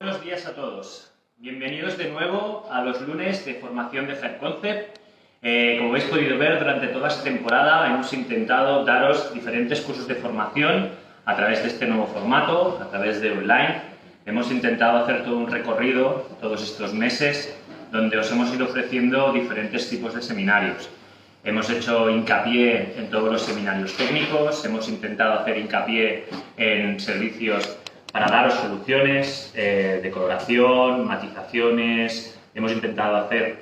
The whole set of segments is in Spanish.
Buenos días a todos. Bienvenidos de nuevo a los lunes de formación de HairConcept. Como habéis podido ver, durante toda esta temporada hemos intentado daros diferentes cursos de formación a través de este nuevo formato, a través de online. Hemos intentado hacer todo un recorrido todos estos meses donde os hemos ido ofreciendo diferentes tipos de seminarios. Hemos hecho hincapié en todos los seminarios técnicos, hemos intentado hacer hincapié en servicios para daros soluciones de coloración, matizaciones. Hemos intentado hacer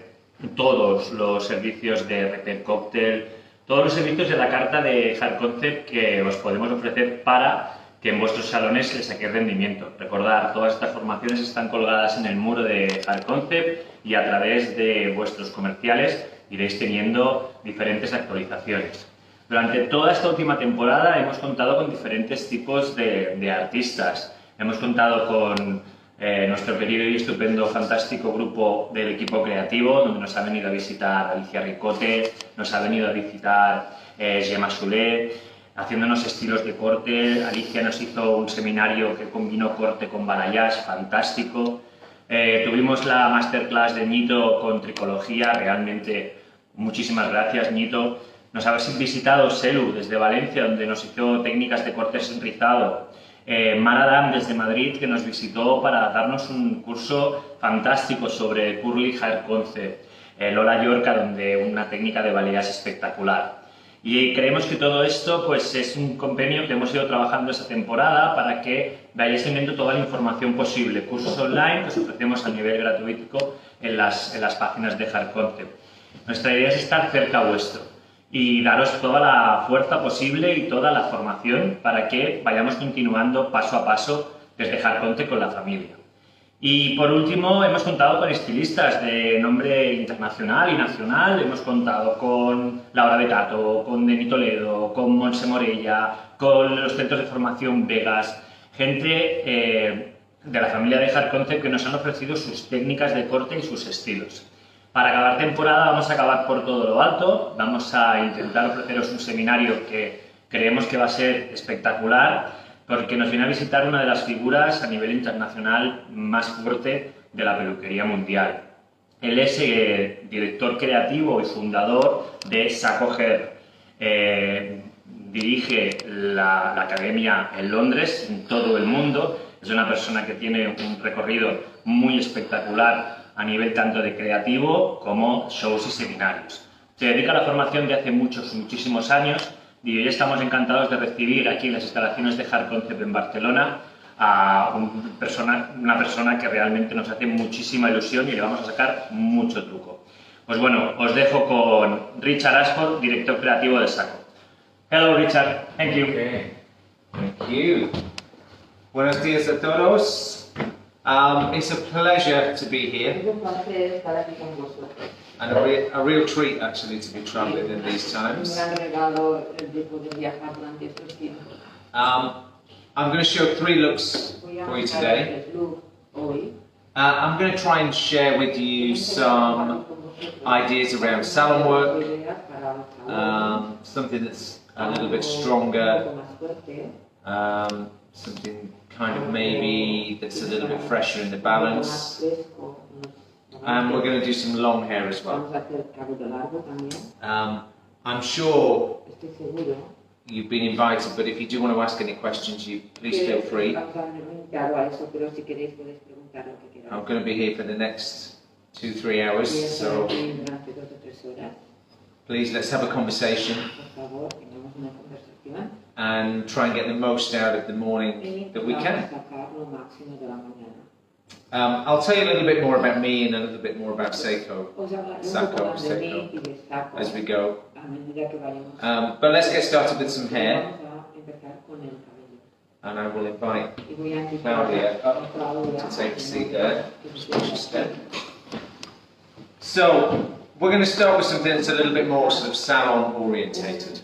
todos los servicios de repair cóctel, todos los servicios de la carta de HairConcept que os podemos ofrecer para que en vuestros salones les saquéis rendimiento. Recordad, todas estas formaciones están colgadas en el muro de HairConcept y a través de vuestros comerciales iréis teniendo diferentes actualizaciones. Durante toda esta última temporada hemos contado con diferentes tipos de artistas. Hemos contado con nuestro querido y estupendo, fantástico grupo del equipo creativo, donde nos ha venido a visitar Alicia Ricote, nos ha venido a visitar Gemma Soler, haciéndonos estilos de corte. Alicia nos hizo un seminario que combinó corte con balayage, fantástico. Tuvimos la masterclass de Ñito con tricología, realmente muchísimas gracias, Ñito. Nos habéis visitado Selu desde Valencia, donde nos hizo técnicas de corte sin rizado. Maradam desde Madrid, que nos visitó para darnos un curso fantástico sobre Curly Hair Concept. Lola Yorca, donde una técnica de balayage espectacular. Y creemos que todo esto pues, es un convenio que hemos ido trabajando esta temporada para que vayáis teniendo toda la información posible. Cursos online que os ofrecemos a nivel gratuito en las páginas de HairConcept. Nuestra idea es estar cerca vuestro y daros toda la fuerza posible y toda la formación para que vayamos continuando paso a paso desde HairConcept con la familia. Y por último, hemos contado con estilistas de nombre internacional y nacional. Hemos contado con Laura Betato, con Deni Toledo, con Montse Morella, con los centros de formación Vegas, gente de la familia de HairConcept que nos han ofrecido sus técnicas de corte y sus estilos. Para acabar temporada vamos a acabar por todo lo alto, vamos a intentar ofreceros un seminario que creemos que va a ser espectacular porque nos viene a visitar una de las figuras a nivel internacional más fuerte de la peluquería mundial. Él es director creativo y fundador de Saco Hair. Dirige la academia en Londres, en todo el mundo. Es una persona que tiene un recorrido muy espectacular a nivel tanto de creativo como shows y seminarios. Se dedica a la formación de hace muchísimos años y hoy estamos encantados de recibir aquí en las instalaciones de HairConcept en Barcelona a una persona que realmente nos hace muchísima ilusión y le vamos a sacar mucho truco. Pues bueno, os dejo con Richard Ashforth, director creativo de Saco. Hello Richard, thank you. Okay. Thank you. Buenos días a todos. It's a pleasure to be here, and a real treat actually to be travelling in these times. I'm going to show 3 looks for you today. I'm going to try and share with you some ideas around salon work, something that's a little bit stronger, something kind of maybe that's a little bit fresher in the balance, and we're going to do some long hair as well. I'm sure you've been invited, but if you do want to ask any questions, please feel free. I'm going to be here for the next 2-3 hours, so please let's have a conversation and try and get the most out of the morning that we can. I'll tell you a little bit more about me and a little bit more about Sako as we go. But let's get started with some hair. And I will invite Claudia up to take a seat there. So, we're going to start with something that's a little bit more sort of salon orientated.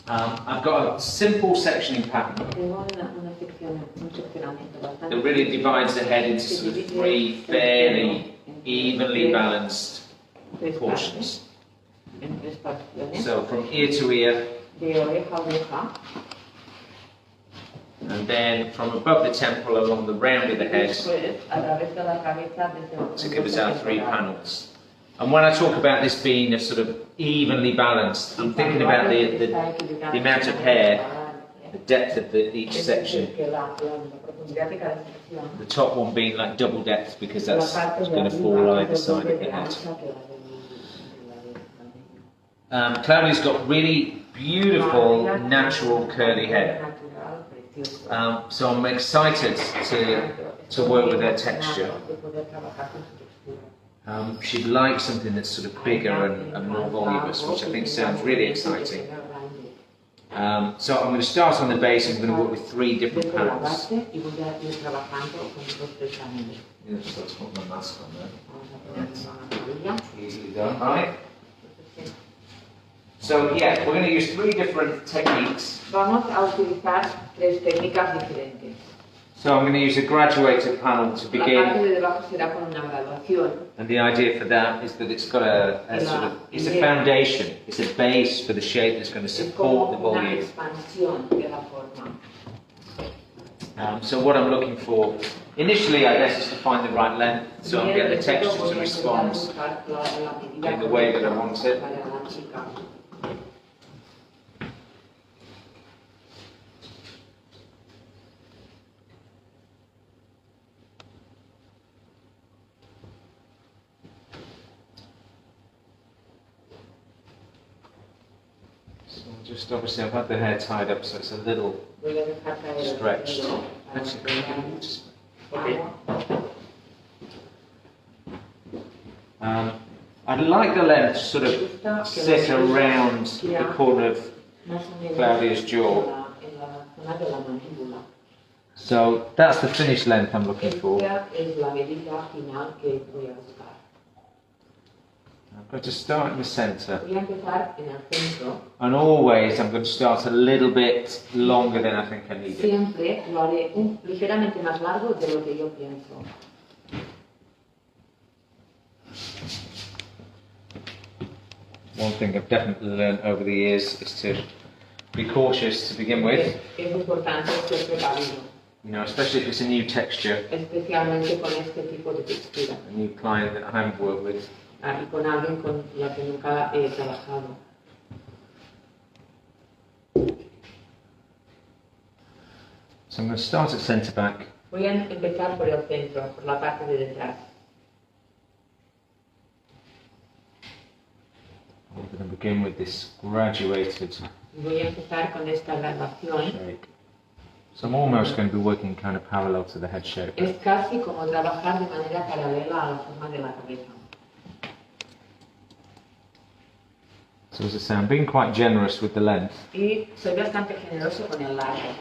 I've got a simple sectioning pattern that really divides the head into sort of 3 fairly evenly balanced portions. So from ear to ear, and then from above the temple along the round of the head to give us our 3 panels. And when I talk about this being a sort of evenly balanced, I'm thinking about the amount of hair, the depth of each section. The top one being like double depth because that's going to fall either side of the head. Claudia's got really beautiful natural curly hair. So I'm excited to work with her texture. She'd like something that's sort of bigger and more voluminous, which I think sounds really exciting. So I'm going to start on the base and I'm going to work with 3 different panels. Yeah, just let's put my mask on there. Easily done, right? So yeah, we're going to use 3 different techniques. Vamos a utilizar 3 técnicas diferentes. So I'm going to use a graduated panel to begin. And the idea for that is that it's got a sort of, it's a foundation, it's a base for the shape that's going to support the volume. So what I'm looking for, initially I guess, is to find the right length, so I'm getting the texture to respond in the way that I want it. Just obviously I've had the hair tied up so it's a little stretched. Okay. I'd like the length to sort of sit around the corner of Claudia's jaw. So that's the finished length I'm looking for. I'm going to start in the centre, and always I'm going to start a little bit longer than I think I need it. One thing I've definitely learned over the years is to be cautious to begin with. You know, especially if it's a new texture, a new client that I haven't worked with. Y con alguien con la que nunca he trabajado. So I'm going to start at centre back. Voy a empezar por el centro, por la parte de detrás. I'm going to begin with this graduated Voy a empezar con esta graduación. Shape. So I'm almost going to be working kind of parallel to the head shape. Es casi como trabajar de manera paralela a la forma de la cabeza. So as I say, I'm being quite generous with the length. Y soy bastante generoso con el largo.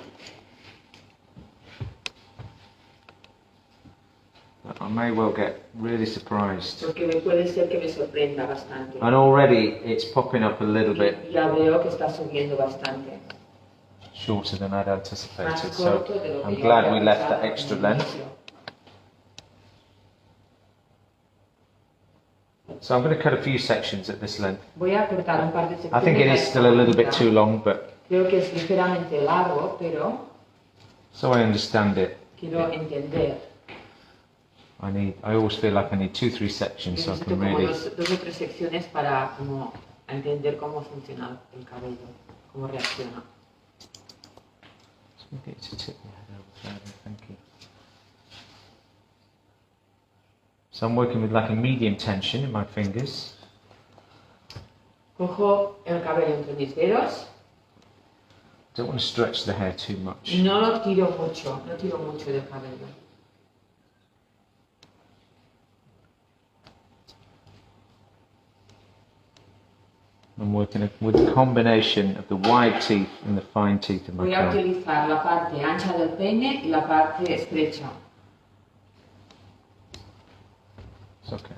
I may well get really surprised. Porque puede ser que me sorprenda bastante. And already it's popping up a little bit. Ya veo que está subiendo bastante. Shorter than I'd anticipated, so I'm glad we left that extra length. So I'm going to cut a few sections at this length. I think it is still a little bit too long, but so I understand it. I always feel like I need 2-3 sections so I can really. Get you to tip your head over further, thank you. So I'm working with like a medium tension in my fingers. Cojo el cabello entre mis dedos. Don't want to stretch the hair too much. No lo tiro mucho, no tiro mucho del cabello. I'm working with a combination of the wide teeth and the fine teeth of my comb. Voy a utilizar la parte ancha del peine y la parte estrecha. It's okay.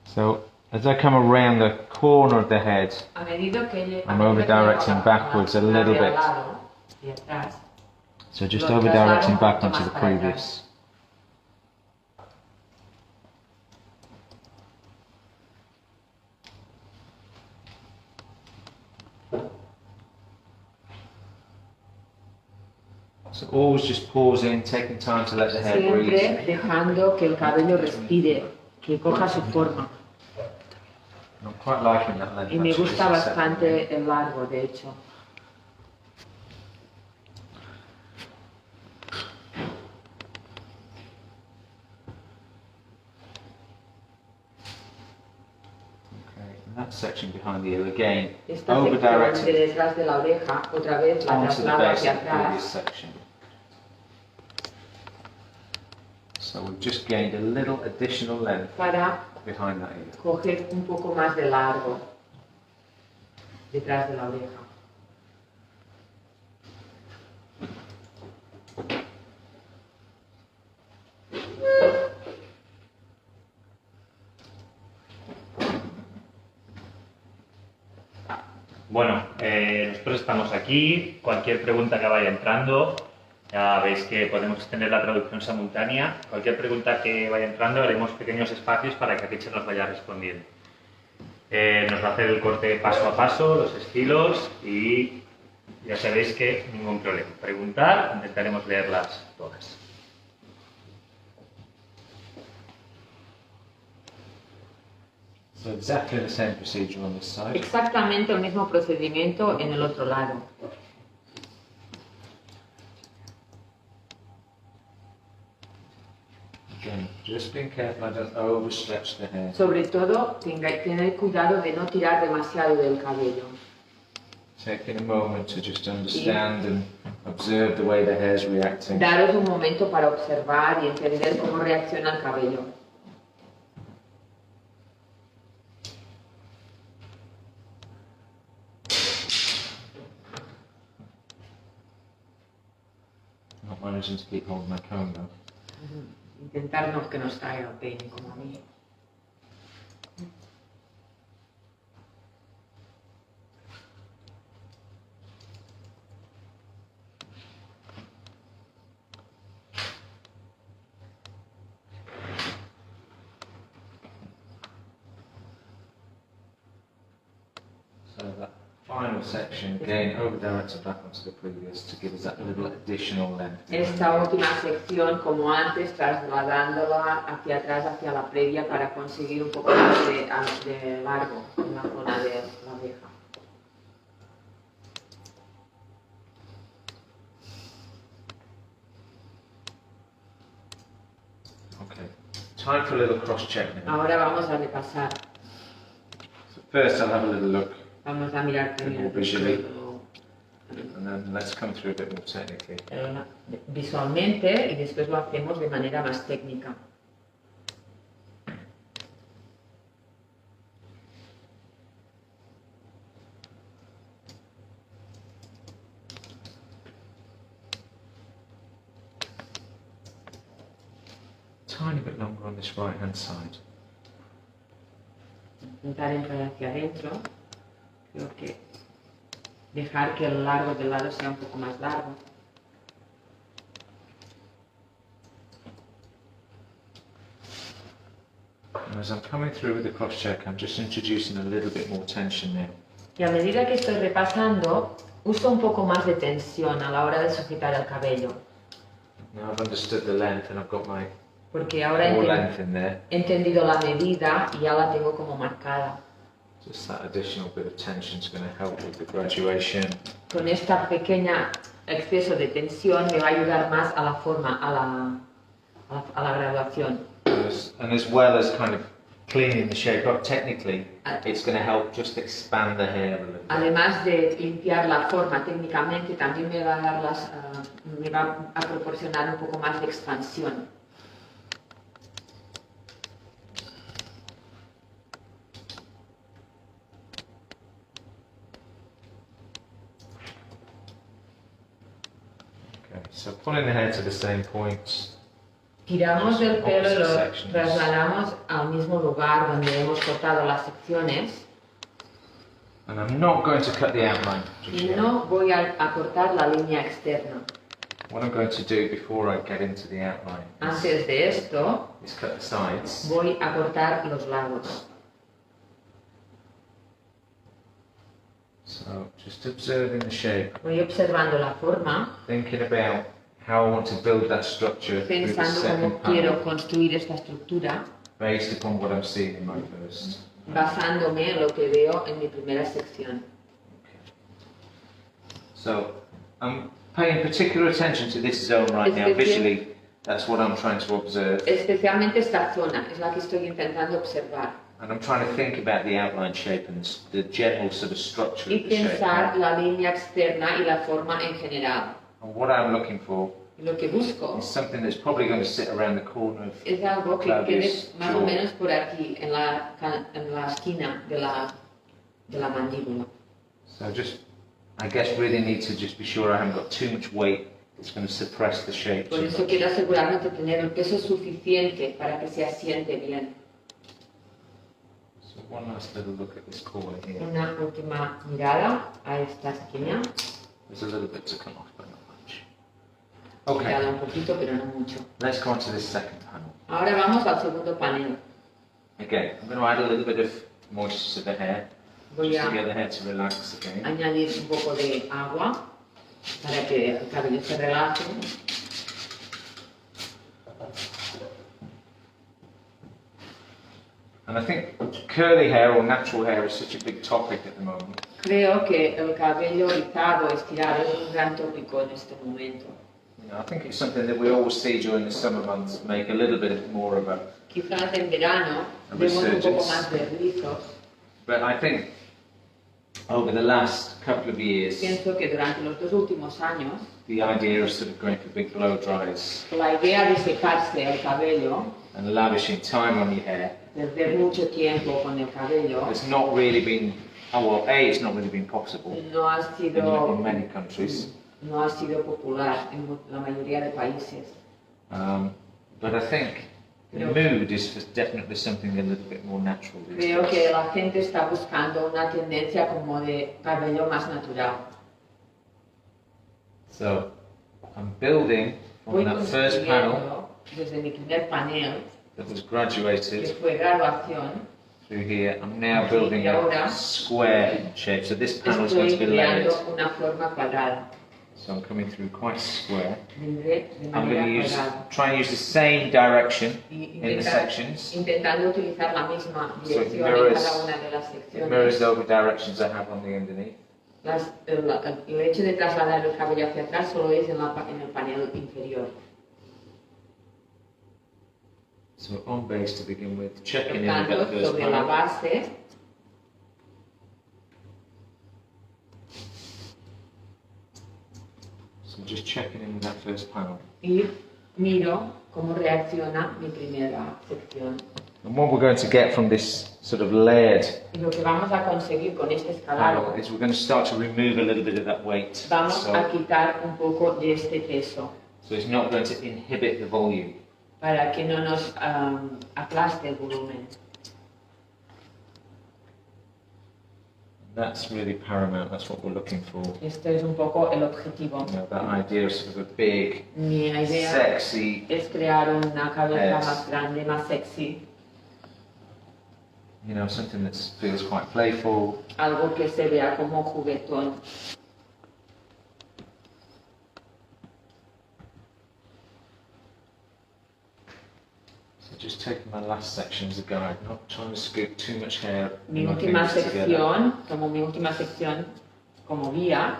So, as I come around the corner of the head, I'm over-directing backwards a little bit. So just over-directing back onto the previous. So always just pausing, taking time to let the hair breathe. Siempre dejando que el cabello respire, que coja su forma. I'm quite liking that length. Y me actually, gusta as a bastante second. el largo, de hecho. Okay, and that section behind the ear again, Esta over sección de directed detrás de la oreja, otra vez la onto the traslado base hacia of the previous atrás section. So we've just gained a little additional length para behind that ear. coger un poco más de largo detrás de la oreja. Bueno, nosotros estamos aquí. Cualquier pregunta que vaya entrando, ya veis que podemos tener la traducción simultánea. Cualquier pregunta que vaya entrando, haremos pequeños espacios para que Richard nos vaya respondiendo. Nos va a hacer el corte paso a paso, los estilos, y ya sabéis que ningún problema. Preguntar, intentaremos leerlas todas. So exactly the same procedure on this side. Exactamente el mismo procedimiento en el otro lado. Again, just being careful I don't overstretch the hair. Sobre todo, tener cuidado de no tirar demasiado del cabello. Taking a moment to just understand and observe the way the hair's reacting. Daros un momento para observar y entender cómo reacciona el cabello. Not managing to keep hold of my comb though. Intentar no que nos caiga el peine como a mí. So that final section, again, over directed back onto the previous to give us that little additional length. Esta última sección, como antes, trasladándola hacia atrás, hacia la previa, para conseguir un poco más de largo en la zona de la oreja. Okay, time for a little cross check now. Ahora vamos a repasar. So first I'll have a little look Vamos a mirar primero visually, and then let's come through a bit more technically. visualmente y después lo hacemos de manera más técnica. Tiny bit longer on this right hand side. Intentar entrar hacia adentro. Creo que dejar que el largo del lado sea un poco más largo. And as I'm coming through with the cross check, I'm just introducing a little bit more tension now. Y a medida que estoy repasando, uso un poco más de tensión a la hora de sujetar el cabello. Now I've understood the length and I've got my Porque ahora more length in there. he entendido la medida y ya la tengo como marcada. Just that additional bit of tension is going to help with the graduation. Con esta pequeña exceso de tensión me va a ayudar más a la forma, a la graduación. And as well as kind of cleaning the shape up technically, it's going to help just expand the hair a little bit. Además de limpiar la forma técnicamente, también me va a dar me va a proporcionar un poco más de expansión. Okay, so pulling the hair to the same points. Tiramos del pelo y lo trasladamos al mismo lugar donde hemos cortado las secciones. And I'm not going to cut the outline just Y yet. no voy a cortar la línea externa. What I'm going to do before I get into the outline Antes de esto, is cut the sides. voy a cortar los lados. So just observing the shape, Voy observando la forma, thinking about how I want to build that structure through the pensando second cómo quiero panel, construir esta estructura, based upon what I'm seeing in my first. basándome en lo que veo en mi primera sección. So I'm paying particular attention to this zone right now. Visually, that's what I'm trying to observe. Especialmente esta zona es la que estoy intentando observar. And I'm trying to think about the outline shape and the general sort of structure Y of the shape. pensar la línea externa y la forma en general. And what I'm looking for Lo que busco is something that's probably going to sit around the corner of es algo que quede Claudia's más o jaw. menos por aquí, en la esquina de la mandíbula. So I guess really need to just be sure I haven't got too much weight that's going to suppress the shape. Por eso quiero asegurarme de tener el peso suficiente para que se asiente bien. So one last little look at this corner here. Una última mirada a esta esquina. There's a little bit to come off, but not much. Mirada Okay, un poquito, pero no mucho. let's go on to this second panel. Ahora vamos al segundo panel. Again, I'm going to add a little bit of moisture to the hair, Voy just a to get the hair to relax again. añadir un poco de agua para que el cabello se relaje. And I think curly hair or natural hair is such a big topic at the moment. Creo que el cabello rizado, estirado, es un gran tópico en este momento. You know, I think it's something that we always see during the summer months make a little bit more of a. Quizás en verano A vemos un poco resurgence. más de rizos. But I think over the last couple of years, Pienso que durante los 2 últimos años, the idea of sort of going for big blow dries la idea de secarse el cabello, and lavishing time on your hair perder mucho tiempo con el cabello, has not really been. Oh well, it's not really been possible no ha sido, in many countries. no ha sido popular en la mayoría de países. But I think the mood is definitely something a little bit more natural. these Creo days. que la gente está buscando una tendencia como de cabello más natural. So I'm building Voy from that first panel construyendo desde mi primer panel, that was que graduated fue graduación, through here. I'm now Y building ahora a square shape. So this panel is going estoy to be layered. creando una forma cuadrada. So I'm coming through quite square. Vendré de I'm manera going to cuadrada. try and use the same direction Y in the sections. intentando utilizar la misma So it dirección en mirrors, cada una de las it mirrors secciones. over directions I have on the underneath. El hecho de trasladar el cabello hacia atrás solo es en el panel inferior. So on base to begin with, Por checking in with tanto, that first sobre la panel. base, So just checking in with that first panel. y miro cómo reacciona mi primera sección. And what we're going to get from this sort of layered Y lo que vamos a conseguir con este panel escalado, is we're going to start to remove a little bit of that weight. vamos a So quitar un poco de este peso it's not going to inhibit the volume. para que no nos aplaste el volumen. That's really paramount. That's what we're looking for. Este es un poco el objetivo. You know, that idea of sort of a big, Mi idea sexy, es crear una cabeza Yes. más grande, más sexy, you know, something that feels quite playful. algo que se vea como juguetón. So just taking my last section as a guide, not trying to scoop too much hair. Mi in my última fingers together. sección, como mi última sección, como guía,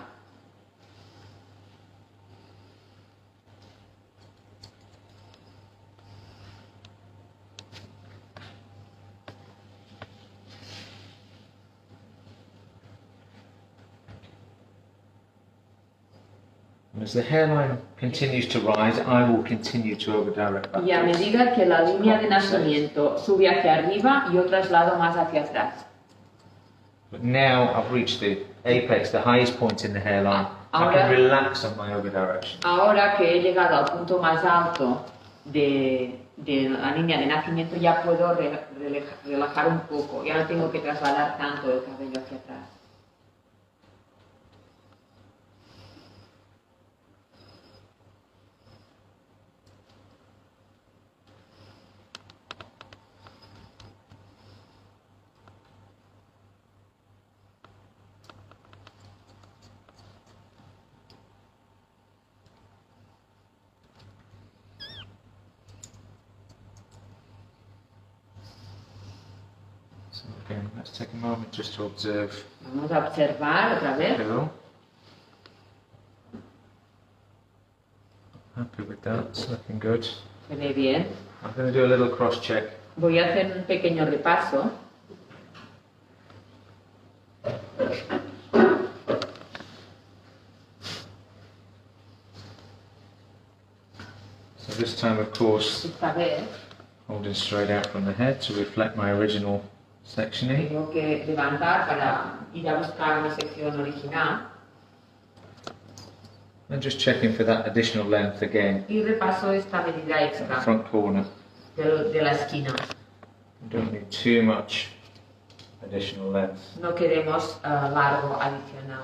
As the hairline continues to rise, I will continue to over-direct y a backwards. medida que la línea de nacimiento sube hacia arriba, yo traslado más hacia atrás. But now I've reached the apex, the highest point in the hairline. I Ahora- can relax on my over-direction. Ahora que he llegado al punto más alto de la línea de nacimiento, ya puedo relajar un poco, ya no tengo que trasladar tanto el cabello hacia atrás. Again, let's take a moment just to observe. Vamos a observar otra vez. Hello. Happy with that, it's looking good. Se ve bien. I'm going to do a little cross check. Voy a hacer un pequeño repaso. So this time, of course, Esta vez holding straight out from the head to reflect my original sectioning. tengo que levantar para ir a buscar una sección original. And just checking for that additional length again. Y repaso esta medida extra Front corner. de la esquina. We don't need too much additional length. No queremos largo adicional.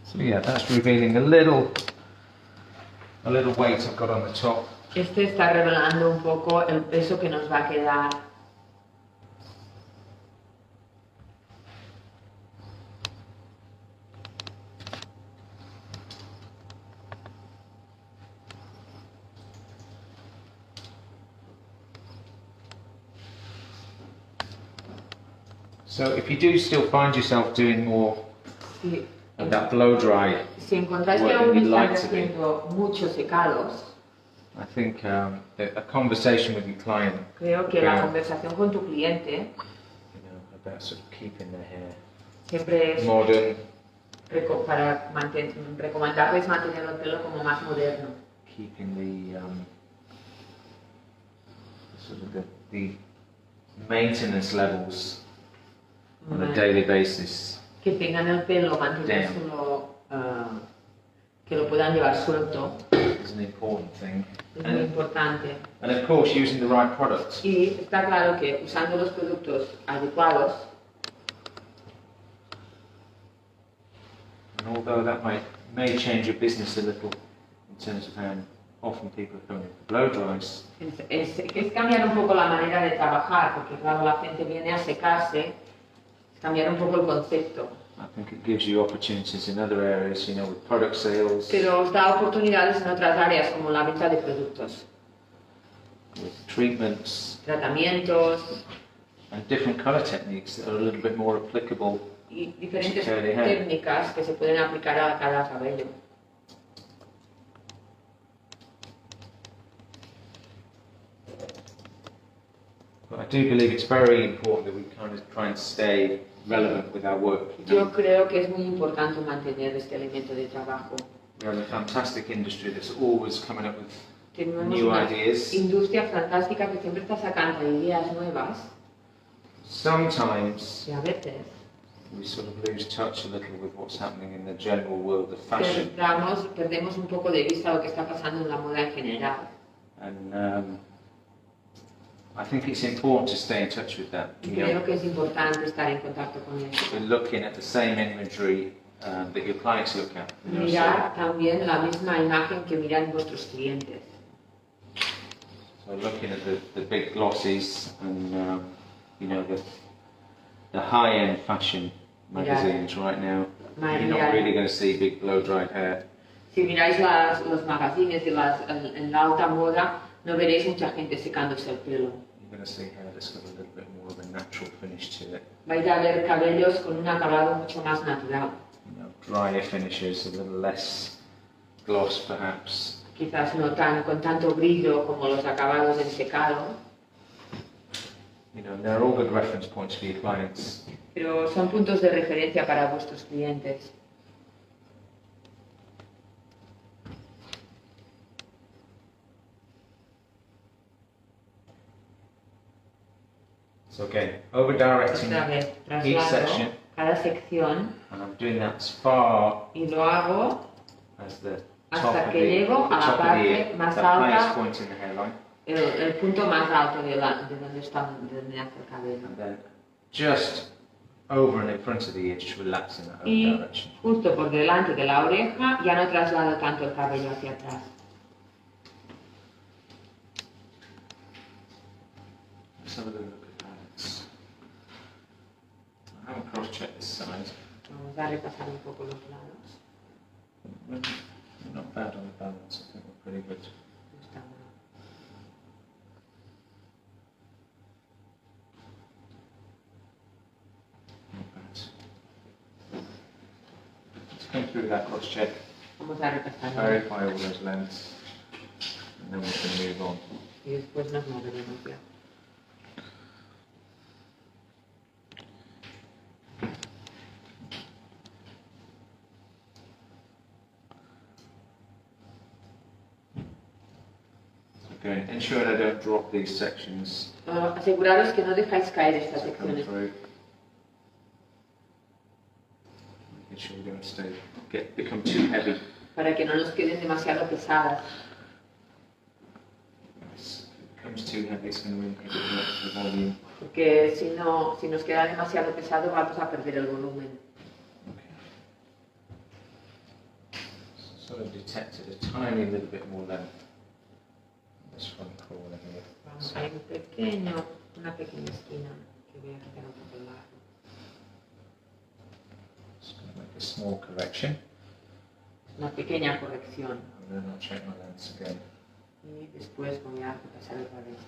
So yeah, that's revealing a little weight I've got on the top. Este está revelando un poco el peso que nos va a quedar. So if you do still find yourself doing more Sí. of that blow dry, Si encontráis que What aún you'd like estáis to be. haciendo muchos secados, I think that a conversation with your client, creo que la Yeah. conversación con tu cliente you know, about sort of keeping their hair siempre es modern, para recomendarles mantener el pelo como más moderno. keeping the sort of the maintenance levels on a daily basis. Que tengan el pelo, mantenérselo, que lo puedan llevar suelto, Is an important thing. es muy importante. And of course, using the right products. Y está claro que usando los productos adecuados, And although that may change your business a little in terms of how often people are coming in for blow dries, es cambiar un poco la manera de trabajar, porque claro, la gente viene a secarse, cambiar un poco el concepto. I think it gives you opportunities in other areas, you know, with product sales, Pero os da oportunidades en otras áreas como la venta de productos, with treatments, tratamientos and different colour techniques that are a little bit more applicable. y diferentes Curly hair. técnicas que se pueden aplicar a cada cabello. But I do believe it's very important that we kind of try and stay relevant with our work. You Yo know? creo que es muy importante mantener este elemento de trabajo. We're in a fantastic industry that's always coming up with Tenemos new una ideas. industria fantástica que siempre está sacando ideas nuevas Sometimes y a veces we sort of lose touch a little with what's happening in the general world of fashion. perdemos un poco de vista lo que está pasando en la moda en general. And I think it's important to stay in touch with that. Y You creo know, que es importante estar en contacto con eso. we're looking at the same imagery that your clients look at. You know, Mirar también la misma imagen que miran vuestros clientes. so looking at the big glossies and you know the high-end fashion magazines right now. You're not really going to see big blow-dried hair. Si miráis los magazines en la alta moda, no veréis mucha gente secándose el pelo. You're going to see hair that's got a little bit more of a natural finish to it. Vais a ver cabellos con un acabado mucho más natural. You know, drier finishes, a little less gloss perhaps. Quizás no con tanto brillo como los acabados en secado, You know, they're all good reference points for your clients. pero son puntos de referencia para vuestros clientes. So again, over-directing Otra vez, each traslado section, cada sección and I'm doing that as far y lo hago as the top hasta of que the, llego the a la top of the parte ear, más that alta, highest point in the hairline, el punto más alto de donde nace el cabello. and then just over and in front of the ear, just relaxing that over Y direction. justo por delante de la oreja ya no traslado tanto el cabello hacia atrás. Let's have a little look at balance. I haven't cross-checked this side. Vamos a repasar un poco los lados. We're not bad on the balance, I think we're pretty good. No está mal. Not bad. Let's come through that cross-check. Vamos a repasar. Verify all those lengths. And then we can move on. Y después nos moveremos ya. Okay, ensure I don't drop these sections. Aseguraros que no dejáis caer estas Come secciones. through. Making sure we don't become too heavy. Para que no nos queden demasiado pesadas. If it becomes too heavy, it's going to inhibit the volume. Porque si nos queda demasiado pesado vamos a perder el volumen. Okay. Sort of detected a tiny little bit more length. This front corner here. Vamos a ir una pequeña esquina que voy a quitar un poco largo. Just going to make a small correction. Una pequeña corrección. And then I'll check my lengths again. Y después voy a repasar otra vez.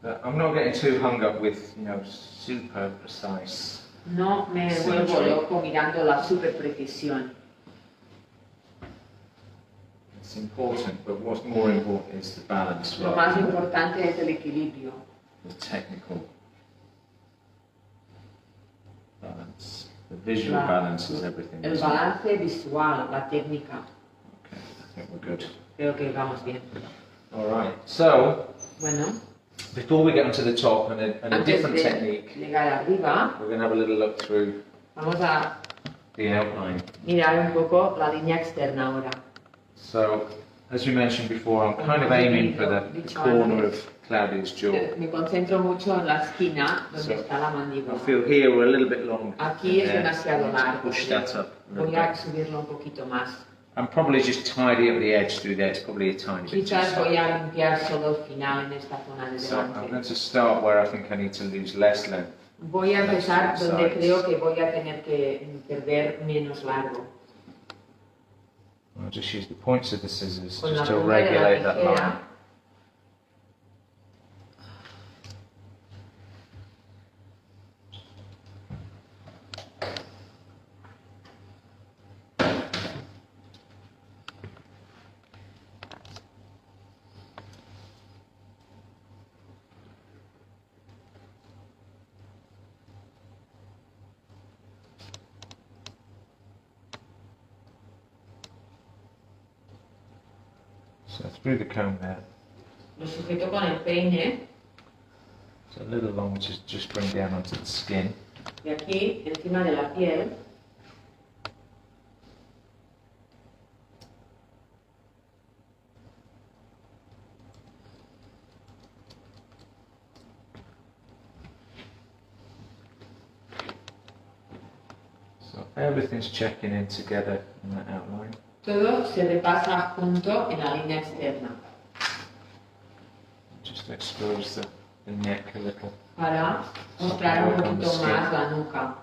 But I'm not getting too hung up with, super precise. No me vuelvo loco mirando la superprecisión. It's important, but what's more important is the balance. Lo más importante es el equilibrio. The technical balance. The visual balance is everything. El balance visual, la técnica. Okay, I think we're good. Creo que vamos bien. All right. So, Bueno, before we get onto the top and a antes different de technique, llegar arriba, we're going to have a little look through vamos a the outline. mirar un poco la línea externa ahora. So, as we mentioned before, I'm kind of aiming for the corner of Claudia's jaw. Me concentro mucho en la esquina donde So, está la I mandíbula. feel here we're a little bit long. Aquí es demasiado largo. Push that up a little Voy a bit. subirlo un poquito más. And probably just tidy up the edge through there. It's probably a tiny bit too Quizás voy soft. a limpiar solo el final en esta zona de So I'm delante. going to start where I think I need to lose less length. Voy a empezar Left donde sides. creo que voy a tener que perder menos largo. I'll just use the points of the scissors Con la just to punta de la regulate that line. tijera. So through the comb there. Lo sujeto con el peine It's a little long, just bring down onto the skin. y aquí encima de la piel. So everything's checking in together in that outline. Todo se repasa junto en la línea externa Just expose the neck a little. para mostrar un poquito más la nuca.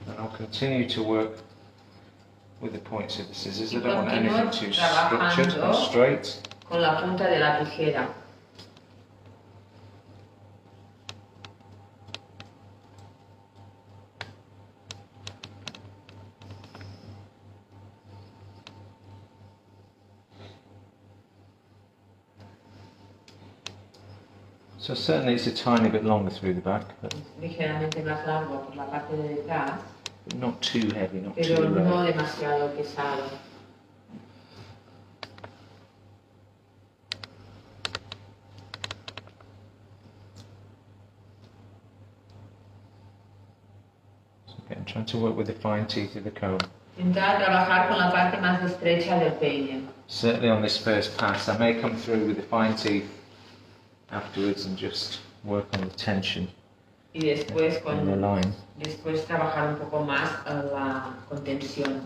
And I'll continue to work with the points of the scissors. I Y don't want continúo anything too structured trabajando and straight. con la punta de la tijera. So certainly it's a tiny bit longer through the back, but Ligeramente más largo por la parte de detrás, not too heavy, not pero too no low. demasiado pesado. So again, trying to work with the fine teeth of the comb. Intentar trabajar con la parte más estrecha del peine. Certainly on this first pass, I may come through with the fine teeth afterwards and just work on the tension Y después, in the line. después trabajar un poco más la contención.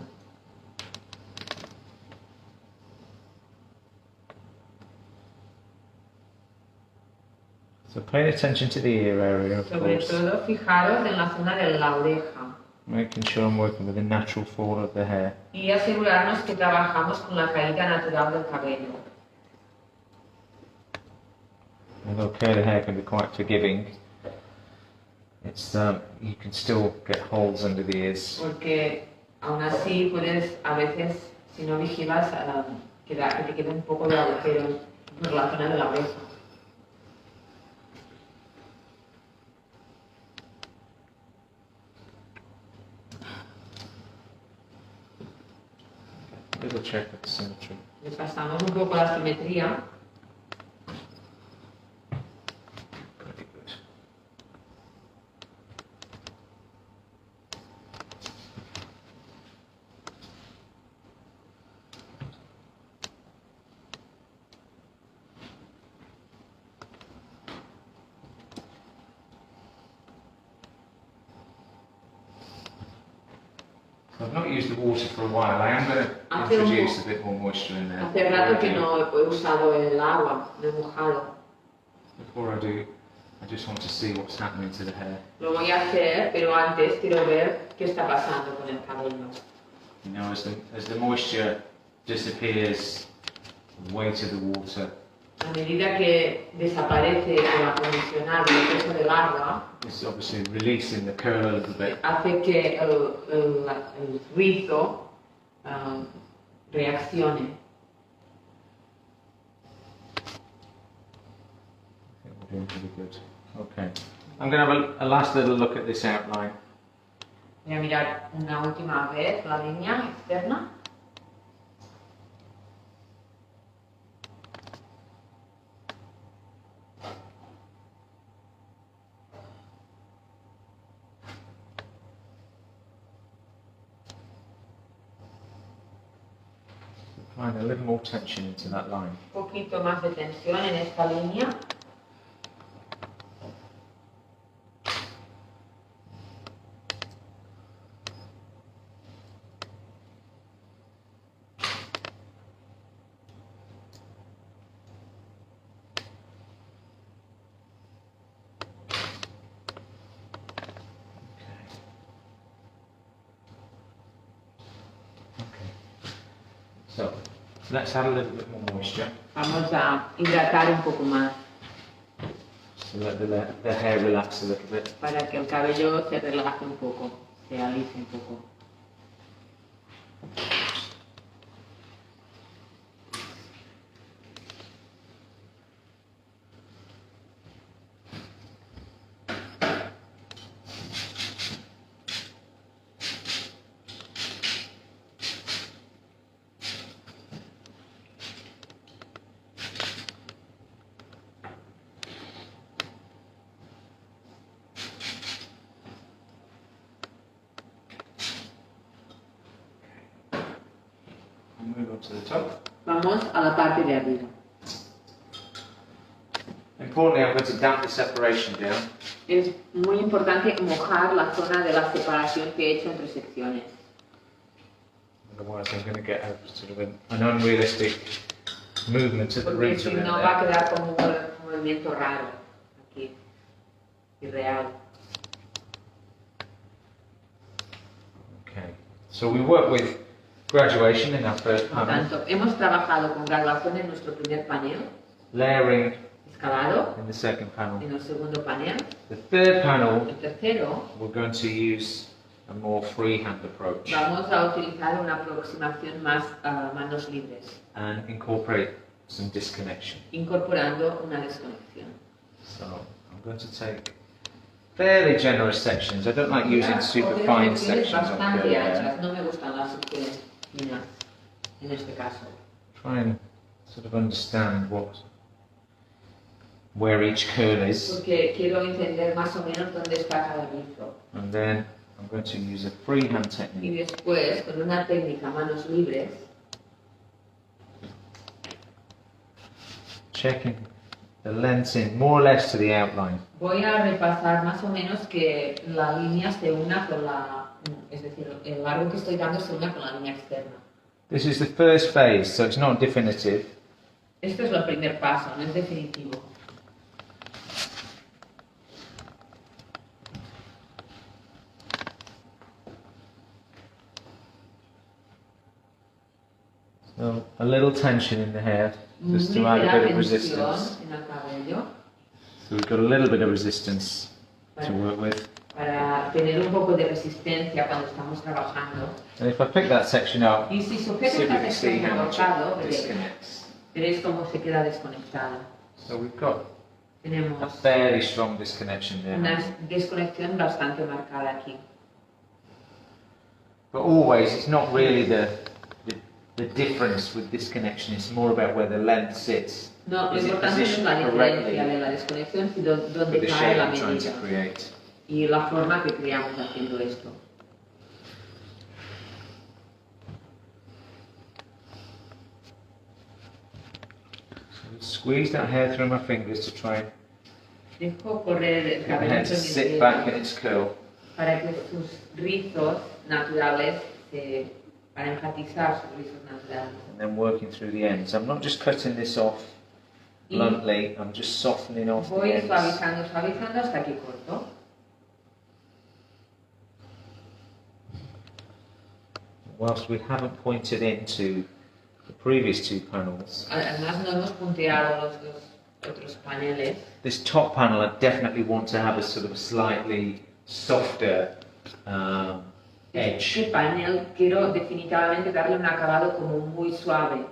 So pay attention to the ear area, of Sobre course. todo, fijaros en la zona de la oreja. Making sure I'm working with the natural fall of the hair. Y asegurarnos que trabajamos con la caída natural del cabello. Although curly hair can be quite forgiving, it's you can still get holes under the ears. Porque aún así puedes, a veces, si no vigilas, que te quede un poco de agujero por la zona de la oreja. Little check of the symmetry. Repasamos un poco la simetría. Pretty good. So I've not used the water for a while. I am going to introduce a bit more moisture in there. Hace rato que no he usado el agua, no he mojado. Before I do, I just want to see what's happening to the hair. Lo voy a hacer, pero antes quiero ver qué está pasando con el cabello. You know, as the moisture disappears, the weight of the water A medida que desaparece el acondicionado, el peso del agua, is obviously releasing the curl a little bit. hace que el rizo reaccione. I think we're doing pretty good. Okay. I'm going to have a last little look at this outline. Voy a mirar una última vez la línea externa. Applying a little more tension into that line. Un poquito más de tensión en esta línea. So, let's add a little bit more moisture. Vamos a hidratar un poco más So let the hair relax a little bit. para que el cabello se relaje un poco, se alise un poco. And move on to the top. Vamos a la parte de arriba. Importantly, I'm going to damp the separation down. Es muy importante mojar la zona de la separación que he hecho entre secciones. Otherwise, I'm going to get a sort of an unrealistic movement at the Porque roots si of it no there. va a quedar como un movimiento raro aquí, irreal. Okay. So we work with graduation in our first Por panel, tanto, hemos trabajado con graduación en nuestro primer panel, layering escalado in the second panel. en el segundo panel. The third panel, El tercero, we're going to use a more freehand approach vamos a utilizar una aproximación más a manos libres, and incorporate some disconnection. incorporando una desconexión. So I'm going to take fairly generous sections. I don't like using super fine sections of Bastante curly hair. anchas, no me gustan las secciones finas en este caso. Try and sort of understand where each curl is, Porque quiero entender más o menos dónde está cada rizo. and then I'm going to use a freehand Y technique. después, con una técnica manos libres, Checking the lengths in more or less to the outline. voy a repasar más o menos que la línea se una con la... Es decir, el largo que estoy dando se una con la línea externa. This is the first phase, so it's not definitive. Esto es el primer paso, no es definitivo. A little tension in the hair, just to add a bit of resistance. En el cabello, So we've got a little bit of resistance to work with. para tener un poco de resistencia cuando estamos trabajando. And if I pick that section up, Y si see sujeto if you esta can see sección how much colocado, it disconnects. veréis cómo se queda desconectado. So we've got a Tenemos fairly strong disconnection there. una desconexión bastante marcada aquí. But always, it's not really the difference with disconnection, it's more about where the length sits. No, lo Is it importante no es positioned la correctly diferencia de la desconexión, sino for dónde the cae shape la I'm trying to medida create? y la forma que creamos haciendo esto. Squeeze that hair through my fingers to try and Dejo correr el get the cabello hair to sit back in its curl. para que sus rizos naturales, para enfatizar sus rizos naturales. And then working through the ends. I'm not just cutting this off bluntly, I'm just softening off the Voy ends. suavizando, suavizando hasta que corto. Whilst we haven't pointed into the previous two panels, Además no hemos punteado los dos otros paneles. this top panel I definitely want to have a sort of slightly softer edge. Este panel quiero definitivamente darle un acabado como muy suave.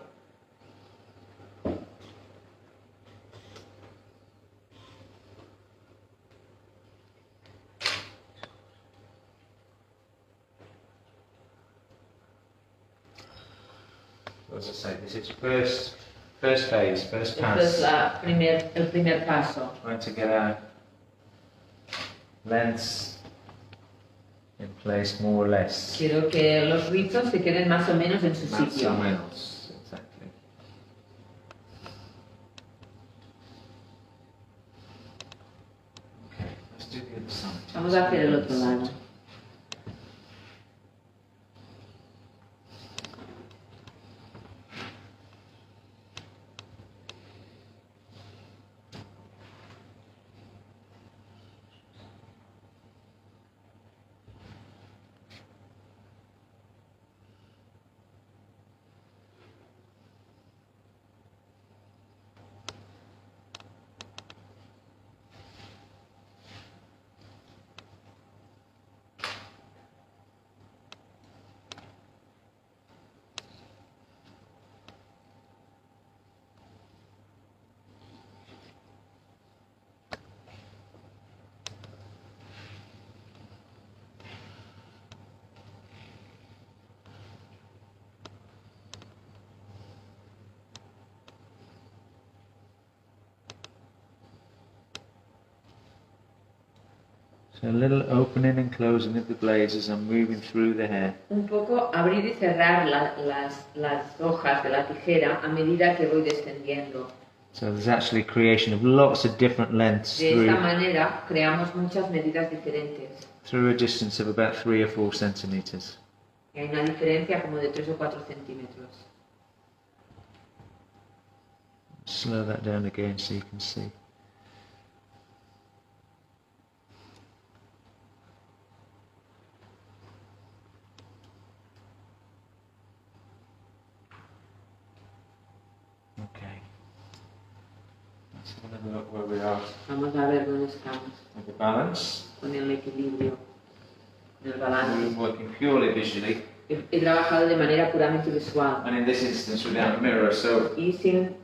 As I say, this is first phase, first Esto es pass. el primer paso. Trying to get our lengths in place more or less. Quiero que los rizos se queden más o menos en su Más sitio. o menos, exactly. Okay, let's do the other side. Vamos a hacer el otro lado. So a little opening and closing of the blades as I'm moving through the hair. Un poco abrir y cerrar las hojas de la tijera a medida que voy descendiendo. So there's actually creation of lots of different lengths De esta manera creamos muchas medidas diferentes. through a distance of about 3 or 4 centimeters. Y hay una diferencia como de 3 o 4 centímetros. Slow that down again so you can see. Okay. Let's have a look where we are Vamos a ver dónde estamos with the balance. con el equilibrio del We're balance. working purely visually, He trabajado de manera puramente visual and in this instance without a mirror, so y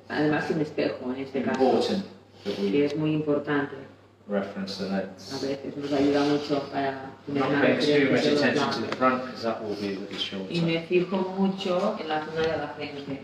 además sin espejo en este caso, important that que we es muy importante. reference the A lengths. veces nos ayuda mucho para tener Not una paying too much referencia de los attention to lados. the front because that will be a little Y shorter. me fijo mucho en la zona de la frente,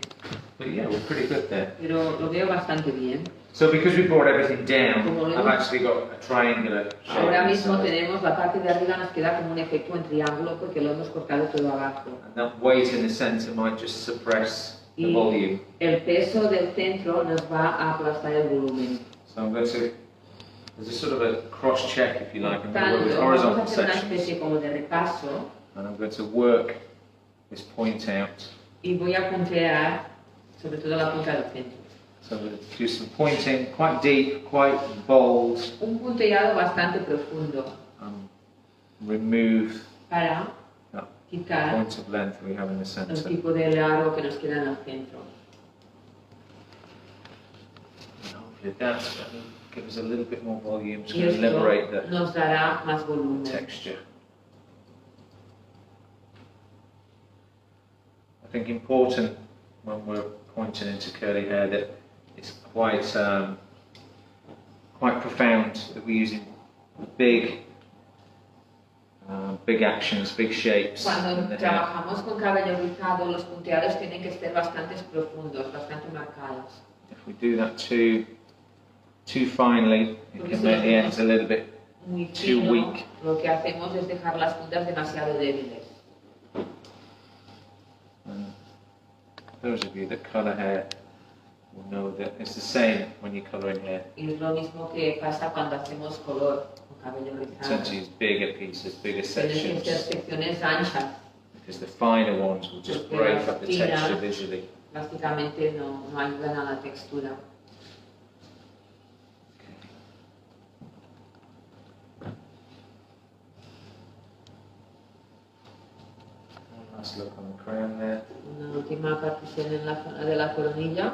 But yeah, we're pretty good there. pero lo veo bastante bien. So because we brought everything down, Como lo I've hemos- actually got a triangular shape. Ahora mismo inside. tenemos la parte de arriba, nos queda como un efecto en triángulo porque lo hemos cortado todo abajo. And that weight in the centre might just suppress the Y volume. el peso del centro nos va a aplastar el volumen. So I'm going to, there's a sort of a cross check, if you like, I'm going to Tanto, work with vamos a horizontal hacer una sections. especie como de repaso And I'm going to work this point out. y voy a puntear sobre todo la punta del centro. So we'll do some pointing, quite deep, quite bold. Un punteado bastante profundo Remove para that Fijar point of length we have in the el center. tipo de largo que nos queda en el centro. And hopefully that's going to give us a little bit more volume, it's Y going to liberate esto the nos dará más volumen. texture. I think important when we're pointing into curly hair that it's quite profound that we're using big actions, big shapes. Cuando trabajamos con cabello rizado, los punteados tienen que ser bastante profundos, bastante marcados. If we do that too finely, it can make the ends a little bit Muy too fino, weak. lo que hacemos es dejar las puntas demasiado débiles. And those of you that colour hair will know that it's the same when you're colouring hair. Y es lo mismo que pasa cuando hacemos color con cabello You rizado. tend to use bigger pieces, bigger Tienen que ser sections, secciones anchas. because the finer ones will just break up the texture visually. Básicamente no ayudan a la textura. One last look on the crown there. Una última partición en la zona de la coronilla.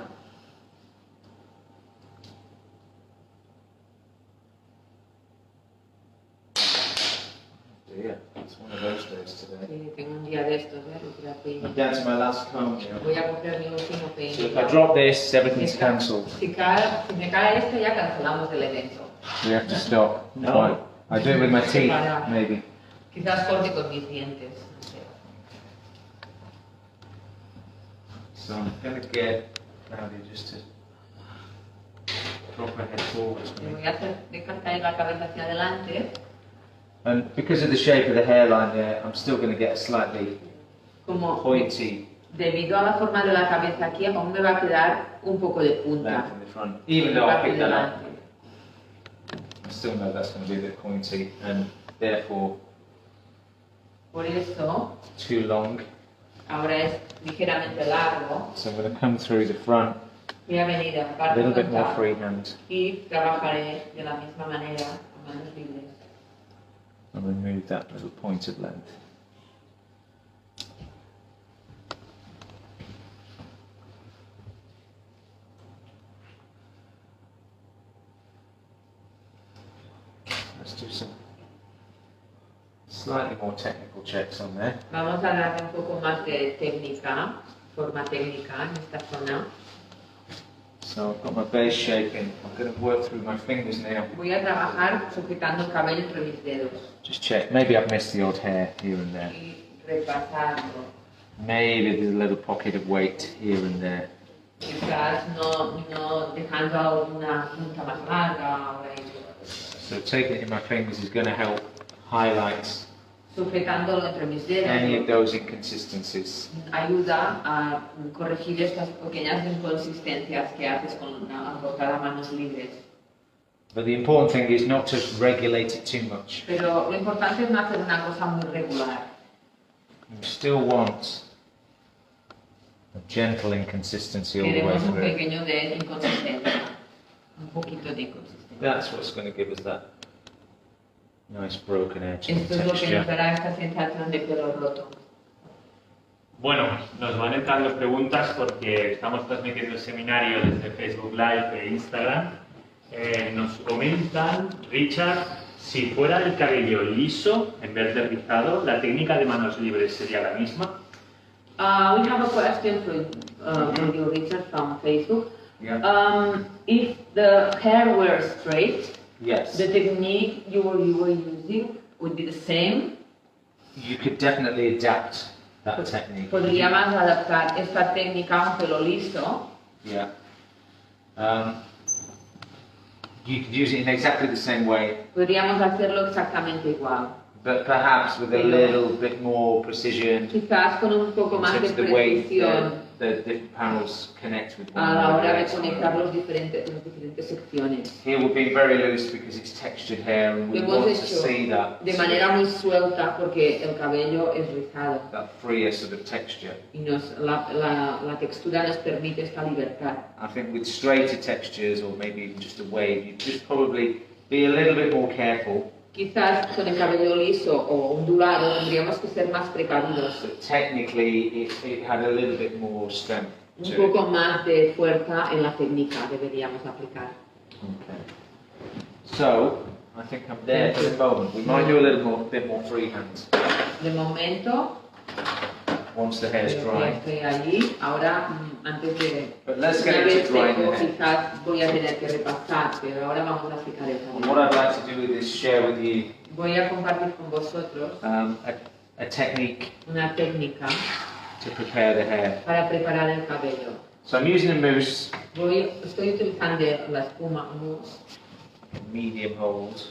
Yeah, it's one of those days today. Sí, tengo un día de estos, I'm down to my last comb now. Voy a coger mi último peine. So if I drop this, everything's cancelled. Si me cae esto, ya cancelamos el evento. We have to stop. No. I do it with my teeth, maybe. Quizás corte con mis dientes. No sé. So I'm going to get Claudia just to drop her head forwards for Le me. voy a dejar caer la cabeza hacia adelante. And because of the shape of the hairline there, I'm still going to get a slightly Como pointy debido a la forma de la cabeza aquí, aún me va a quedar un poco de punta. length in the front. Even en though la I parte picked that up, delante. I still know that's going to be a bit pointy and therefore Por eso, too long. ahora es ligeramente largo. So I'm going to come through the front, Voy a venir a la a parte little bit more frontal freehand, y trabajaré de la misma manera, con manos libres. and remove that little pointed length. Let's do some slightly more technical checks on there. Vamos a darle un poco más de técnica, forma técnica en esta zona. So I've got my base shaping. I'm going to work through my fingers now. Voy a trabajar sujetando el cabello entre mis dedos Just check. Maybe I've missed the odd hair here and there. y repasando. Maybe there's a little pocket of weight here and there. Quizás no dejando alguna punta más larga ahora y So taking it in my fingers is going to help highlight sujetándolo entre mis any of dedos those inconsistencies. ayuda a corregir estas pequeñas inconsistencias que haces con al cortar a manos libres. But the important thing is not to regulate it too much. Pero lo importante es no hacer una cosa muy regular. You still want a gentle inconsistency all the way Queremos un through. pequeño de inconsistencia, un poquito de inconsistencia. That's what's going to give us that nice broken edge and Esto es lo que nos texture. dará esta sensación de pelo roto. Bueno, nos van entrando preguntas porque estamos transmitiendo el seminario desde Facebook Live e Instagram. Nos comentan, Richard, si fuera el cabello liso en vez de rizado, ¿la técnica de manos libres sería la misma? We have a question for you, Richard, from Facebook. Yeah. If the hair were straight, Yes. the technique you were using would be the same. You could definitely adapt that technique. Podríamos adaptar esta técnica a un pelo liso. Yeah. You could use it in exactly the same way, Podríamos hacerlo exactamente igual. but perhaps with a little bit more precision Quizás con un poco in más de terms of the way precisión the different panels connect with one a la hora de another. conectar las diferentes secciones. Here we're being very loose because it's textured hair and we Lo hemos want to hecho see that, de manera muy suelta porque el cabello es rizado that freer sort of texture. y la textura nos permite esta libertad. I think with straighter textures or maybe even just a wave, you'd just probably be a little bit more careful Quizás con el cabello liso o ondulado tendríamos que ser más precavidos. But technically, it had a little bit more strength. Un poco más de fuerza en la técnica deberíamos aplicar. Okay. So, I think I'm there for the moment. We might do a bit more freehand. De momento, once the hair's dry. Estoy allí. Ahora, antes de But let's una get vez it to dry seco, now. quizás voy a tener que repasar, pero ahora vamos a secar el And cabello. what I'd like to do is share with you Voy a compartir con vosotros a technique una técnica to prepare the hair. para preparar el cabello. So I'm using a mousse, Estoy utilizando la espuma mousse medium hold.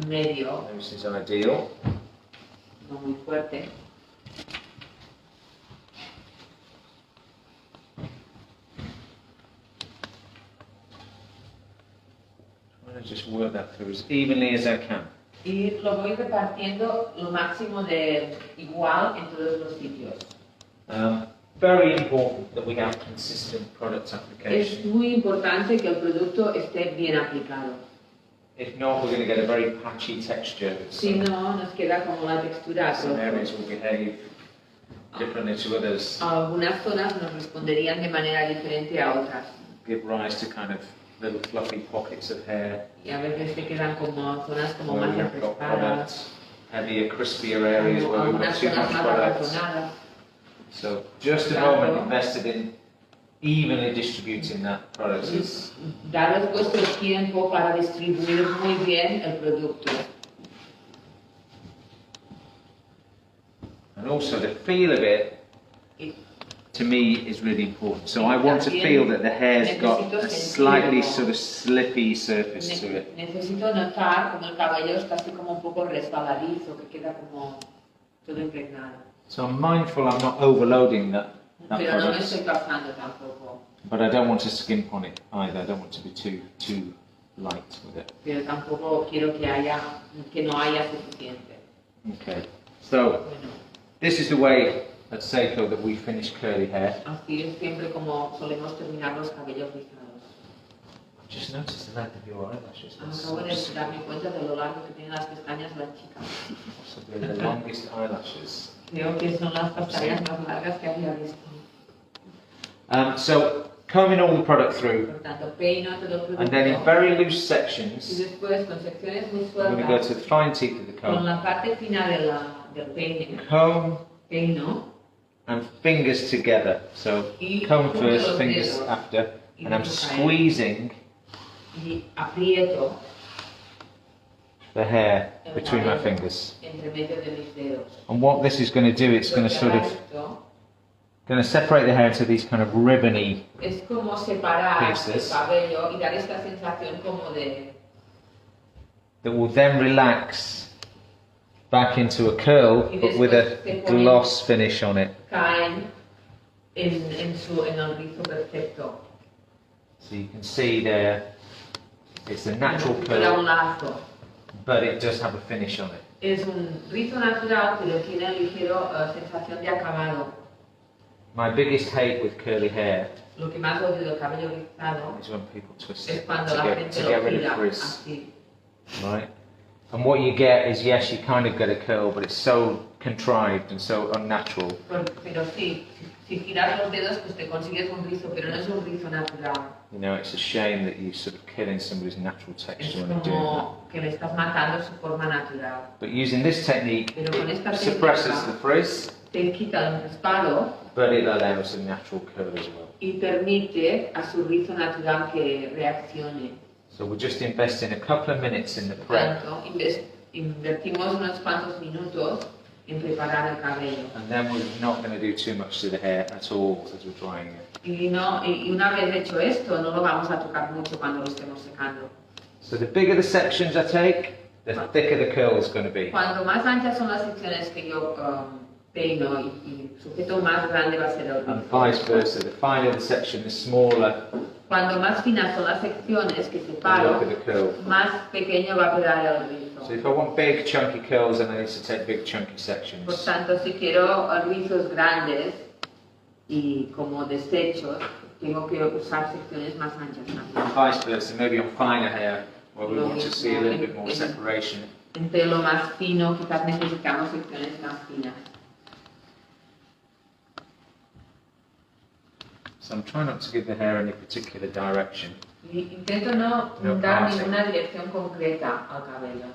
medio, Mousse is ideal. no muy fuerte. I'm going to just work that through as evenly as I can. Y lo voy repartiendo lo máximo de igual en todos los sitios. Very important that we have consistent product Es application. muy importante que el producto esté bien aplicado. If not, we're going to get a very patchy texture. Si no, nos queda como la textura. Some areas will behave differently to others. Algunas zonas nos responderían de manera diferente a otras. Give rise to kind of little fluffy pockets of hair. Y a veces se quedan como zonas como Where más we've got refrescadas. products, heavier, crispier areas where we've got Algunas too much zonas más product. acartonadas. So just a moment invested in evenly distributing that product. Daros vuestro tiempo para distribuir muy bien el producto. And also the feel of it, Y to me, is really important. So I want to feel that the hair's got a slightly sort of slippy surface to it. necesito notar como el cabello está así como un poco resbaladizo, que queda como todo impregnado. So I'm mindful I'm not overloading that Pero no me product. estoy pasando tampoco. But I don't want to skimp on it either. I don't want to be too light with it. Pero tampoco quiero que no haya suficiente. Okay. So Bueno, this is the way at Seiko that we finish curly hair. así es siempre como solemos terminar los cabellos rizados. I've just noticed the length of your eyelashes. Acabo de darme cuenta de lo largo que tienen las pestañas la chica. Possibly the longest eyelashes. Creo que son las pestañas más largas que había visto. So combing all the product through, Por tanto, peino todo el and then in producto. very loose Y desections, después, con secciones muy I'm going to go sueltas, to the fine teeth of the con comb, la parte fina del peine, comb peino, and fingers together. So y comb junto first, los fingers dedos, after, y and I'm dejo caer, squeezing y aprieto the hair el between my cabello fingers. entre medio de mis dedos. And what this is going to do, it's going to sort of separate the hair into these kind of ribbony. Es como separar el Pieces. cabello y dar esta sensación como de That will then relax back into a curl, but with a gloss finish on it. caen en el rizo perfecto. So you can see there, it's a natural Era un curl, lazo. but it does have a finish on it. Es un rizo natural, pero tiene ligero sensación de acabado. My biggest hate with curly hair Lo que más odio del cabello rizado is when people twist es it cuando la to gente get lo rid gira of frizz, así. right? And what you get is, yes, you kind of get a curl, but it's so contrived and so unnatural. Pero sí, si giras los dedos, pues te consigues un rizo, pero no es un rizo natural. You know, it's a shame that you're sort of killing somebody's natural Es texture when you're doing that. como que le estás matando su forma natural. But using this technique, Pero con esta it suppresses técnica the frizz, te quita el respaldo but it allows a natural curl as well. y permite a su rizo natural que reaccione. So we're just investing a couple of minutes in the Por prep, tanto, invertimos unos cuantos minutos en preparar el cabello. and then we're not going to do too much to the hair at all as we're drying it. Y una vez hecho esto, no lo vamos a tocar mucho cuando lo estemos secando. So the bigger the sections I take, the thicker the curl is going to be. Cuanto más anchas son las secciones que yo peino y sujeto, más grande va a ser el And rizo. vice versa, the finer the section, the smaller Cuando más finas son las secciones que the separo, look of the curl. más pequeño va a quedar el rizo. So if I want big chunky curls, then I need to take big chunky Por sections. tanto, si quiero rizos grandes y como desechos, tengo que usar secciones más anchas And también. vice versa, maybe on finer hair, where we want to see a little bit more separation. En pelo más fino quizás necesitamos secciones más finas. So I'm trying not to give the hair any particular direction. Y intento no dar ninguna dirección concreta al cabello.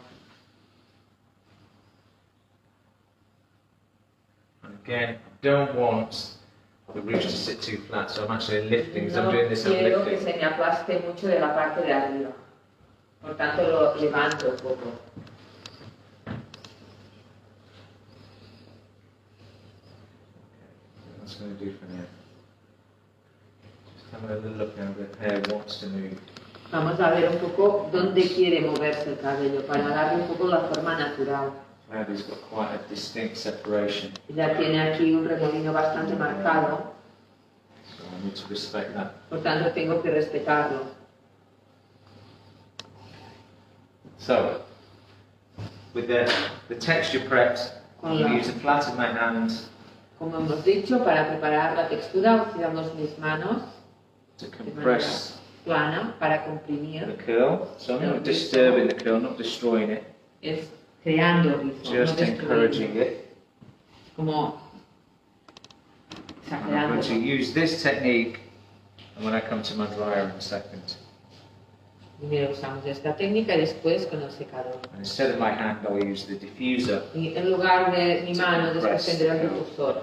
And again, I don't want the roots to sit too flat, so I'm actually lifting. As I'm doing this, I'm lifting. No quiero que lifting. se me aplaste mucho de la parte de arriba. Por tanto, lo levanto un poco. That's what I'm going to do for now. Just having a little look how the hair wants to move. Vamos a ver un poco dónde quiere moverse el cabello para darle un poco la forma natural. Cloudy's got quite a distinct separation. Ya tiene aquí un remolino bastante marcado. So I need to respect that. Por tanto, tengo que respetarlo. So, with the texture prepped, I'm going to use the flat of my hand Como hemos dicho, para preparar la textura utilizamos mis manos to compress plana para comprimir. the curl. So I'm not disturbing the curl, not destroying it. Es creando rizo, Just no encouraging destruyendo. it. Como I'm exagerando. going to use this technique and when I come to my dryer in a second. Primero usamos esta técnica y después con el secador. And instead of my hand, I'll use the diffuser. Y en lugar de mi mano, después tendré el difusor.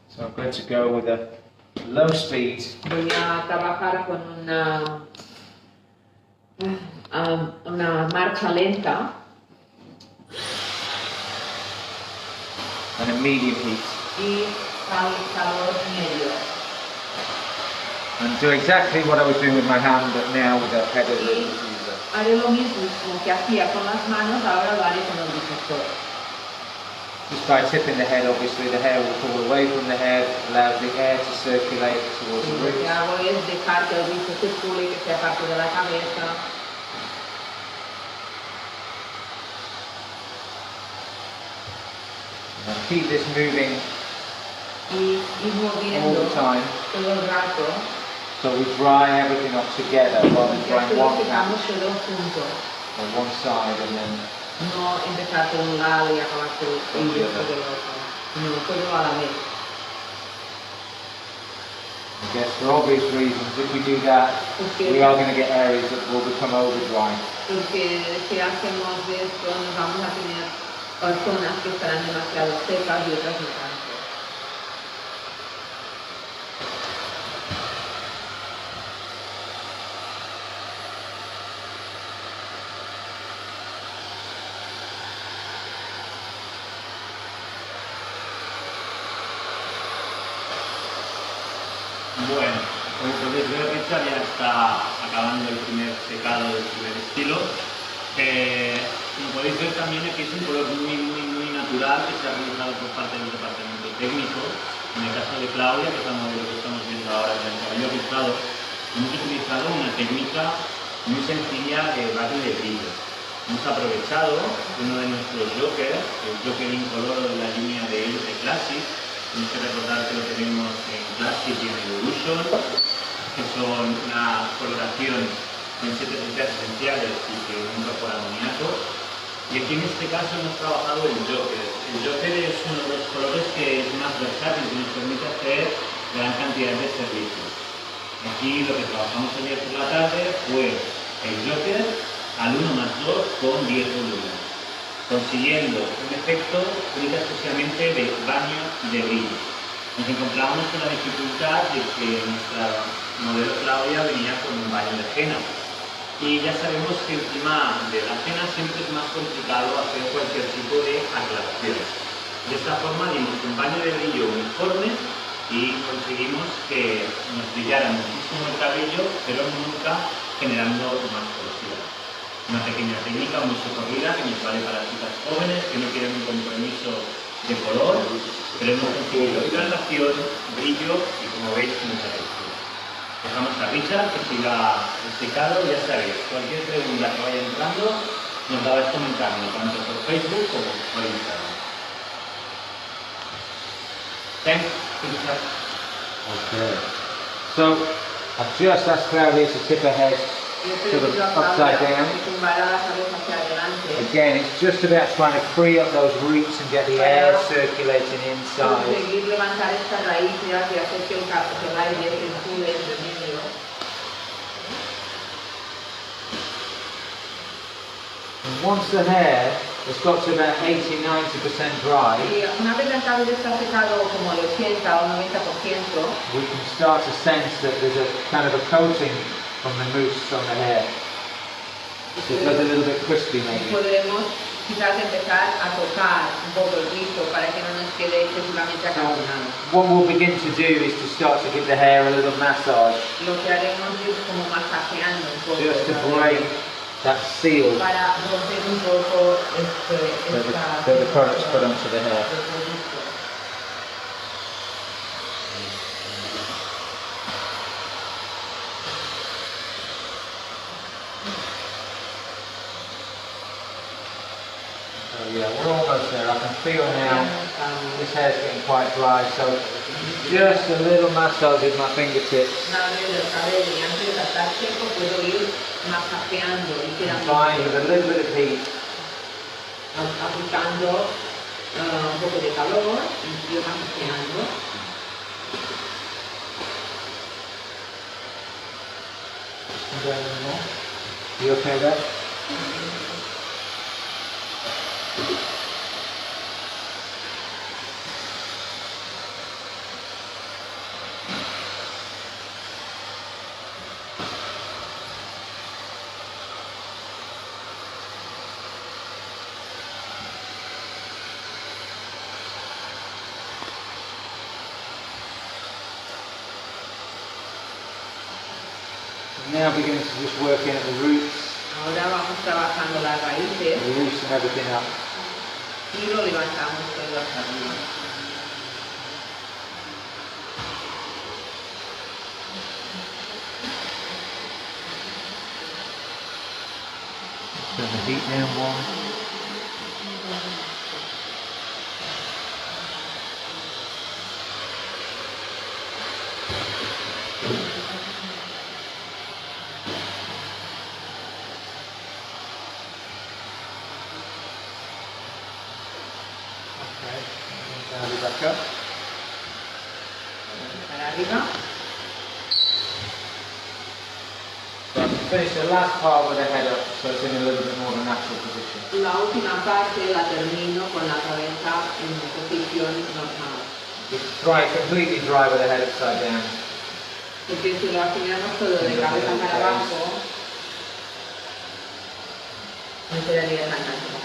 So I'm going to go with a low speed. Voy a trabajar con una marcha lenta And a medium heat. y calor medio. And do exactly what I was doing with my hand, but now with the head of the diffuser. Haré lo mismo que hacía con las manos, ahora lo haré con el difusor. Just by tipping the head, obviously the hair will pull away from the head, allows the air to circulate towards the Lo que roots. hago es dejar que el rizo circule, que sea parte de la cabeza. And keep this moving Y ir all moviendo the time, todo el rato. so we dry everything off together rather than Y drying así lo one secamos patch todo junto. on one side and then No empezar por un lado y acabar por el resto del otro. No, todo a la vez. I guess for obvious reasons, if we do that, we are going to get areas that will become over dry. Porque si hacemos esto, nos vamos a tener zonas que estarán demasiado secas y otras no tanto. Bueno, como podéis ver, Richard ya está acabando el primer secado del primer estilo. Como podéis ver también aquí es un color muy natural que se ha realizado por parte del departamento técnico. En el caso de Claudia, que es la modelo que estamos viendo ahora con el cabello rizado, hemos utilizado una técnica muy sencilla de barrio de brillo. Hemos aprovechado uno de nuestros jokers, el joker incoloro de la línea de Elite Classic. Tenéis que recordar que lo tenemos en Classic y en Evolution, que son una coloración con 7 aceites esenciales y que incorpora amoníaco. Y aquí en este caso hemos trabajado el Joker. El Joker es uno de los colores que es más versátil y nos permite hacer gran cantidad de servicios. Aquí lo que trabajamos ayer por la tarde fue el Joker al 1+2 con 10 volúmenes, consiguiendo un efecto única exclusivamente de baño de brillo. Nos encontrábamos con la dificultad de que nuestra modelo Claudia venía con un baño de henna. Y ya sabemos que encima de la henna siempre es más complicado hacer cualquier tipo de aclaración. De esta forma dimos un baño de brillo uniforme y conseguimos que nos brillara muchísimo el cabello, pero nunca generando más porosidad. Una pequeña técnica muy socorrida que nos vale para chicas jóvenes que no quieren un compromiso de color, pero hemos conseguido hidratación, brillo y, como veis, mucha textura. Dejamos a Richard que siga el secado. Ya sabéis, cualquier pregunta que vaya entrando nos la vais comentando tanto por Facebook como por Instagram. Thanks. Okay. So I've just asked Claudia to tip her head sort of upside down. Again, it's just about trying to free up those roots and get the air circulating inside. And once the hair has got to about 80-90% dry, we can start to sense that there's a kind of a coating from the mousse on the hair. So it goes a little bit crispy maybe. What we'll begin to do is to start to give the hair a little massage. Just to break that seal that the products put onto the hair. So yeah, we're almost there. I can feel now this hair's getting quite dry, so just a little massage with my fingertips. Combined with a little bit of heat. You okay with that? Now beginning to just work in at the roots. Ahora vamos trabajando las raíces. Loosen everything up. Y lo levantamos todo hasta arriba. Turn the heat down one. Back up. Para arriba. So I'm finish the last part with the head up, so it's in a little bit more of a natural position. La última parte la termino con la cabeza en posición normal. It's dry, completely dry with the head upside down. Porque si lo hacemos todo de cabeza para abajo, no quedaría tan natural.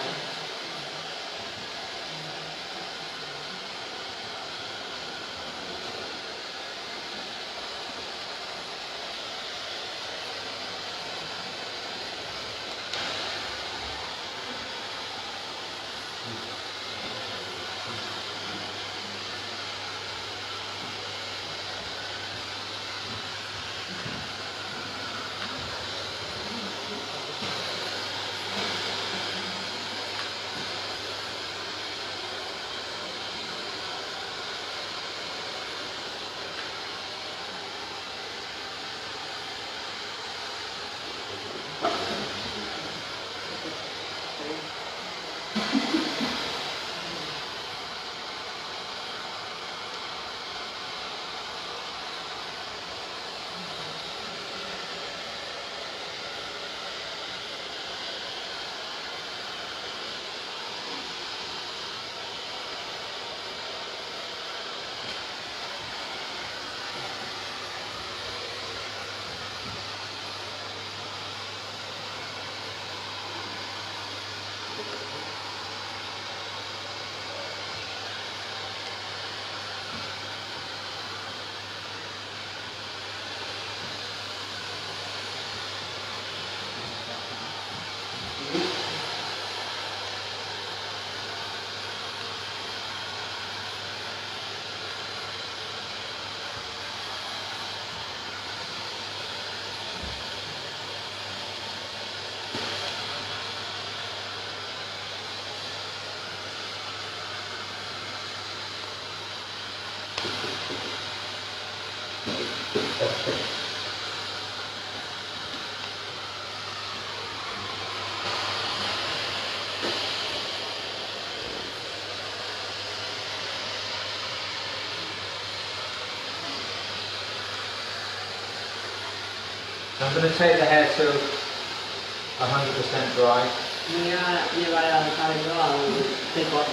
I'm going to take the hair to 100% dry. Voy a llevar al cabello a un seco 100%.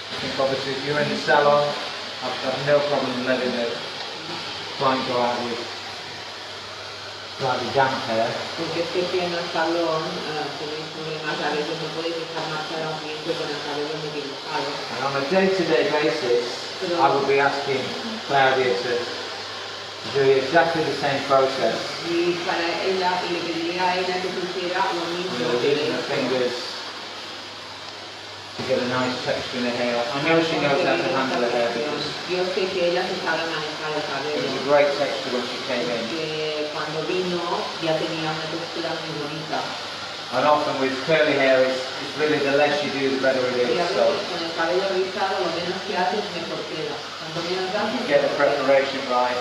I think obviously if you're in the salon, I've got no problem letting the client go out with slightly damp hair. Porque es que en el salón tenéis problemas, a veces no podéis dejar marchar a un cliente con el cabello muy mojado. And on a day-to-day basis, I will be asking Claudia to do exactly the same process. Y para ella, y le pediría a ella que pusiera lo mismo. Using her fingers to get a nice texture in the hair. I know she knows how to handle the hair because yo sé que ella se sabe manejar el it cabello. was a great texture when she came in. Que cuando vino ya tenía una textura muy bonita. And often with curly hair, it's really the less you do, the better it Y a is. veces So con el cabello rizado lo menos que haces mejor queda. Cuanto menos haces, get the preparation right.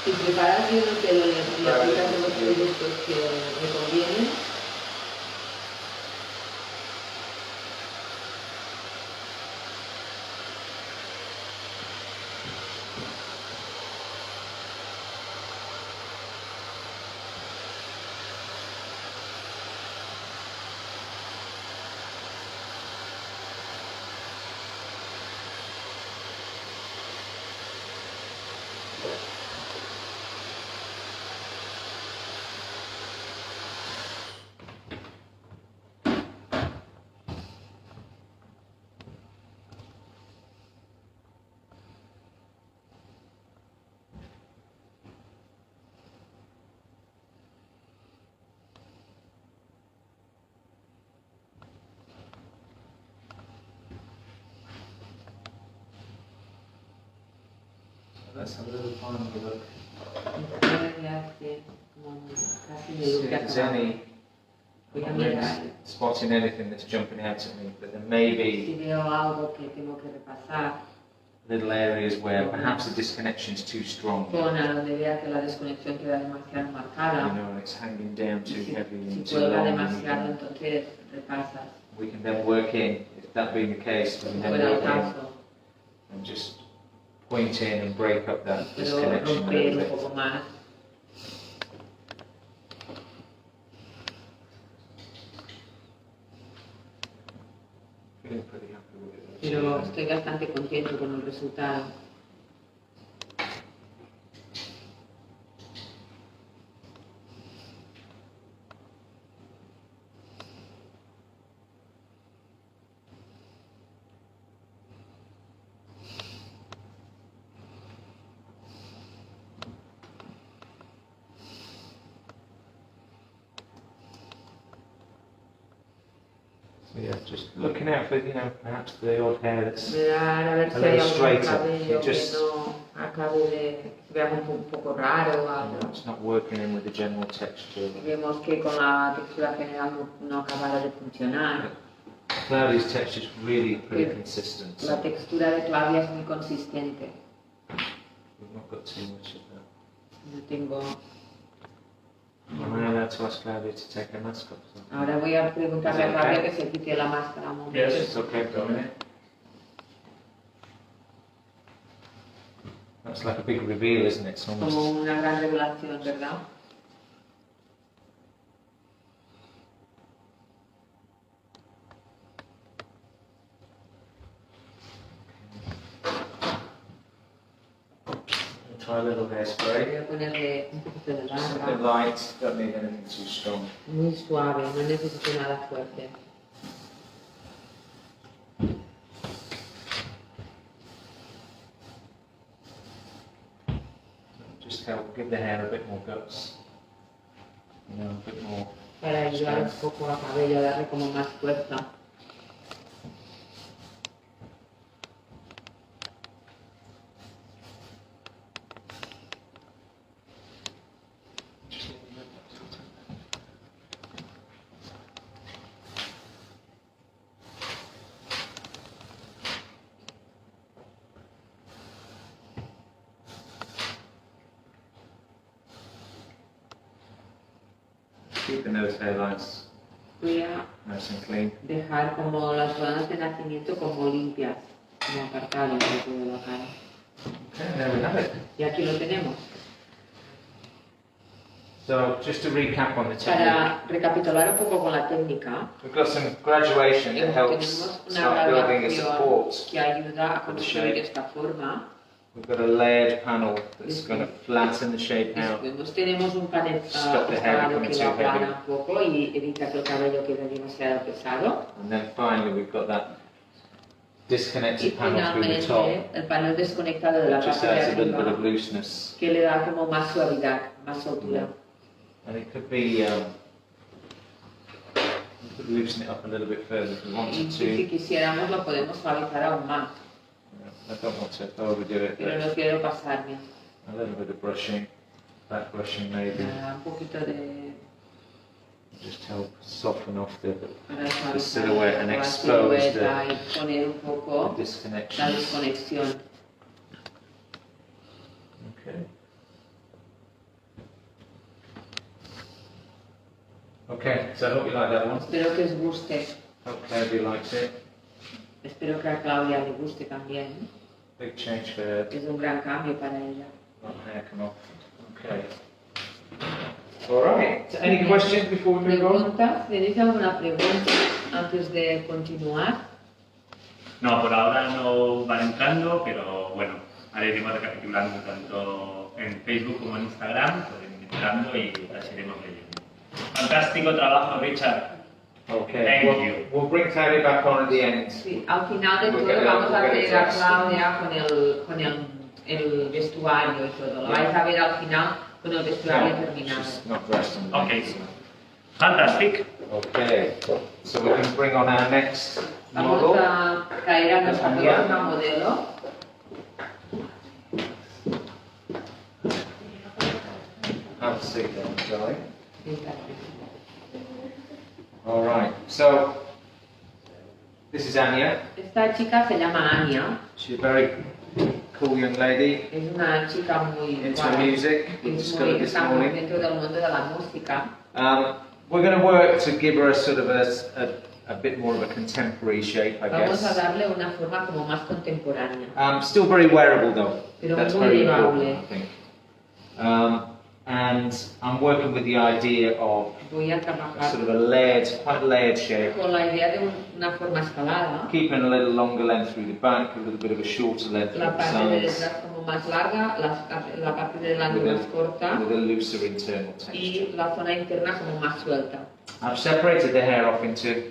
si preparas bien el pelo y aplicas los productos que me convienen, Let's have a little final look. casi See if there's any. Voy a I'm really mirar spotting anything that's jumping out at me, but there may be si veo algo que tengo que repasar. little areas where perhaps the disconnection is too strong. Zona donde vea que la desconexión queda demasiado You marcada. know, and it's hanging down too heavy Si and too cuelga long. demasiado, entonces repasas. We can then work in, if that being the case, we can then Fuera el work in caso, and just point in and break up that pero disconnection a romper little un bit. poco más. Feeling pretty happy with it. Pero actually. estoy bastante contento con el resultado. So yeah, just looking out for, you know, perhaps the odd hair that's Mirar a ver a si hay little algún straighter. cabello It que just, no acabe de, que se vea un poco raro o algo. it's not working in with the general texture. Y vemos que con la textura general no acabara de funcionar. Claudia's texture is really pretty Sí. consistent. La textura de Claudia es muy consistente. We've not got too much of that. No tengo... Am I allowed to ask Claudia to take her mask off? Ahora voy a preguntarle a Claudia que se quite la máscara un momento. Yes. It's okay for a minute. That's like a big reveal, isn't it? It's Como almost... una gran revelación, ¿verdad? Try a little hairspray. Voy a ponerle un poquito de Something barba. light, don't need anything too strong. Muy suave, no necesito nada fuerte. Just help give the hair a bit more guts. You know, a bit more. Para ayudar un poco al cabello, a darle como más fuerza. Keeping those hairlines Voy a nice and clean. dejar como las zonas de nacimiento como limpias, como apartadas de toda la cara. Okay, there we have it. Y aquí lo tenemos. So, just to recap on the technique, Para recapitular un poco con la técnica, we've got some graduation that helps tenemos una start building a graduación support. que ayuda a construir esta forma. We've got a layered panel that's going to flatten the shape out. Después tenemos un panel Stop the hair que becoming lo too aplana heavy. un poco y evita que el cabello quede demasiado pesado. And then finally we've got that Y disconnected panel through the top, finalmente el panel desconectado de la which just parte de adds a little bit of arriba looseness. que le da como más suavidad, más soltura. And it could be, we could loosen it up a little bit further if we Y wanted si to. quisiéramos lo podemos suavizar aún más, I don't want to overdo it, pero but no quiero pasarme. a little bit of brushing, back brushing maybe, Un poquito de just help soften off the para suavizar silhouette and la expose silueta y poner un poco la disconnections. desconexión. Okay. Okay, so I hope you like that one. Espero que os guste. Hope Claudia likes it. Espero que a Claudia le guste también. Big change for her. Es un gran cambio para ella. Not hair come off. Okay. All right. So any questions before we move on? ¿Preguntas? ¿Tenéis alguna pregunta antes de continuar? No, por ahora no van entrando, pero bueno, ahora iremos recapitulando tanto en Facebook como en Instagram, pueden ir entrando y las iremos leyendo. Fantástico trabajo, Richard. Okay. Thank you. We'll bring Claudia back on at the end. Sí, al final de We'll todo get vamos a it ver a dressed. Claudia el vestuario y todo. Lo vais a ver al final con el vestuario terminado. She's not dressed on the Okay. next. Fantastic. Okay. So we can bring on our next Vamos model. a traer a nuestra próxima modelo. Have a seat then, darling. All right. So this is Anya. Esta chica se llama Anya. She's a very cool young lady Es una chica muy into guapa. music. We Es discovered muy, this está muy morning. dentro del mundo de la música. We're going to work to give her a sort of a bit more of a contemporary shape, I Vamos a guess. darle una forma como más contemporánea. Still very wearable though. Pero That's muy very llevable. important, I think. And I'm working with the idea of Voy a a trabajar sort of a layered, quite layered shape. con la idea de una forma escalada. Keeping a little longer length through the back, a little bit of a shorter length La through the parte de sides, detrás como más larga, la parte de delante más corta with a looser internal texture. y la zona interna como más suelta. I've separated the hair off into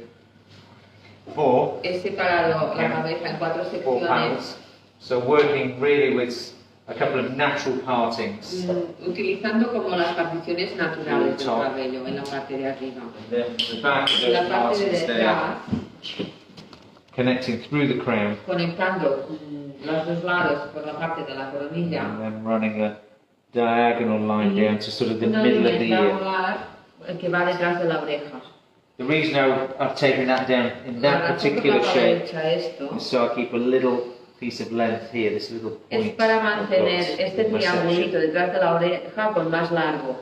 four He separado la cabeza en 4 secciones, panels. So working really with a couple of natural partings. utilizando como las particiones naturales del cabello en la parte de arriba. And then the back of Y la those parte de partings there, detrás, connecting through the crown, conectando los dos lados por la parte de la coronilla. and then running a diagonal line down to sort of the Una middle of línea the ear. triangular que va detrás de la oreja. The reason I've taken that down in La that razón por particular la cual he shape hecho esto is so I keep a little piece of length here, this little point. es para I've mantener got este in my triangulito section. detrás de la oreja con más largo,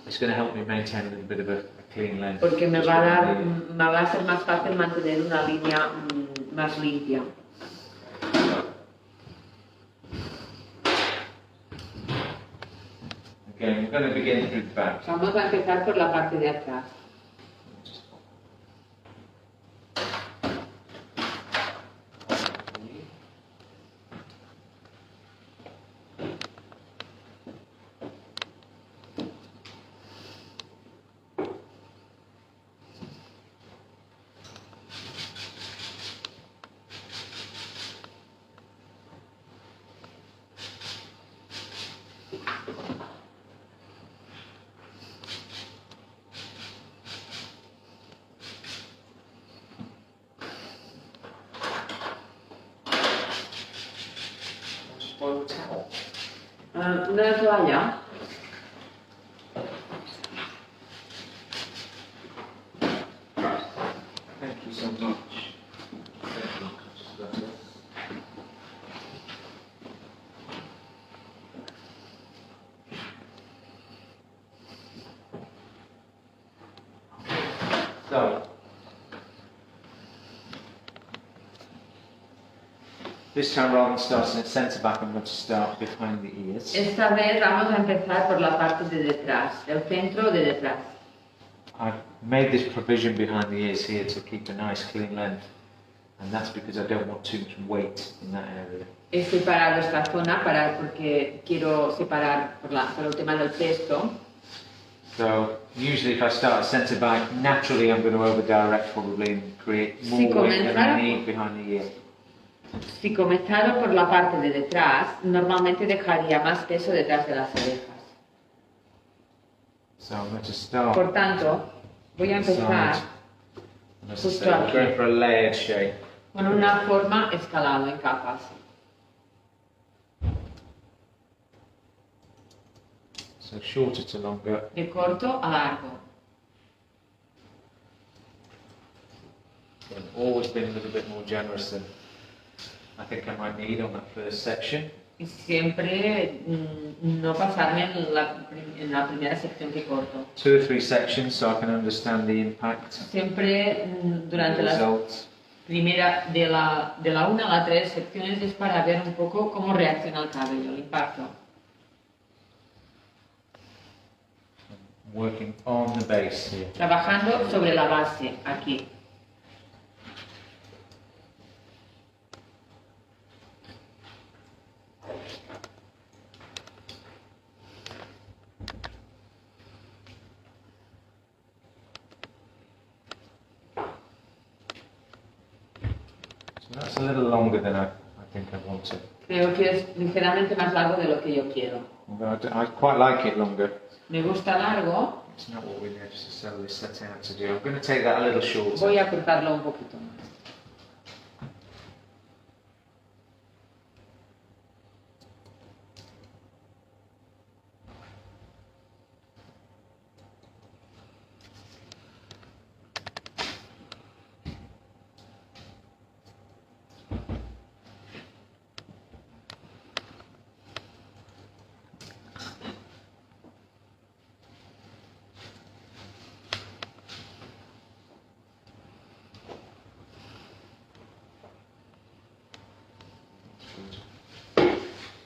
It's going to help me maintain a little bit of a clean length. porque me Just va a what I dar, need. me va a ser más fácil mantener una línea más limpia. Okay, we're going to begin through the back. Vamos a empezar por la parte de atrás. Spoiled towel. Una toalla. Thank you so much. Thank you. This time, rather than starting at centre back, I'm going to start behind the ears. Esta vez vamos a empezar por la parte de detrás, del centro de detrás. I've made this provision behind the ears here to keep a nice clean length, and that's because I don't want too much weight in that area. He separado esta zona porque quiero separar por el tema del cesto. So usually if I start at centre back, naturally I'm going to over direct probably and create more weight than I need behind the ear. Si comenzara por la parte de detrás, normalmente dejaría más peso detrás de las orejas. So I'm going to start. Por tanto, voy a empezar justo aquí, going for a layered shape. Con una forma escalada en capas. So shorter to longer. De corto a largo. I've always been a little bit more generous than I think I might need on that first section. Y siempre no pasarme en la primera sección que corto. 2 or 3 sections so I can understand the impact. Siempre durante las primeras de la 1 a la 3 secciones es para ver un poco cómo reacciona el cabello, el impacto. Working on the base here. Trabajando sobre la base aquí. So that's a little longer than I think I wanted. Creo que es ligeramente más largo de lo que yo quiero. I quite like it longer. Me gusta largo. It's not what we necessarily set out to do. I'm going to take that a little shorter. Voy a cortarlo un poquito más.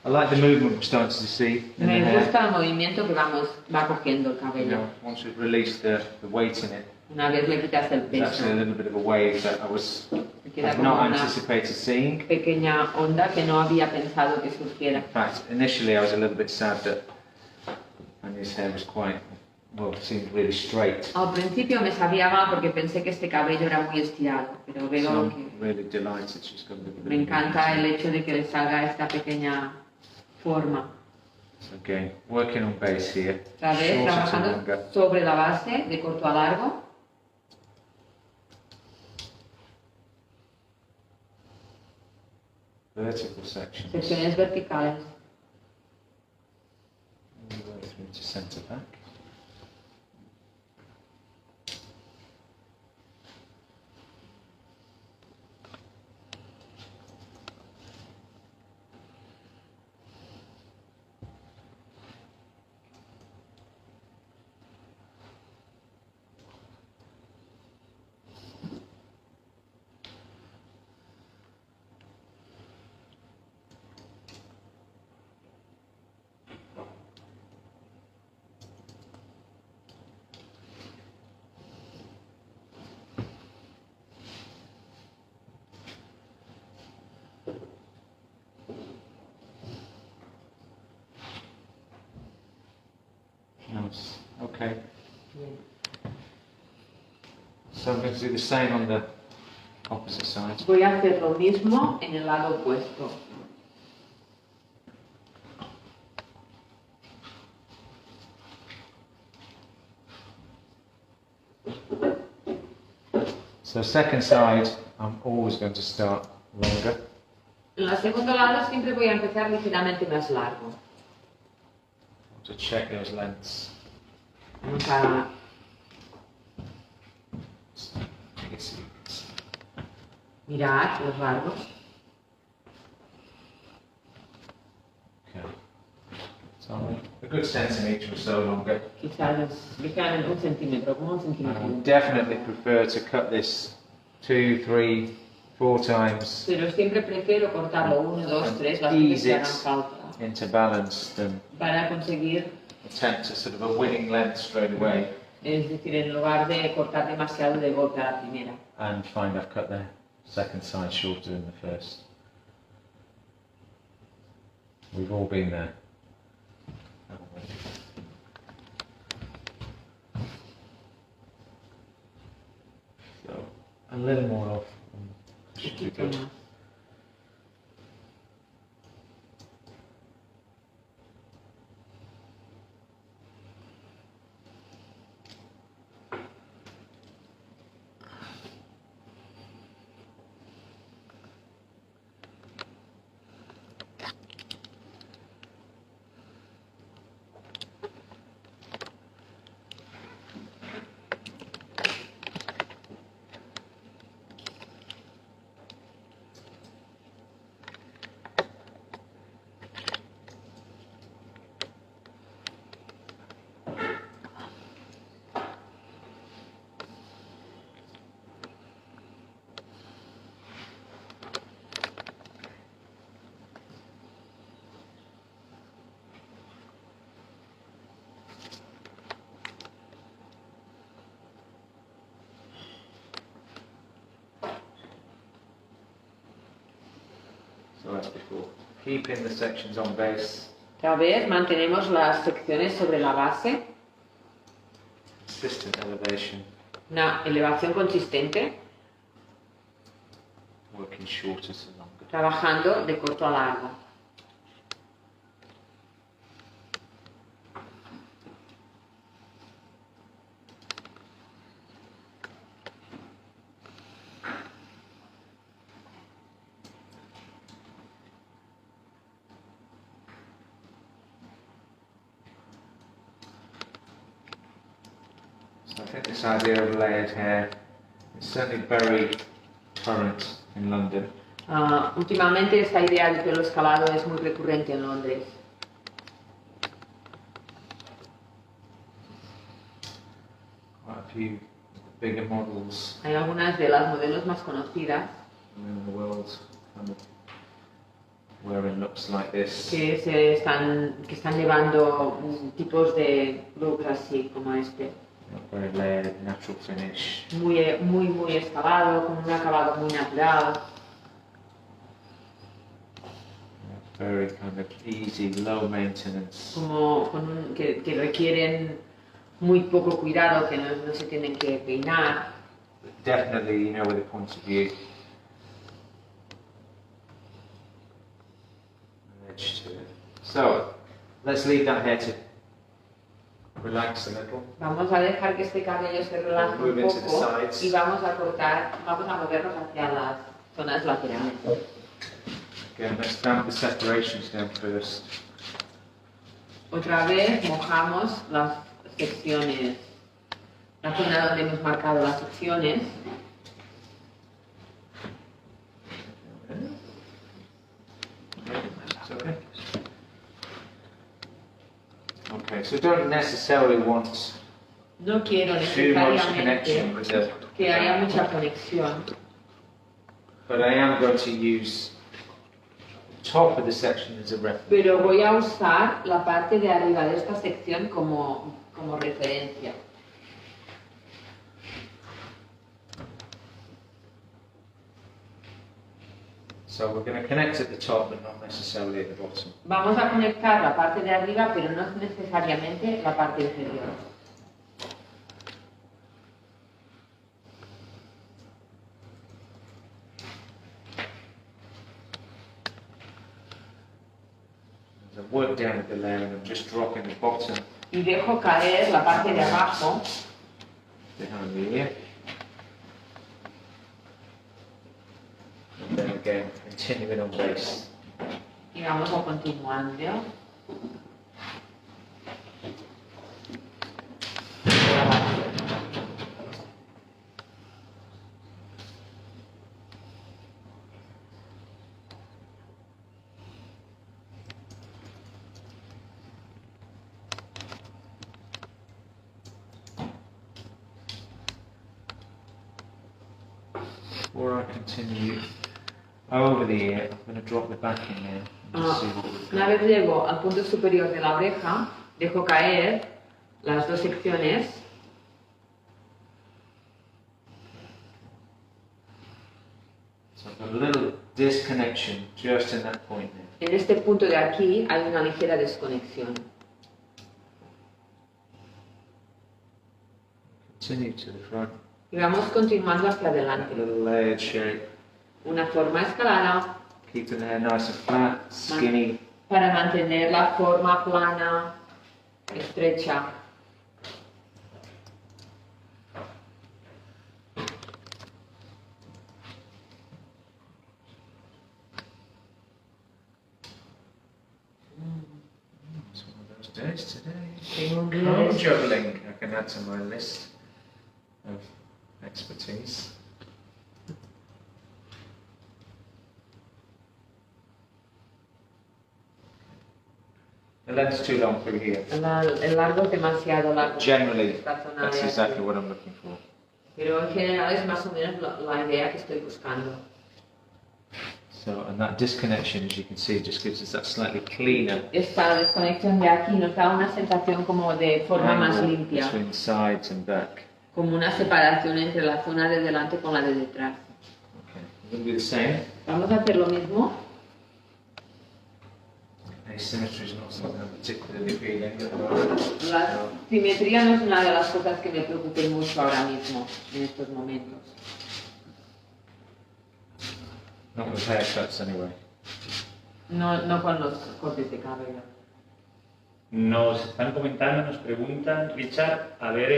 I like the movement we're starting to see in Me the hair. gusta el movimiento que va cogiendo el You cabello. know, once we've released the weight in it, Una vez le quitas el there's peso, actually a little bit of a wave that queda I've como not una anticipated seeing. pequeña onda que no había pensado que surgiera. In fact, initially I was a little bit sad that Anya's hair was quite, well, it seemed really straight. Al principio me sabía mal porque pensé que este cabello era muy estirado, pero So veo I'm que really delighted she's got a little bit me of encanta el movement. hecho de que le salga esta pequeña forma. So again, working on base here, Otra vez, shorter to trabajando longer. sobre la base, de corto a largo. Vertical sections. Secciones verticales. All the way through to centre back. Nice. Okay. So I'm going to do the same on the opposite side. Voy a hacer lo mismo en el lado opuesto. So second side, I'm always going to start longer. En el segundo lado siempre voy a empezar ligeramente más largo. To check those lengths. Vamos a mirar los largos. Okay. So a good centimetre or so longer. Quizás ligeramente 1 centímetro, como 1 And I centímetro. would definitely prefer to cut this 2, 3, 4 times. Pero siempre prefiero cortarlo 1, 2, 3, las veces que hagan falta. Into balance than Para conseguir, attempt a sort of a winning length straight away. es decir, en lugar de cortar demasiado de golpe a la primera. And find I've cut the second side shorter than the first. We've all been there, haven't we? So, a little more off. Should be good. So that's before. Keeping the sections on base. Otra vez mantenemos las secciones sobre la base. Consistent elevation. Una elevación consistente. Working shorter to longer. Trabajando de corto a largo. So I think this idea of layered hair is certainly very current in London. Últimamente esta idea del pelo escalado es muy recurrente en Londres. Quite a few bigger models Hay algunas de las modelos más conocidas in the world kind of wearing looks like this. que están llevando tipos de looks así como este. Very layered, natural finish. Muy escalado, con un acabado muy natural. Very kind of easy, low maintenance. Que requieren muy poco cuidado, que no se tienen que peinar. Definitely, you know, with a point of view. An edge to it. So, let's leave that hair to relax a little. Vamos a dejar que este cabello se relaje un Move into the poco sides. y vamos a movernos hacia las zonas laterales. Again, let's stamp the separations down first. Otra vez mojamos las secciones, la zona donde hemos marcado las secciones. Okay. Okay, so don't necessarily want No quiero too much connection necesariamente with the, que haya mucha conexión, but I am going to use the top of the section as a reference. pero voy a usar la parte de arriba de esta sección como referencia. So we're going to connect at the top, but not necessarily at the bottom. Vamos a conectar la parte de arriba, pero no necesariamente la parte inferior. As I work down at the layer, and I'm just dropping the bottom Y dejo caer la parte de abajo behind the ear. And then again, continuing on base. y vamos a continuando. before I continue over the ear, I'm going to drop the back in there. And just see what we've got. Una vez llego al punto superior de la oreja, dejo caer las dos secciones. So I've got a little disconnection just in that point there. En este punto de aquí hay una ligera desconexión. Continue to the front. Y vamos continuando hacia A adelante. little layered shape. Una forma escalada Keeping the hair nice and flat, skinny. para mantener la forma plana, estrecha. It's one of those days today. Tengo un día Crow de- juggling, I can add to my list of expertise. The length's too long through here. El largo es demasiado largo. Generally, Esta zona that's de exactly aquí. what I'm looking for. Pero en general es más o menos la idea que estoy buscando. So, and that disconnection, as you can see, just gives us that slightly cleaner Esta desconexión de aquí nos da una sensación como de forma más angle limpia, between sides and back. como una separación entre la zona de delante con la de detrás. Okay, we're going to do the same. Vamos a hacer lo mismo. Asymmetry is not something I'm particularly feeling at the moment. La simetría no es una de las cosas que me preocupen mucho ahora mismo, en estos momentos. Not with haircuts anyway. No con los cortes de cabello. Nos están comentando, nos preguntan, Richard, a ver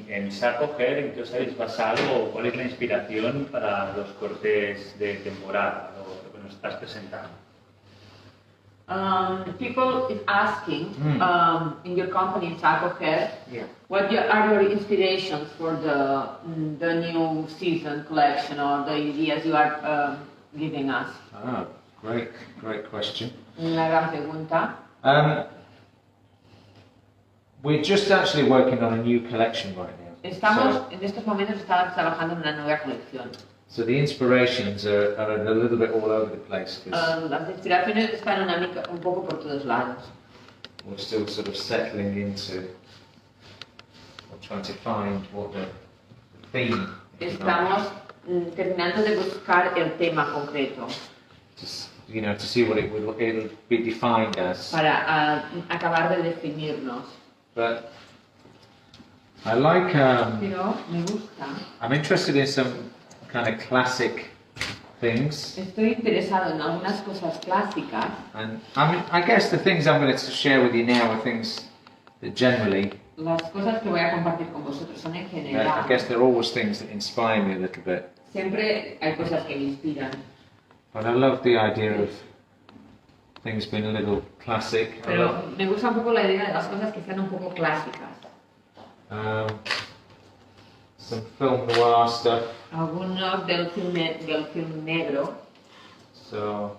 en Saco Hair, ¿en qué os habéis basado o cuál es la inspiración para los cortes de temporada o lo que nos estás presentando? People is asking, in your company, Saco Hair, Yeah. what are your inspirations for the new season collection or the ideas you are giving us? Ah, great question. Una gran pregunta. We're just actually working on a new collection right now. En estos momentos estamos trabajando en una nueva colección. So the inspirations are a little bit all over the place because Las inspiraciones están un poco por todos lados. we're still sort of settling into or trying to find what the theme is. Estamos terminando de buscar el tema concreto Just, you know, to see what it'll be defined as. para acabar de definirnos. But I like. Pero me gusta. I'm interested in some kind of classic things, Estoy interesado en algunas cosas clásicas. and I guess the things I'm going to share with you now are things that generally, Las cosas que voy a compartir con vosotros son en general. I guess they're always things that inspire me a little bit. Siempre hay cosas que me inspiran. But I love the idea of things being a little classic. I Pero love, me gusta un poco la idea de las cosas que sean un poco clásicas. some film noir stuff. Algunos del film negro. So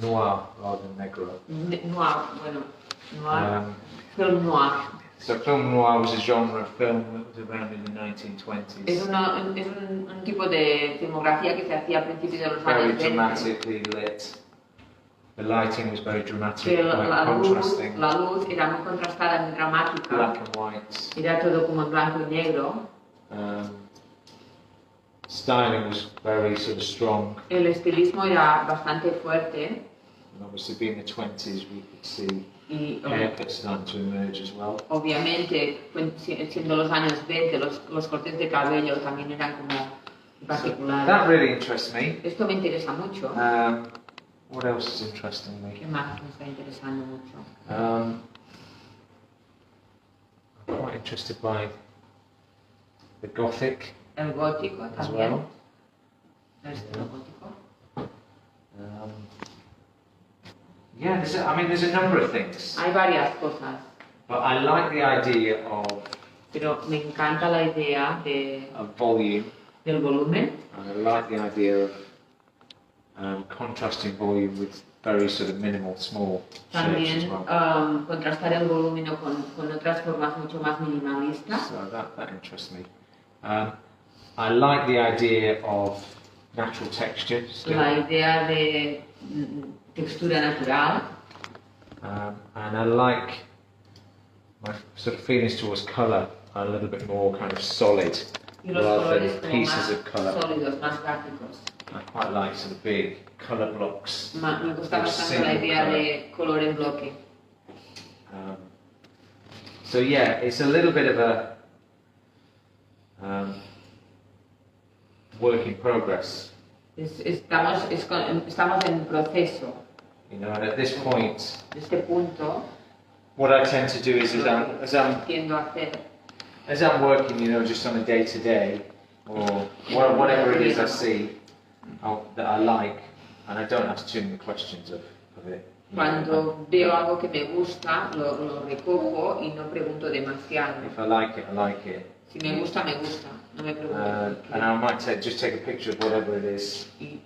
noir rather than negro. Noir, bueno, noir. Film noir. So film noir was a genre of film that was around in the 1920s. Es un tipo de filmografía que se hacía a principios de los Very años 20. dramatically lit. The lighting was very dramatic, Que quite contrasting. la luz era muy contrastada, muy dramática. Black and white. Era todo como en blanco y negro. Styling was very sort of strong. El estilismo era bastante fuerte. And obviously being the 20s, we could see Y haircuts starting to emerge as well. obviamente, siendo los años 20, los cortes de cabello también eran como particulares. That really interests me. Esto me interesa mucho. What else is interesting me? ¿Qué más me está interesando mucho? I'm quite interested by the Gothic El gótico as también. well. El estilo gótico. Yeah, there's a number of things, Hay varias cosas, but I like the idea of pero me encanta la idea volume, del volumen. and I like the idea of contrasting volume with very sort of minimal, small shapes as También well. contrastar el volumen con otras formas mucho más minimalistas. So that interests me. I like the idea of natural texture. Still. La idea de textura natural. And I like my sort of feelings towards colour are a little bit more kind of solid rather than pieces of colour. Sólidos, más gráficos. I quite like sort of big colour blocks. Me gusta bastante la idea de color en bloque. So yeah, it's a little bit of a work in progress. Estamos en proceso. You know, and at this point, Este punto, what I tend to do is as I'm working, you know, just on a day-to-day, or whatever it is I see that I like, and I don't ask too many questions of it. Cuando veo algo que me gusta, lo recojo y no pregunto demasiado. If I like it, I like it. Si me gusta, no me pregunto. And I might just take a picture of whatever it is. Y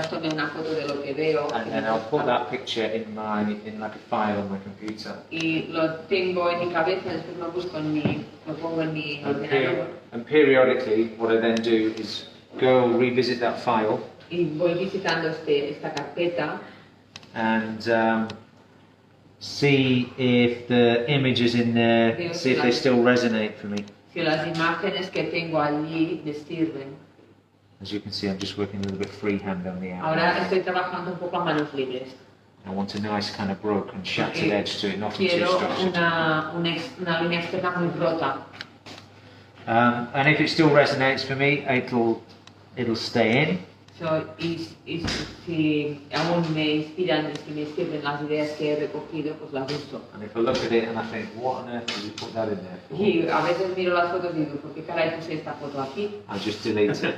tome una foto de lo que veo. And then I'll put that picture in like a file on my computer. Y lo tengo en mi cabeza, después lo pongo en mi ordenador. And periodically, what I then do is go revisit that file. Y voy visitando esta carpeta. And see if the images in there, see if they still resonate for me. Si las imágenes que tengo allí me sirven. As you can see, I'm just working a little bit freehand on the outline. Ahora estoy trabajando un poco a manos libres. I want a nice kind of broken, shattered edge to it, nothing too Quiero structured. una línea externa muy rota. And if it still resonates for me, it'll stay in. Y si aún me inspiran, si me sirven las ideas que he recogido, pues las uso. And if I look at it and I think, what on earth did you put that in there for? Y a veces miro las fotos y digo, ¿por qué caray puse esta foto aquí? I just delete it.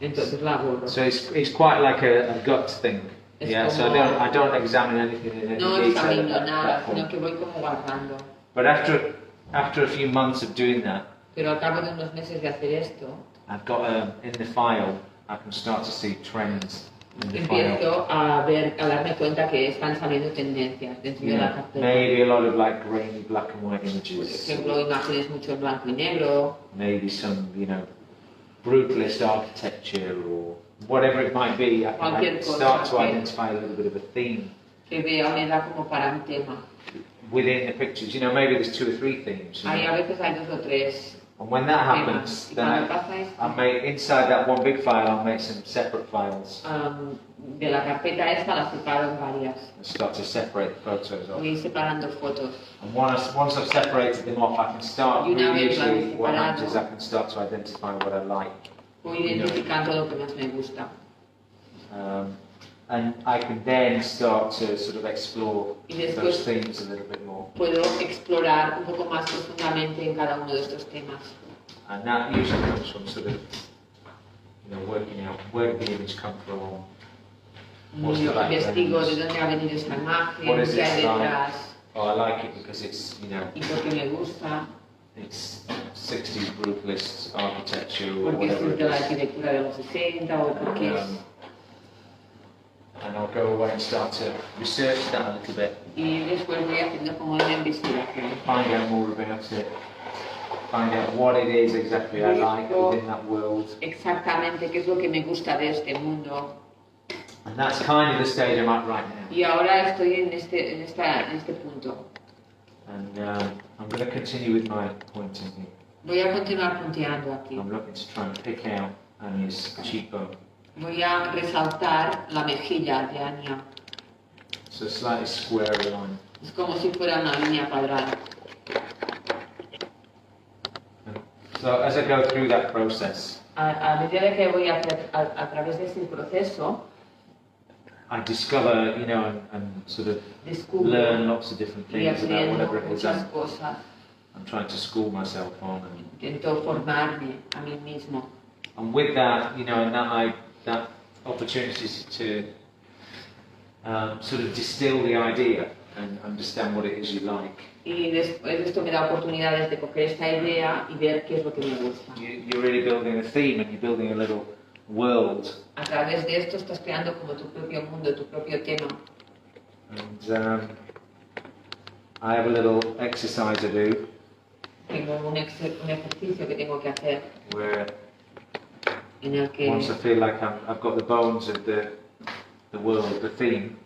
Entonces la borro. So it's quite like a gut thing. Yeah, so I don't examine anything in any No detail examino at nada, that sino point. que voy como guardando. But after a few months of doing that, Pero al cabo de unos meses de hacer esto, I've got in the file, I can start to see trends in the file. empiezo a darme cuenta que están saliendo tendencias dentro de la carpeta. Maybe a lot of like grainy black and white Por images. ejemplo, imágenes mucho en blanco y negro. Maybe some, brutalist architecture or whatever it might be. I can start to identify a little bit of a theme. Que veo, me da como para un tema. Within the pictures, maybe there's 2 or 3 themes. A veces hay 2 o 3. And when that happens, then I make inside that one big file, I'll make some separate files. De la carpeta esta las separo en varias. And start to separate the photos off. Voy separando fotos. And once I've separated them off, I can start usually what happens is I can start to identify what I like. Voy identificando lo que más me gusta. And I can then start to sort of explore those themes a little bit more. Puedo explorar un poco más profundamente en cada uno de estos temas. And that usually comes from sort of, working out where did the image come from. What's the background? Investigo de dónde ha venido esta imagen, What is qué hay this like? detrás. Oh, I like it because it's, Y porque me gusta. it's 60s brutalist architecture or Porque whatever es it de la is. arquitectura de los 60 o porque es. And I'll go away and start to research that a little bit. Y después voy haciendo como una investigación. Find out more about it. Find out what it is exactly I like within that world. Exactamente qué es lo que me gusta de este mundo. And that's kind of the stage I'm at right now. Y ahora estoy en este punto. And I'm going to continue with my pointing here. Voy a continuar punteando aquí. I'm looking to try and pick out Anya's cheekbone. Voy a resaltar la mejilla de Anya. So a slightly square line. Es como si fuera una línea cuadrada. So as I go through that process, A medida que voy a través de este proceso, I discover, and sort of descubro learn lots of different y things about aprendo whatever it is muchas cosas. I'm trying to school myself on. Intento formarme a mí mismo. And with that, and that opportunity to sort of distill the idea and understand what it is you like. Y después esto me da oportunidades de coger esta idea y ver qué es lo que me gusta. You're really building a theme and you're building a little world. A través de esto estás creando como tu propio mundo, tu propio tema. And I have a little exercise I do Tengo un ejercicio que tengo que hacer. where en el que once I feel like I've got the bones of the world, the theme,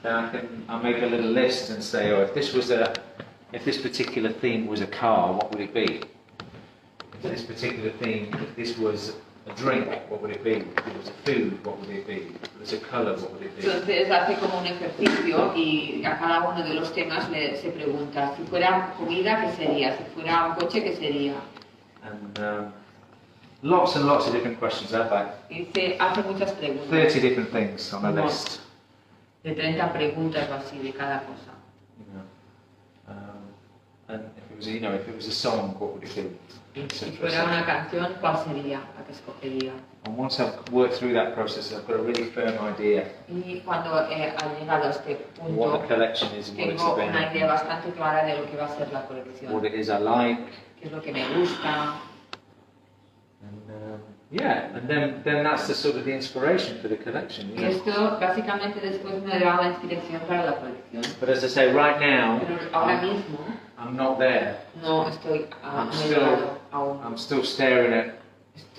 then I'll make a little list and say, oh, if this particular theme was a car, what would it be? If this particular theme, if this was a drink, what would it be? If it was a food, what would it be? If it was a colour, what would it be? Entonces hace como un ejercicio y a cada uno de los temas se pregunta, si fuera comida, ¿qué sería? Si fuera un coche, ¿qué sería? And lots and lots of different questions, Y hace muchas preguntas. 30 different things on a list. De 30 preguntas o así de cada cosa. And if it was a song, what would it be? Si fuera una canción, ¿cuál sería la que escogería? And once I've worked through that process, I've got a really firm idea Y cuando ha llegado a este what punto, the collection is and what it's tengo una idea about, bastante clara de lo que va a ser la colección. what it is I like, Qué es lo que me gusta. and then that's the sort of the inspiration for the collection. Y esto básicamente después me da la inspiración para la colección. But as I say, right now, Pero ahora mismo I'm not there. no estoy I'm llegado aún. I'm still staring at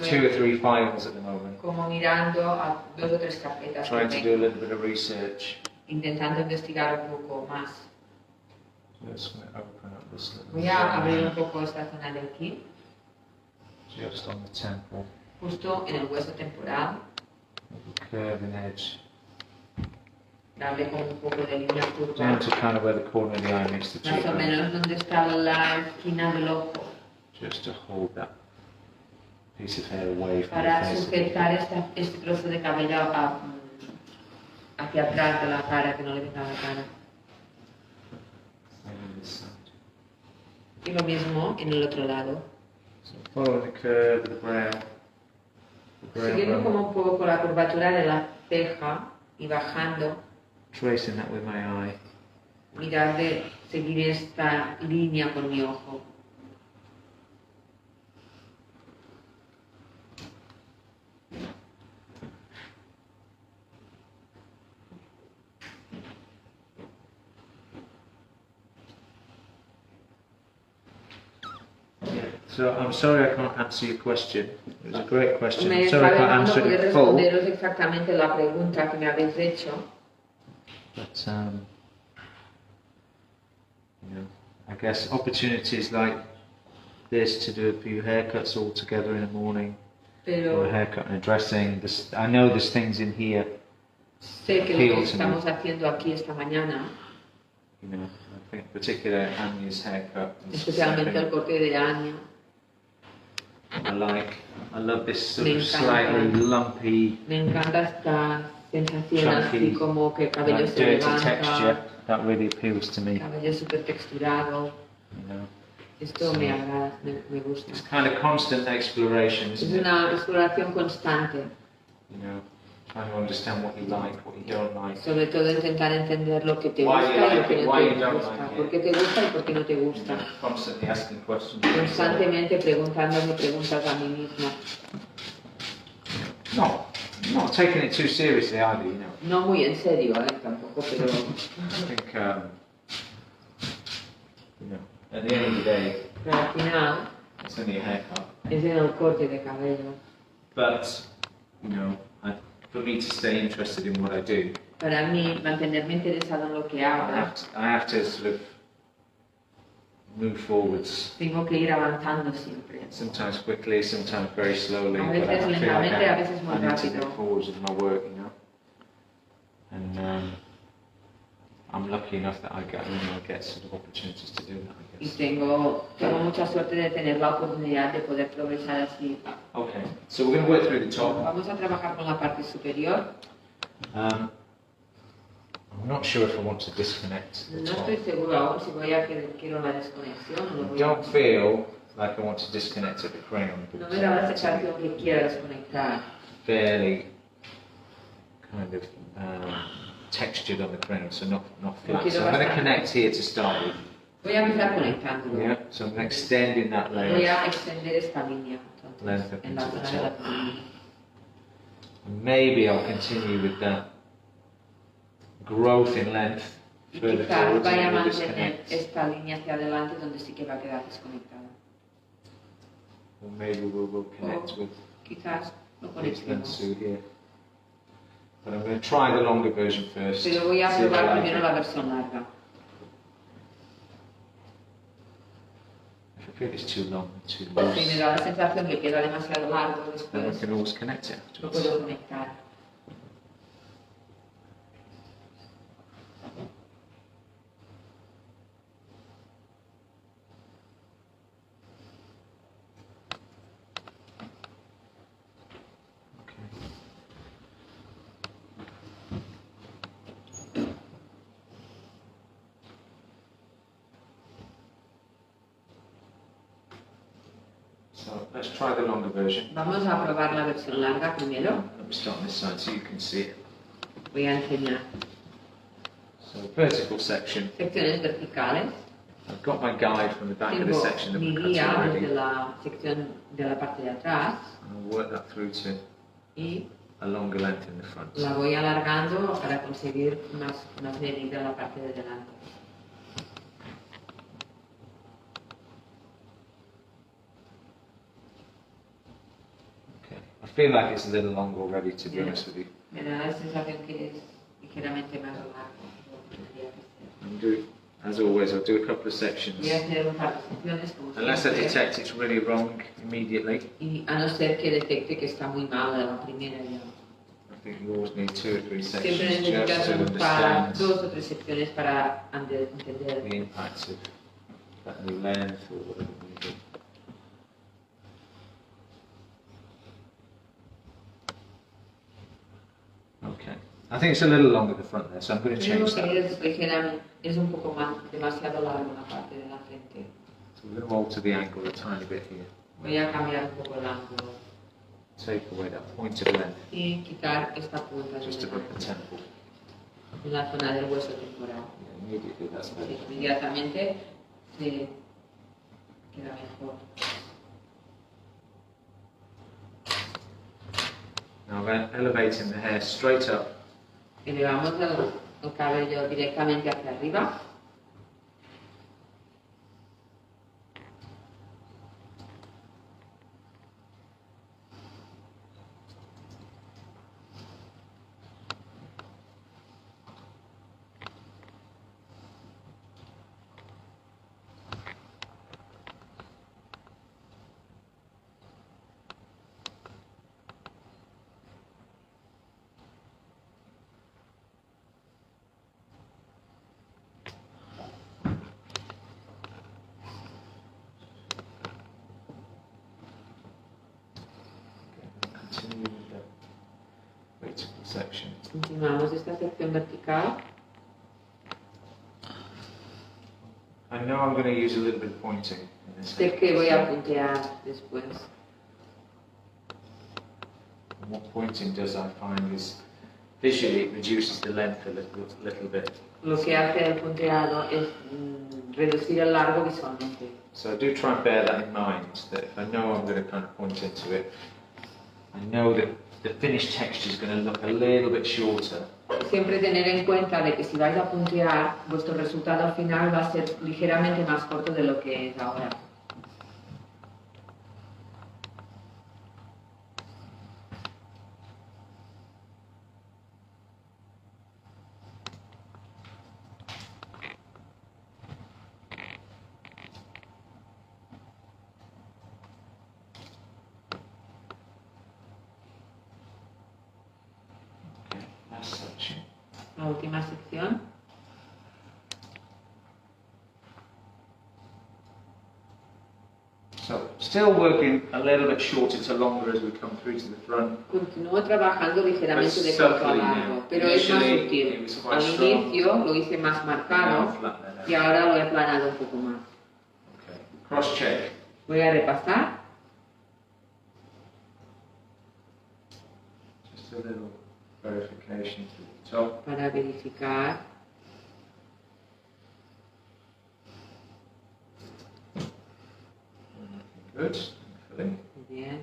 2 or 3 files at the moment, Como mirando a 2 o 3 carpetas, trying to do a little bit of research. intentando investigar un poco más. So I'm just going to open up this little Voy a abrir un poco esta zona de aquí, just on the temple, justo en el hueso temporal, little curve and edge, darle como un poco de línea curva, down to kind of where the corner of the eye meets the más o cheekbone, menos donde está la esquina del ojo, just to hold that piece of hair away from the para face. sujetar este trozo de cabello hacia atrás de la cara, que no le venga a la cara. Maybe this side. Y lo mismo en el otro lado. So follow the curve of the brow. Siguiendo como un poco la curvatura de la ceja y bajando, Tracing that with my eye. mirar de seguir esta línea con mi ojo. So I'm sorry I can't answer your question. It was a great question. Me I'm sorry I sabe can't no answer poder it in full. responderos exactamente la pregunta que me habéis hecho, But I guess opportunities like this to do a few haircuts all together in the morning, or pero a haircut and a dressing. I know there's things in here. sé que lo que estamos haciendo aquí esta mañana, I think particularly Anya's haircut. is especialmente el something corte de Anya, I love this sort Me of encanta. slightly lumpy, me encanta esta sensación así chunky, como que el cabello like se dirty texture. levanta, That really appeals to me. cabello súper texturado. Esto me agrada, me gusta. It's kind of constant exploration, Es isn't it? una exploración constante, Trying to understand what you like, what you don't like. sobre todo intentar entender lo que te Why gusta you y lo like que it, no why you te don't gusta, like it. por qué te gusta y por qué no te gusta. Constantly asking questions. Constantemente preguntándome preguntas a mí misma. Not taking it too seriously either, No muy en serio, tampoco, pero I think, at the end of the day, pero al final it's only a haircut. es en el corte de cabello. But, for me to stay interested in what I do, Para mí, mantenerme interesado en lo que hago, I have to sort of move forwards. tengo que ir avanzando siempre. Sometimes quickly, sometimes very slowly. A but veces I feel like lentamente, a veces muy I need to rápido. move forwards with my work, And I'm lucky enough that I get sort of opportunities to do that, I Y guess. tengo mucha suerte de tener la oportunidad de poder progresar así. Okay, so we're going to work through the top. Vamos a trabajar con la parte superior. I'm not sure if I want to disconnect the No top. estoy seguro aún si quiero la desconexión o no I voy a... don't feel like I want to disconnect at the crown. No me da la sensación que quiera desconectar. Fairly kind of textured on the crown, so not flat. So I'm going to connect here to start with. Voy a empezar conectándolo. Yeah, so I'm extending that Voy layer. a extender esta línea entonces, en la zona de la columna. Maybe I'll continue with that growth in length Y further quizás forwards vaya a and we'll mantener disconnect. esta línea hacia adelante donde sí que va a quedar desconectada. Or maybe we'll connect with Quizás lo conectemos. But I'm going to try the longer version first. Pero voy a probar primero la versión larga. If I feel it's too long, too Si loose, me da la sensación que queda demasiado largo then después, we can always connect it lo afterwards. puedo conectar. So let's try the longer version. Vamos a probar la versión larga primero. Let me start on this side so you can see it. Voy a enseñar So vertical section. secciones verticales. I've got my guide from the back of the Tengo section that mi we cut guía already. desde la sección de la parte de atrás And I'll work that through to y a longer length in the front. la voy alargando para conseguir más medida en la parte de delante. Okay. I feel like it's a little long already, to be honest with you. Me da la sensación que es ligeramente más largo. I'm doing, as always, I'll do a couple of sections. Voy a hacer un par de secciones como Unless I siempre, detect it's really wrong immediately, y a no ser que detecte que está muy mal de la primera ya. I think you always need 2 or 3 Siempre sections just necesitas to un par, understand 2 o 3 secciones para entender. the impact of that new length or whatever it may be. Okay. I think it's a little long at the front there, so I'm going to Creo change that. que es ligeramente, es un poco más, demasiado largo la parte de la frente. So we're going to alter the angle a tiny bit here. Voy a cambiar un poco el ángulo Take away that point of length y quitar esta punta de just above the delante, temple. en la zona del hueso temporal. Yeah, immediately that's better. Sí, inmediatamente se queda mejor. Now I'm elevating the hair straight up. Elevamos el cabello directamente hacia arriba. Continue with the vertical section. Continuamos esta sección vertical. I know I'm going to use a little bit of pointing in this. Sé que voy a puntear después. And what pointing does, I find, is visually it reduces the length a little bit. Lo que hace el punteado es reducir el largo visualmente. So do try and bear that in mind, that if I know I'm going to kind of point into it, I know that the finished texture is going to look a little bit shorter. Siempre tener en cuenta de que si vais a puntear, vuestro resultado al final va a ser ligeramente más corto de lo que es ahora. Okay, last section. La última sección. So still working a little bit shorter to longer as we come through to the front. Continúo trabajando ligeramente de But corto a subtly largo, now. pero es más Initially, it sutil. was quite Al strong. inicio lo hice más marcado Now flatten it out. y ahora lo he aplanado un poco más. Okay. Cross check. Voy a repasar. Just a little verification through the top. Para verificar. Good. Thankfully. Muy bien.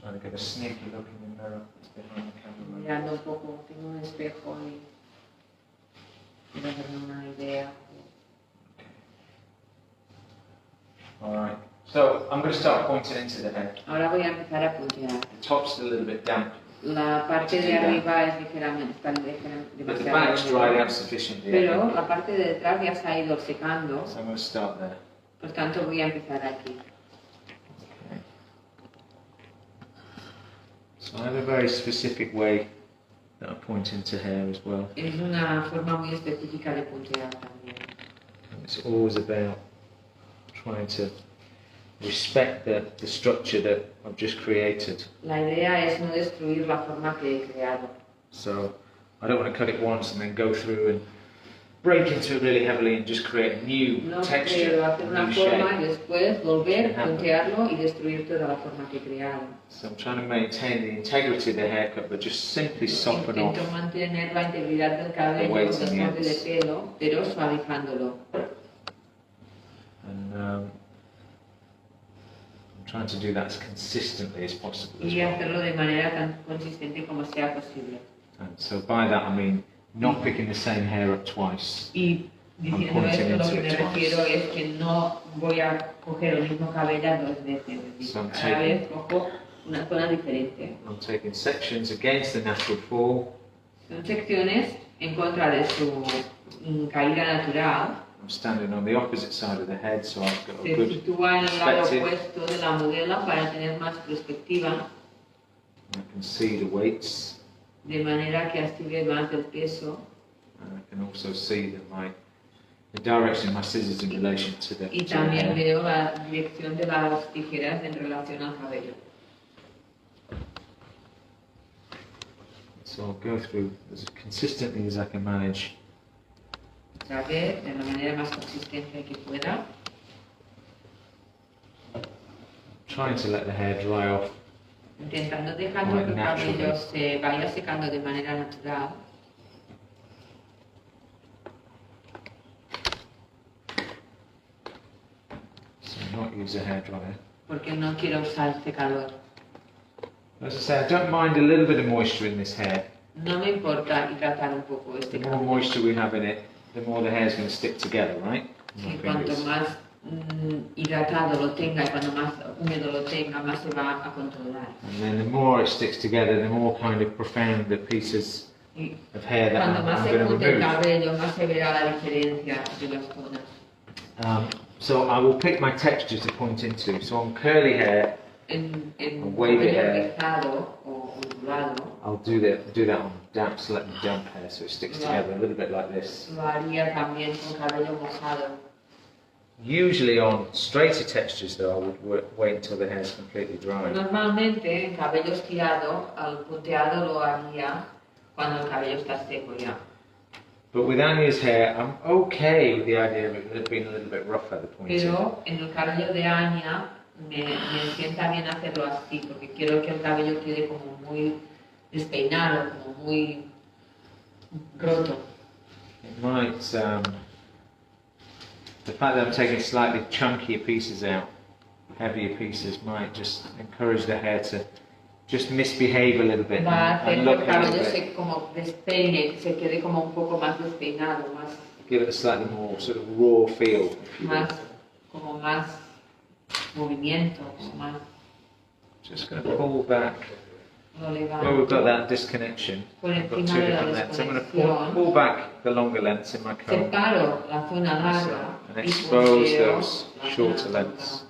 trying to get a sneaky look in the mirror behind the camera. Mirando un poco, tengo un espejo y quiero hacerme una idea. Alright, so I'm going to start pointing into the head. Ahora voy a empezar a puntear. The top's a little bit damp, La parte de arriba es ligeramente, está but the demasiado back's dried húmeda, out sufficiently. pero la parte de detrás ya se ha ido secando, So I'm going to start there. por tanto voy a empezar aquí. Okay. So I have a very specific way that I point into hair as well. Es una forma muy específica de puntear también. And it's always about trying to respect the structure that I've just created. La idea es no destruir la forma que he creado. So I don't want to cut it once and then go through and break into it really heavily and just create a new No texture, quiero hacer a una new forma shape. y después volver, puntearlo y destruir toda la forma que he creado. So I'm trying to maintain the integrity of the haircut, but just simply soften off. Intento mantener la integridad del cabello, weight del and the corte de ends. pelo, pero suavizándolo. And I'm trying to do that as consistently as possible as Y well. hacerlo de manera tan consistente como sea posible. And so by that I mean not picking the same hair up twice. Y diciendo esto, lo que me refiero es que no voy a coger el mismo cabello dos veces. Es decir, cada vez cojo una zona diferente. I'm taking sections against the natural fall. Son secciones en contra de su caída natural. I'm standing on the opposite side of the head, so I've got a Se good sitúa en el lado perspective. opuesto de la modela para tener más perspectiva, I can see the weights, de manera que así ve más del peso. and I can also see that the direction of my scissors in relation to the Y to the también hair. veo la dirección de las tijeras en relación al cabello. So I'll go through as consistently as I can manage. Otra vez, de la manera más consistente que pueda, Trying to let the hair dry off. intentando dejando que el cabello se vaya secando de manera natural. So not use a hairdryer. Porque no quiero usar secador. As I say, I don't mind a little bit of moisture in this hair. No me importa hidratar un poco The este more cabello. moisture we have in it, the more the hair's going to stick together, right? My Que cuanto fingers. más hidratado lo tenga y cuanto más húmedo lo tenga, más se va a controlar. And then the more it sticks together, the more kind of profound the pieces Y of hair that cuando más I'm se going to junte el remove. cabello, más se verá la diferencia de las zonas. So I will pick my texture to point into. So on curly hair, En wavy cabello hair. rizado o ondulado, I'll do that on damp, selecting damp hair, so it sticks together a little bit like this. lo haría también con cabello mojado. Usually on straighter textures though, I would wait until the hair's completely dry. Normalmente en cabello estirado, al punteado lo haría cuando el cabello está seco ya. But with Anya's hair, I'm okay with the idea of it being a little bit rough at the pointing. Pero en el cabello de Anya me sienta bien hacerlo así, porque quiero que el cabello quede como muy despeinado, como muy roto. It might, the fact that I'm taking slightly chunkier pieces out, heavier pieces, might just encourage the hair to just misbehave a little bit Va a hacer and que look el a little cabello bit, se como despeine, que se quede como un poco más despeinado, más, give it a slightly more sort of raw feel, if you will. más como más movimiento, más Just going to pull back. lo Where we've got levanto. that disconnection, Por I've got encima two de la different lengths. I'm going to desconexión. pull back the longer lengths in my comb Separo la zona larga and y expose punteo those la shorter zona lengths. corta.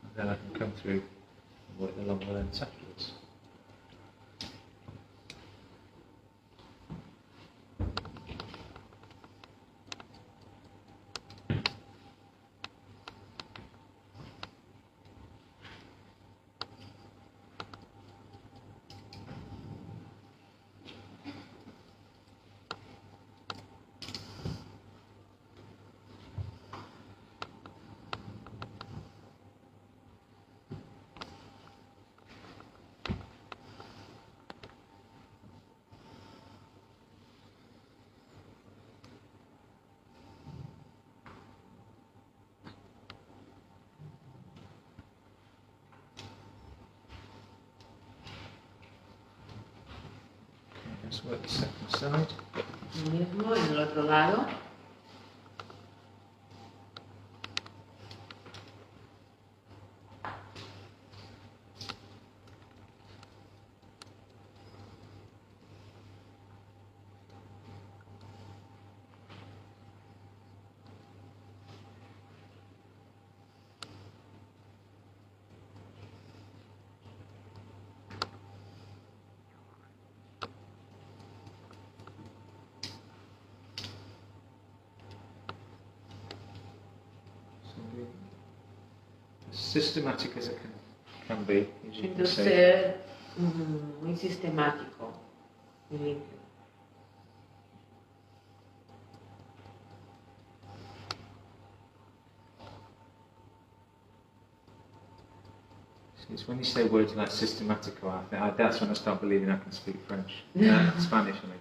And then I can come through and work the longer lengths afterwards. work the second side. Lo mismo en el otro lado. Systematic as it can be, as you can see. Entonces, muy sistemático, muy limpio. It's when you say words like systematical, that's when I start believing I can speak French. Spanish, I mean.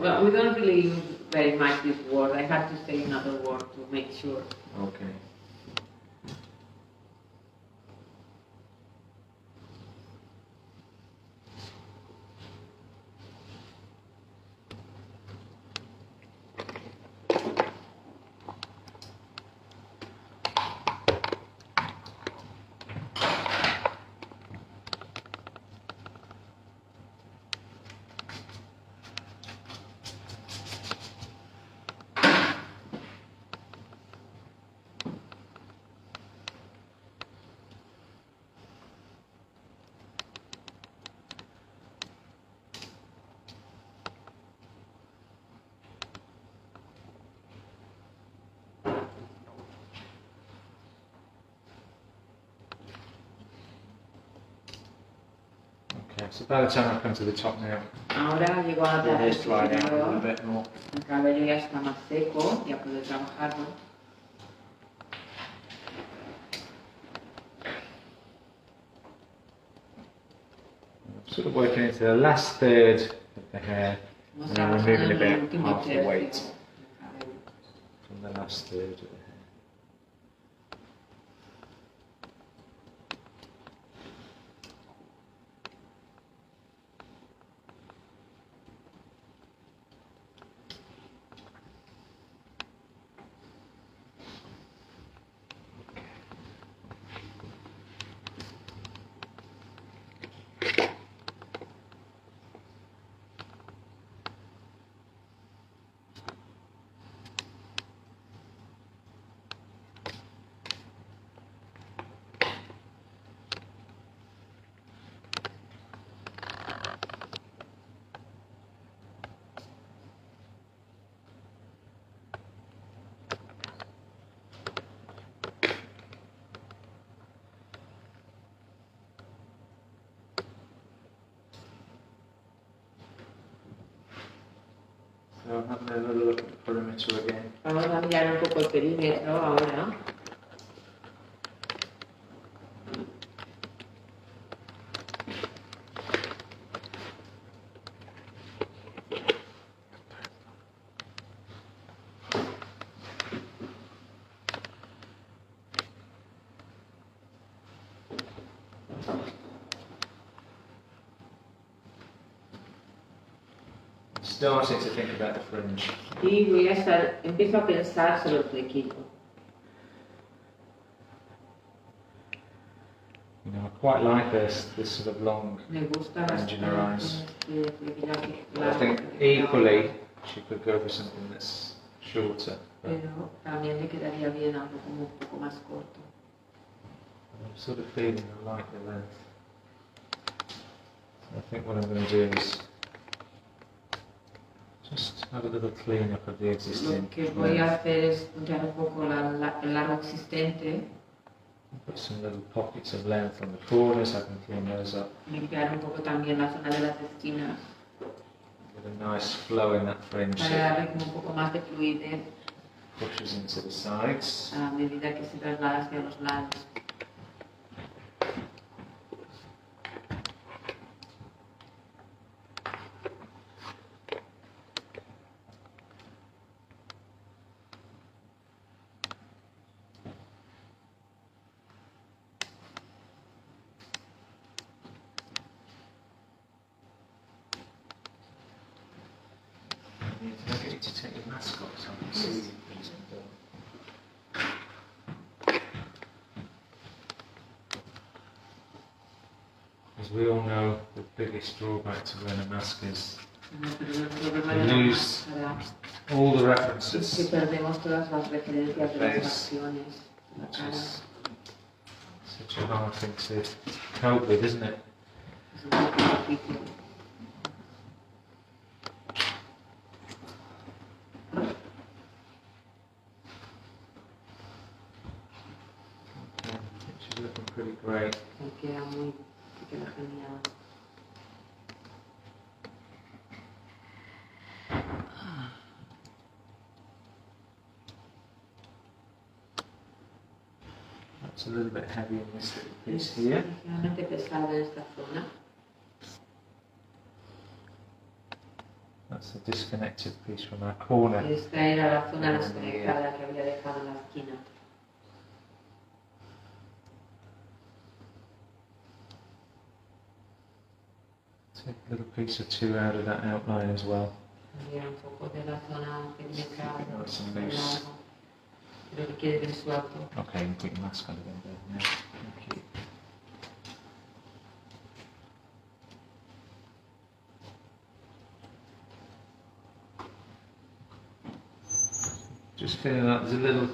Well, we don't really use very much this word. I had to say another word to make sure. Okay. Okay, so by the time I come to the top now, Ahora llego a la your parte hair's dried out a little superior. bit more. El cabello ya está más seco, ya puedo trabajarlo. I'm sort of working into the last third of the hair Vamos and then trabajando removing en el about último half the weight tercio del cabello. from the last third of the hair. So I'm having another look at the perimeter again. Vamos a mirar un poco el perímetro ahora. Starting to think about the fringe. Y empiezo a pensar sobre el flequillo. You know, I quite like this sort of long Me gusta fringe in her eyes. bastante este flequillo aquí. But I think equally she could go for something that's shorter. But Pero también le quedaría bien algo como un poco más corto. I'm sort of feeling I like the length. So I think what I'm going to do is just have a little clean up of the existing. Lo que voy a hacer es puntear un poco el largo existente, Put some little pockets of length on the corners, I can clean those up. limpiar un poco también la zona de las esquinas Get a nice flow in that fringe so para it darle como un poco más de fluidez pushes into the sides. a medida que se traslada hacia los lados. Because we all know the biggest drawback to wearing a mask is you lose all the references. Que perdemos todas las referencias de las acciones. Which is such a hard thing to cope with, isn't it? Okay, she's looking pretty great. Queda genial. It's a little bit heavy in this little piece here. Ligeramente pesado en esta zona. That's the disconnected piece from our corner. Esta era la zona desconectada que había dejado en la esquina. Take a little piece or two out of that outline as well. Un poco de la zona perimetral. Nice and loose. Creo que quede bien suelto. Okay, you can put your mask on again there. Yeah. Thank you. Just feeling like there's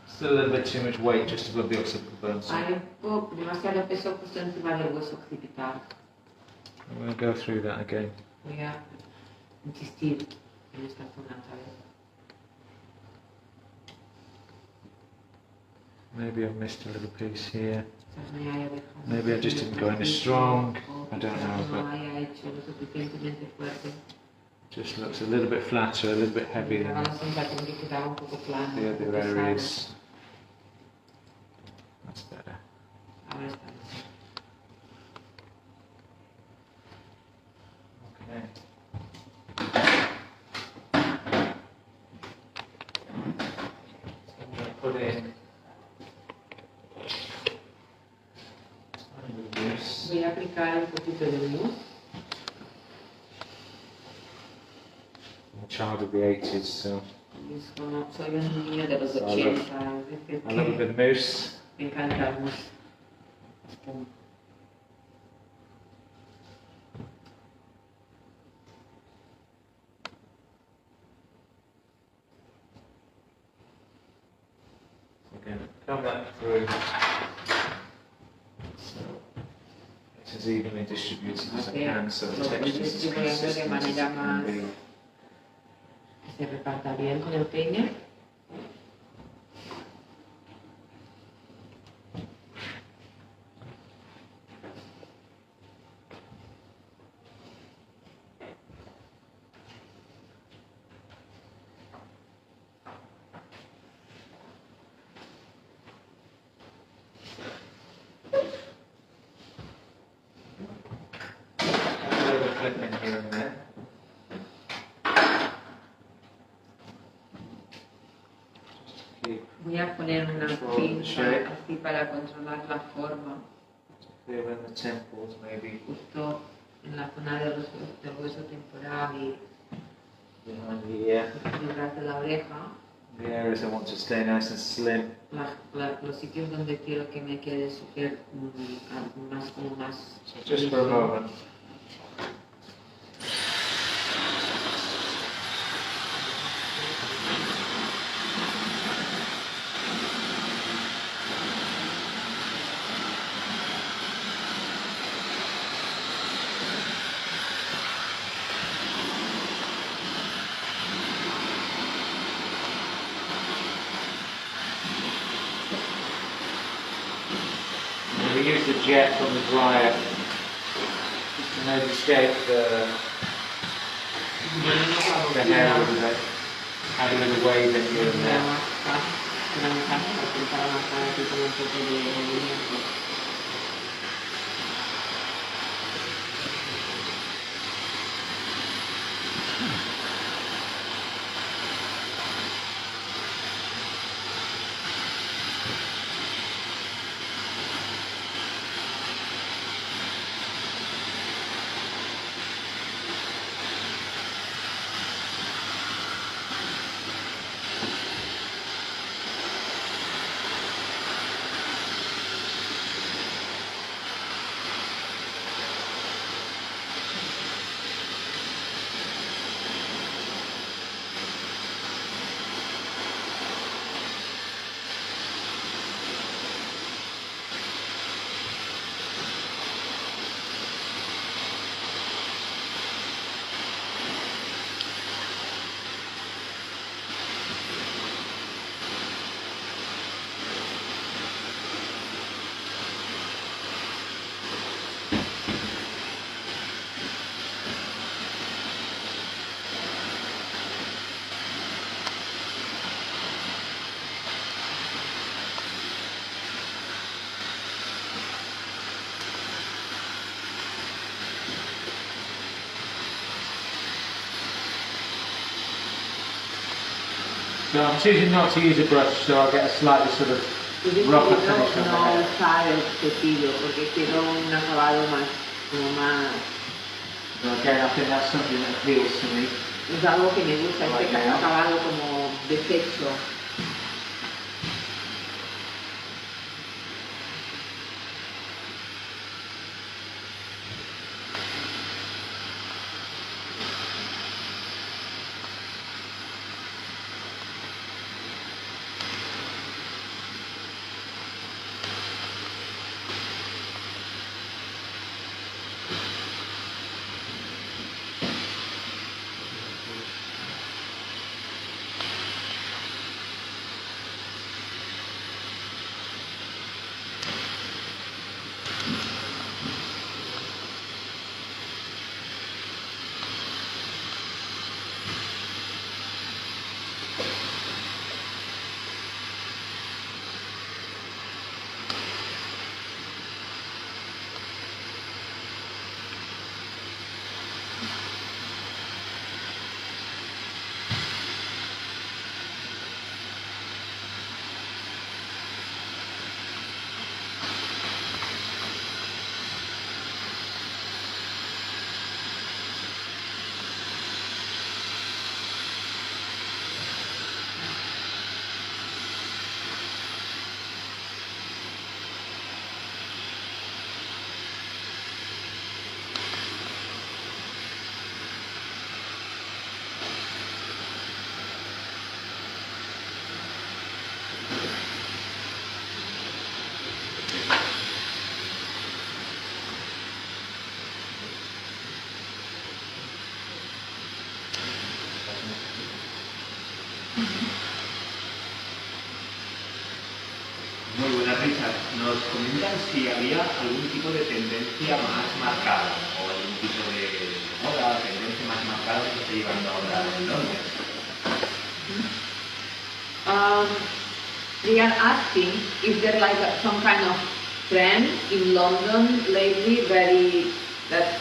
still a little bit too much weight just above the occipital bone. So Hay un poco, demasiado peso justo encima del hueso occipital. I'm going to go through that again. Voy a insistir en esta zona otra vez. Maybe I've missed a little piece here. Maybe I just didn't go in as strong. I don't know, but just looks a little bit flatter, a little bit heavier than the other areas. That's better. Okay. So I'm going to put in voy a aplicar un poquito de mousse. I'm a child of the 80s, so Soy un niño de los 80. I love a bit of mousse. Me encanta el mousse. Again, come that through. So it's as evenly distributed as I can, so the texture is as consistent as it can be. Se reparta bien con el peine. A little flip in here and there. Voy a poner una pinza así para controlar la forma. Clear in the temples, maybe Justo en la zona del hueso temporal y behind the ear. detrás de la oreja. The areas I want to stay nice and slim. Los sitios donde quiero que me quede súper más como más. So just for a moment. We use the jet from the dryer to maybe escape the hair a little bit. Add a little wave in here and there. So I'm choosing not to use a brush, so I get a slightly sort of rougher finish on the no hair. usar el cepillo porque quiero un acabado más, como más. So again, I think that's something that appeals to me. Es algo que me gusta, este acabado como deshecho. Muy buenas, Richard. Nos comentan si había algún tipo de tendencia más marcada o algún tipo de moda, tendencia más marcada que esté llevando ahora en Londres. They are asking if there like some kind of trend in London lately that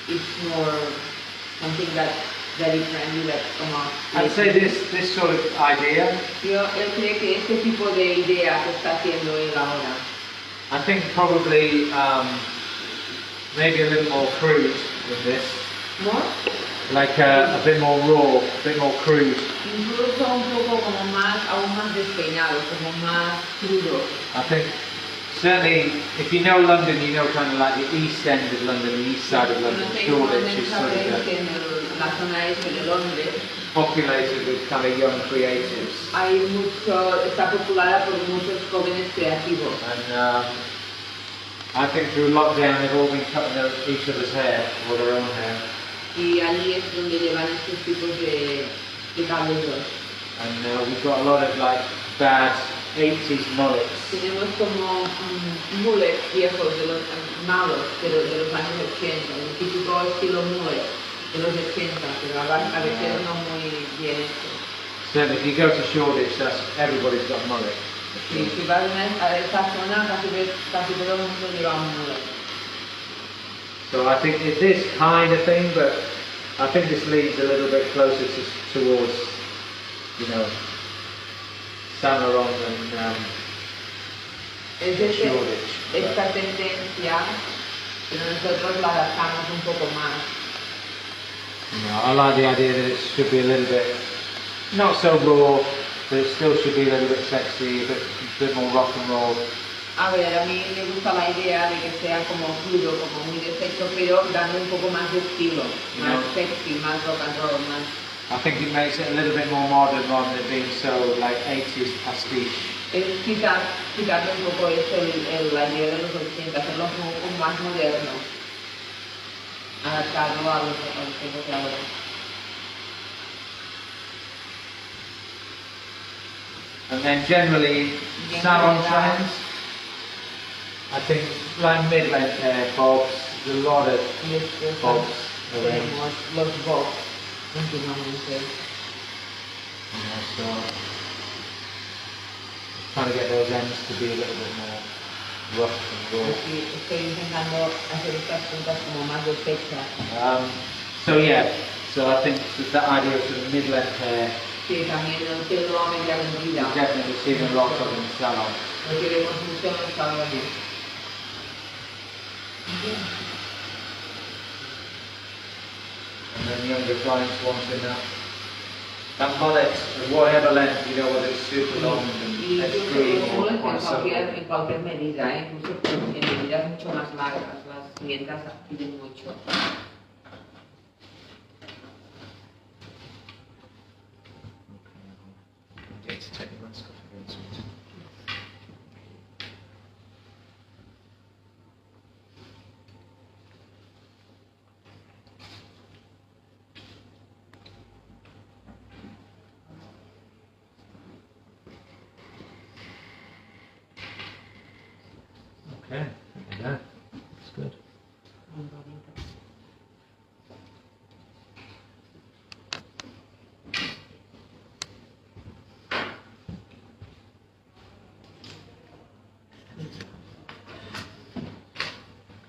is more something that's very trendy that's come out. I'd say this sort of idea. Él cree que este tipo de idea que está haciendo él ahora. I think probably maybe a little more crude with this. ¿More? Like a bit more raw, a bit more crude. Incluso un poco como más, aún más despeinado, como más crudo. I think certainly if you know London, you know kind of like the east end of London, the east side of London, Shoreditch is sort of la zona este de Londres. populated with kind of young creatives. Está populada por muchos jóvenes creativos. And I think through lockdown they've all been cutting each other's hair or their own hair. Y allí es donde llevan estos tipos de cabellos. And we've got a lot of like bad 80s mullets. Tenemos como mullets viejos, de los malos, pero de los años 80, el típico estilo mullet de los 80, pero a veces no muy bien hecho. Certainly, if you go to Shoreditch, everybody's got a mullet. Sí, si vas a esta zona, casi todo el mundo lleva un mullet. So I think it's this kind of thing, but I think this leads a little bit closer towards, you know, Saint Laurent and Shoreditch. Esta tendencia, pero nosotros la adaptamos un poco más. You know, I like the idea that it should be a little bit, not so raw, but it still should be a little bit sexy, a bit more rock and roll. A ver, a mí me gusta la idea de que sea como crudo, como muy deshecho, pero dando un poco más de estilo, más sexy, más rock and roll, más... I think it makes it a little bit more modern rather than being so like 80s pastiche. Es quitarle un poco eso, la idea de los 80, hacerlo un poco más moderno, adaptarlo a los tiempos de ahora. And then generally, salon trends, I think like mid-length hair, bobs, there's a lot of bobs around. Los bobs, últimamente. So trying to get those ends to be a little bit more rough and raw. Estoy intentando hacer estas puntas como más deshechas. So yeah, so I think that idea of sort of mid-length hair, Sí, también el pelo a media vendida. You've definitely seen a lot of in the salon. Lo que vemos mucho en los salones. And then younger clients wanting that mullet of whatever length, you know, whether it's super long and extreme or quite subtle. En cualquier medida, incluso en medidas mucho más largas, las clientas piden mucho. Okay, to take your mask off again, sweetie. Okay, there you go. That's good.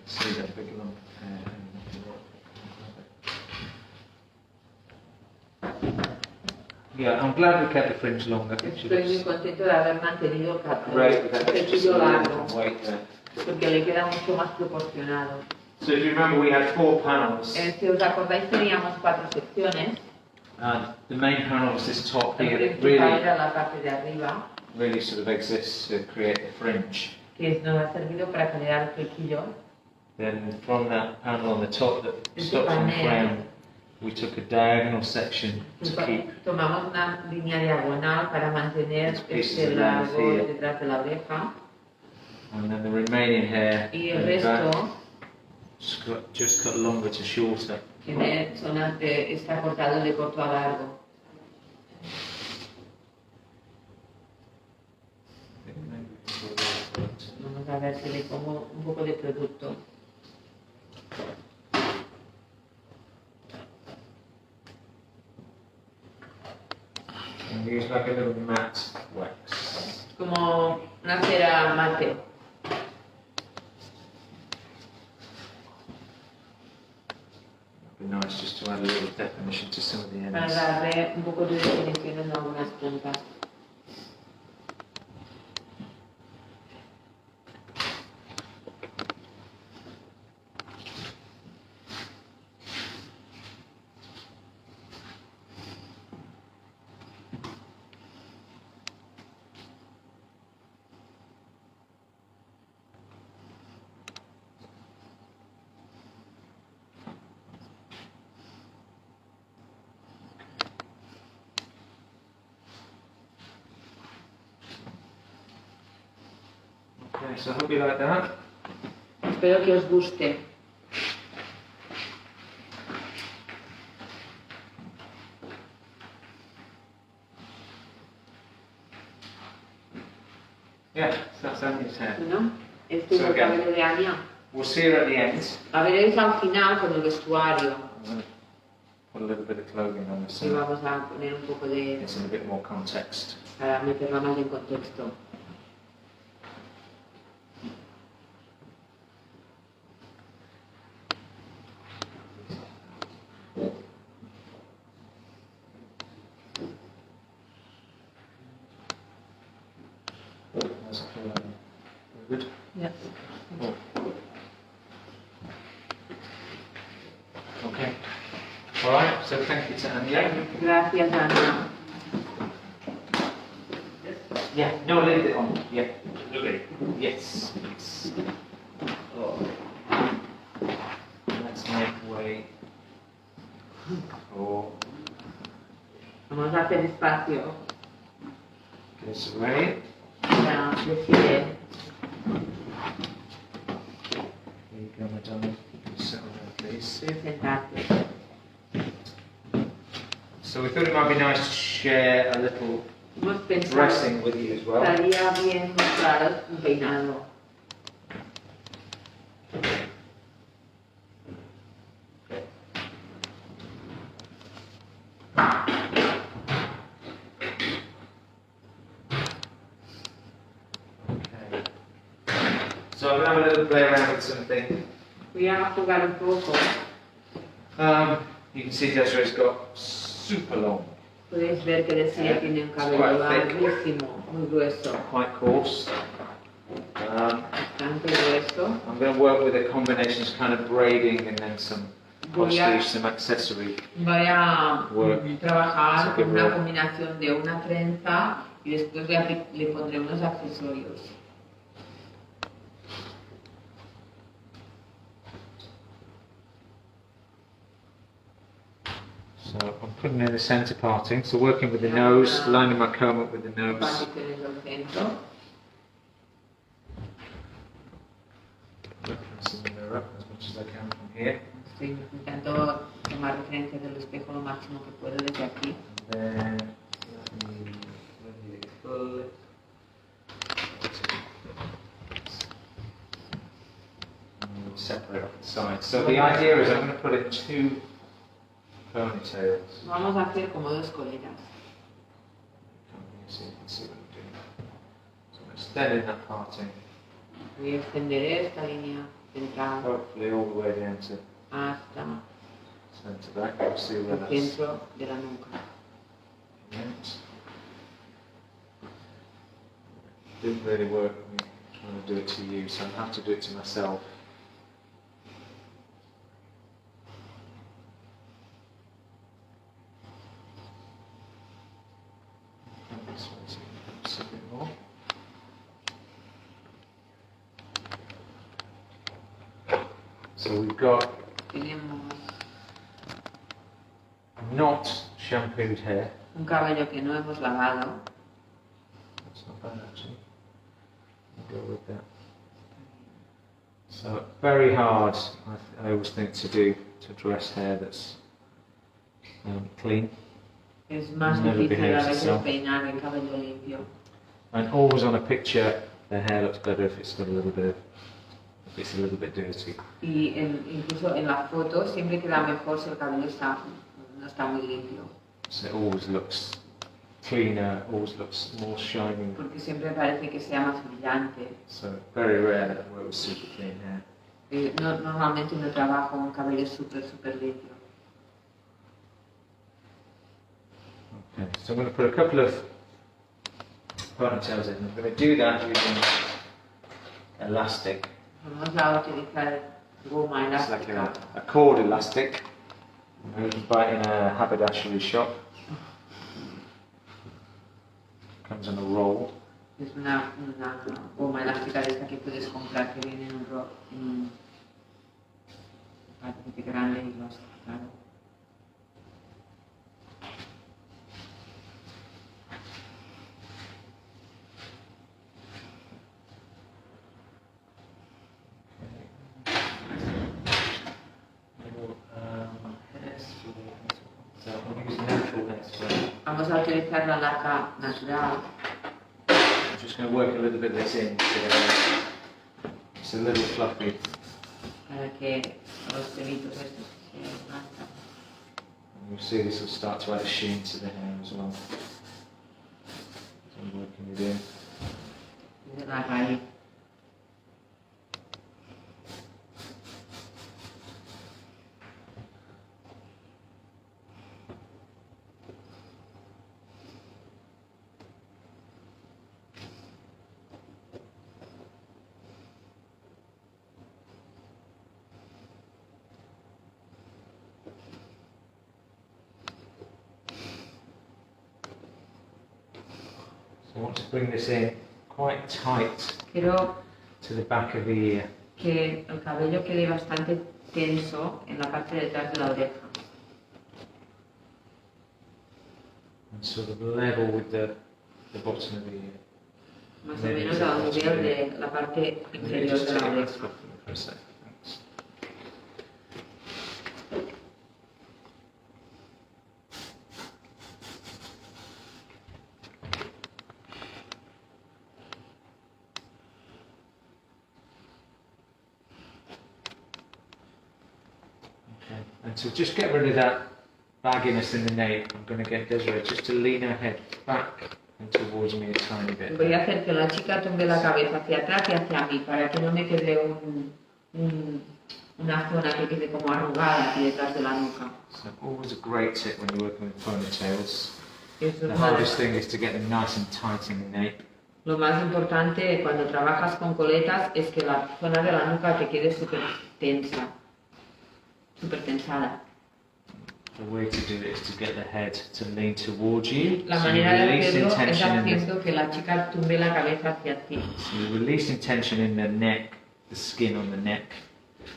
See that big lump. Yeah, I'm glad we kept the fringe long. I think she Estoy muy looks contento de haber mantenido great with that el extra cepillo largo, weight there. porque le queda mucho más proporcionado. So if you remember, we had 4 panels. Si os acordáis, teníamos 4 secciones. The main panel was this top La here that principal era la parte de arriba, really sort of exists to create the fringe. que nos ha servido para crear el flequillo. Then from that panel on the top that stops on the crown, we took a diagonal section to keep Tomamos una línea diagonal para mantener este largo detrás de la oreja. and then the remaining hair Y el in the back resto just cut longer to shorter. tiene zonas de está cortado de corto a largo. Vamos a ver si le pongo un poco de producto. And use like a little matte wax. Como una cera mate. It'd be nice just to add a little definition to some of the Para ends. darle un poco de definición en algunas puntas. Okay, so I hope you like that. Espero que os guste. Yeah, so that's Annie's hair. ¿No? Este es el cabello de Anya. We'll see her at the end. A veréis al final con el vestuario. I'm going to put a little bit of clothing on this Y vamos a poner un poco de... it's in a bit more context. para meterla más en contexto. That's very good. Yeah. Okay. All right. So thank you to Anya. Gracias, Ana. Yeah. No, leave it on. Yeah. Okay. Yes. Yes. Oh. Let's make way. Oh. Vamos a hacer espacio This way. para decir. Here you go, madam. Settle down, please. Sentarte. So we thought it might be nice to share a little Hemos pensado dressing with you as well. estaría bien mostrar un peinado. Okay. So I'm going to have a little play around with something. Voy a jugar un poco. You can see Desiree's got super long Podéis ver que decía tiene un cabello larguísimo, muy grueso. Quite coarse. Bastante grueso. I'm going to work with a combination of kind of braiding and then some postage, some accessory. Voy a trabajar con una combinación de una trenza y después le pondré unos accesorios. So I'm putting in the centre parting, so working with the nose, lining my comb up with the nose. Referencing the mirror as much as I can from here. Estoy intentando tomar referencia del espejo lo máximo que puedo desde aquí. And then let me pull it. Separate off the sides. So the idea is I'm going to put in 2 ponytails. Vamos a hacer como 2 coletas. So you can see what I'm doing. So I'm extending that parting. Voy a extender esta línea central Hopefully all the way down to hasta centre back. You'll see where el that's. centro de la nuca. Didn't really work me trying to do it to you, so I have to do it to myself. Just a bit more. So we've got not shampooed hair. Un cabello que no hemos lavado. That's not bad actually. I'll go with that. So very hard, I always think, to dress hair that's clean. Es más difícil a veces peinar el cabello limpio. And always on a picture, the hair looks better if it's got a little bit dirty. Y incluso en la foto siempre queda mejor si el cabello no está muy limpio. So it always looks cleaner, always looks more shining. Porque siempre parece que sea más brillante. So very rare that I work with super clean hair. Normalmente uno trabaja con un cabello súper limpio. Okay, so I'm going to put a couple of ponytails in. I'm going to do that using elastic. Vamos a utilizar goma It's like elástica. a cord elastic. You can buy it in a haberdashery shop. Comes in a roll. Es una goma elástica de esta que puedes comprar que viene en un paquete grande y lo has cortado. Vamos a utilizar la laca natural. I'm just going to work a little bit of this in together. It's a little fluffy. Para que los pelitos estos se levantan. And you'll see this will start to add a sheen to the hair as well. So I'm working it in. De la raíz. I want to bring this in quite tight Quiero to the back of the ear. que el cabello quede bastante tenso en la parte de detrás de la oreja. And sort of level with the bottom of the ear. Más o menos a donde veo de la parte inferior de la oreja. For a second, thanks. Okay, and to just get rid of that bagginess in the nape, I'm going to get Desiree just to lean her head back and towards me a tiny bit. Voy a hacer que la chica tumbe la cabeza hacia atrás y hacia mí para que no me quede una zona que quede como arrugada aquí detrás de la nuca. So always a great tip when you're working with ponytails The hardest thing is to get them nice and tight in the neck. Lo más importante cuando trabajas con coletas es que la zona de la nuca te quede súper tensa, súper tensada. The way to do it is to get the head to lean towards you. La So manera de hacerlo es tension haciendo que la chica tumbe la cabeza hacia ti. So you're releasing tension in the neck, the skin on the neck.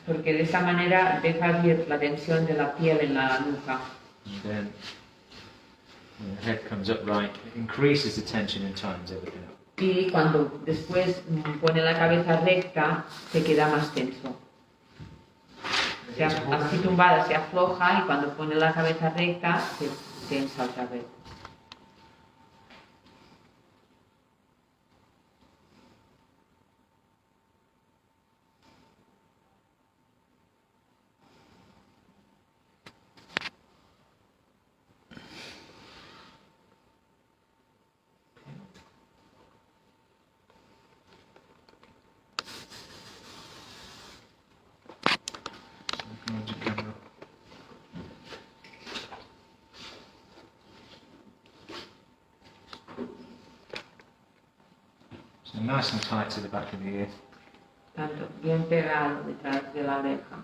Porque de esa manera dejas ir la tensión de la piel en la nuca. And then when the head comes up right, it increases the tension and tightens everything up. Y cuando después pone la cabeza recta, se queda más tenso. Así tumbada se afloja y cuando pone la cabeza recta, se tensa otra vez. So nice and tight to the back of the ear. Tanto bien pegado detrás de la oreja.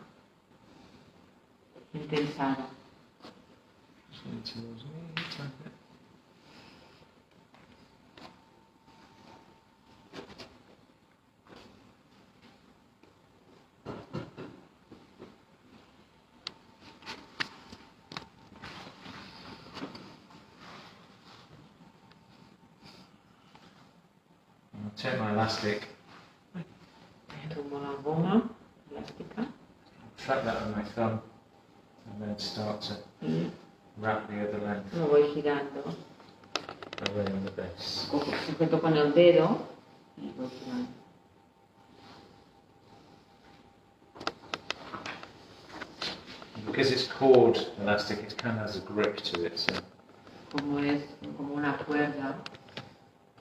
Intensado. Just lean towards me, tighten it. Take my elastic, Tomo la goma elástica trap that on my thumb, and then start to y wrap the other length lo voy girando. around the base. Sujeto con el dedo y voy girando. Because it's cord elastic, it kind of has a grip to it, so Como es como una cuerda,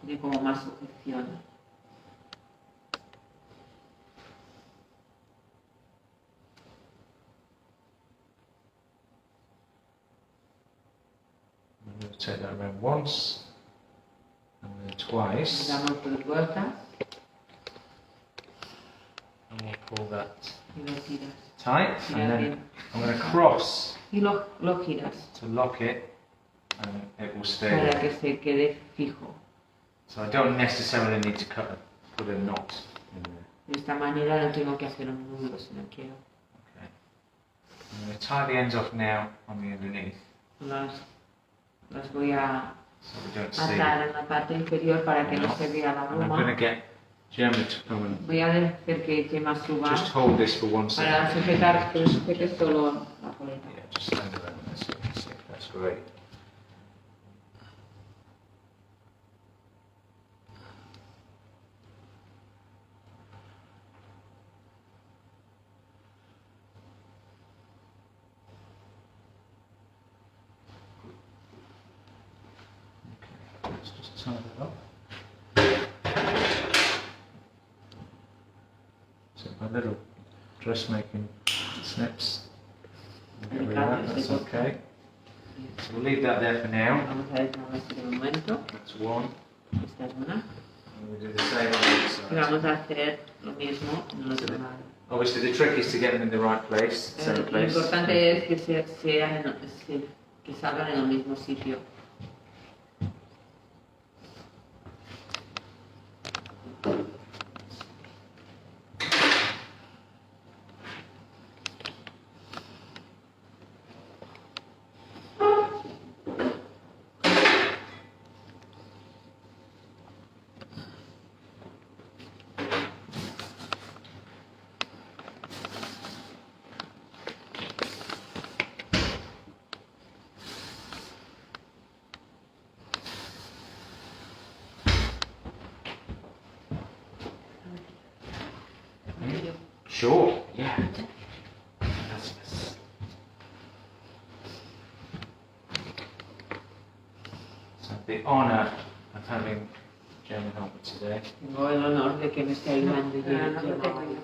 tiene como más sujeción. I'm going to take that around once, and then twice, Damos 2 vueltas and we'll pull that y lo giras. tight, Giras and then bien. I'm going to cross Y lo giras to lock it, and it will stay para there. que se quede fijo. So I don't necessarily need to put a knot in there. De esta manera no tengo que hacer un nudo si no quiero. Okay. I'm going to tie the ends off now on the underneath, Las voy a so we don't see. atar en la parte inferior para que no se vea la And I'm going to goma. get Gemma to come and Voy a hacer que Gemma suba just hold this for 1 para second. sujetar, que sujete solo la coleta. Yeah, just stand around there so you can see. That's great. Okay, let's just tie that up. So my little dressmaking snips. Get rid of that, that's okay. So we'll leave that there for now. Vamos a dejarlo así de momento. That's one. Esta es una. And we'll do the same on the other Y side. vamos a hacer lo mismo en el otro lado. Obviously the trick is to get them in the right place, center Lo place. importante es que que salgan en el mismo sitio. Sure, yeah. That's so the honour of having Gemma help me today. Tengo el honor de que me esté ayudando Gemma hoy.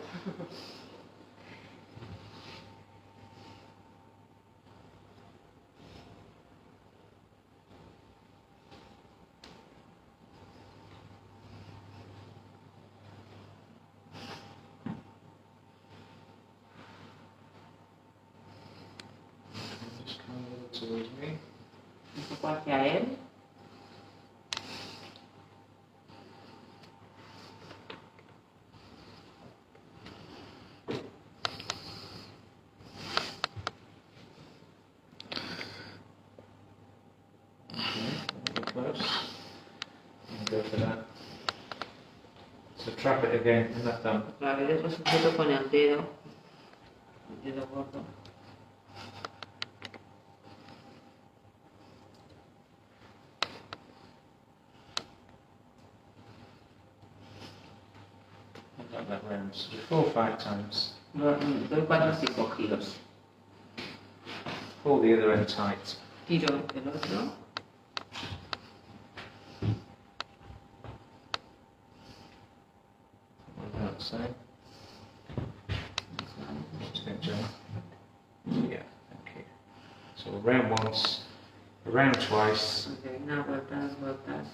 poco hacia él. Go for that. So trap it again in that thumb. Otra vez lo sujeto con el dedo gordo. Like that round. So 4 or 5 times. Doy 4 o 5 giros. Pull the other end tight. Tiro el otro. So, what do you think, John? Yeah, okay. So around once, around twice. Una vuelta, dos vueltas.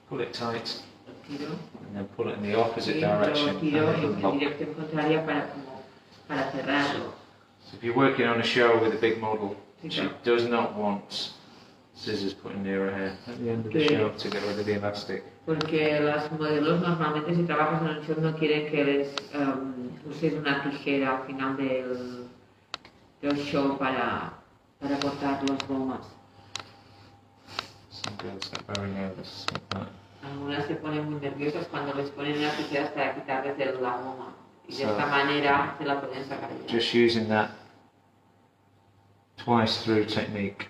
Pull it tight, Tiro. and then pull it in the opposite Sí, direction. lo tiro and en then lock. dirección contraria para cerrarlo. So if you're working on a show with a big model, Sí, she claro. does not want scissors put near her hair at the end of the Okay. show to get rid of the elastic. Porque las modelos normalmente si trabajas en el show no quieren que les uses una tijera al final del show para cortar las gomas. Some girls get very nervous with that. Algunas se ponen muy nerviosas cuando les ponen las tijeras para quitarles la goma. Y de So- esta manera se la pueden sacar ya. Just using that twice through technique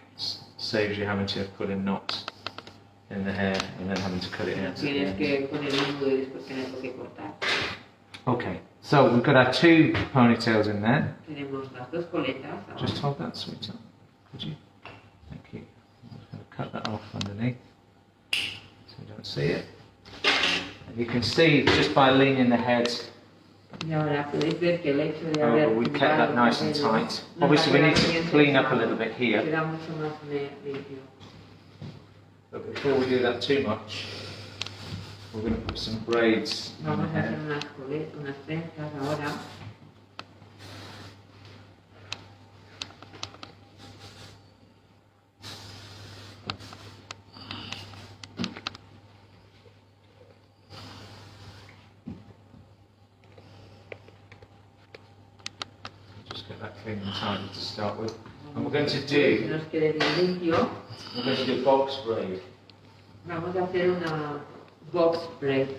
saves you having to put in knots in the hair and then having to cut it No out. tienes que poner un nudo y después tenerlo que cortar. Okay, so we've got our 2 ponytails in there. Tenemos las 2 coletas. ahora. Just hold that, sweetheart. Could you? Thank you. I'm just going to cut that off underneath so you don't see it. And you can see just by leaning the head Y ahora podéis ver que el hecho de over, haber we kept that nice and tight. Obviously we need to clean up a little bit here, queda mucho más limpio. but before we do that too much, we're going to put some braids in the Vamos a hacer hair. unas trenzas ahora. Just get that clean and tidy to start with. And we're going to Que do, nos quede bien limpio. we're going to do box braid. Vamos a hacer una box braid.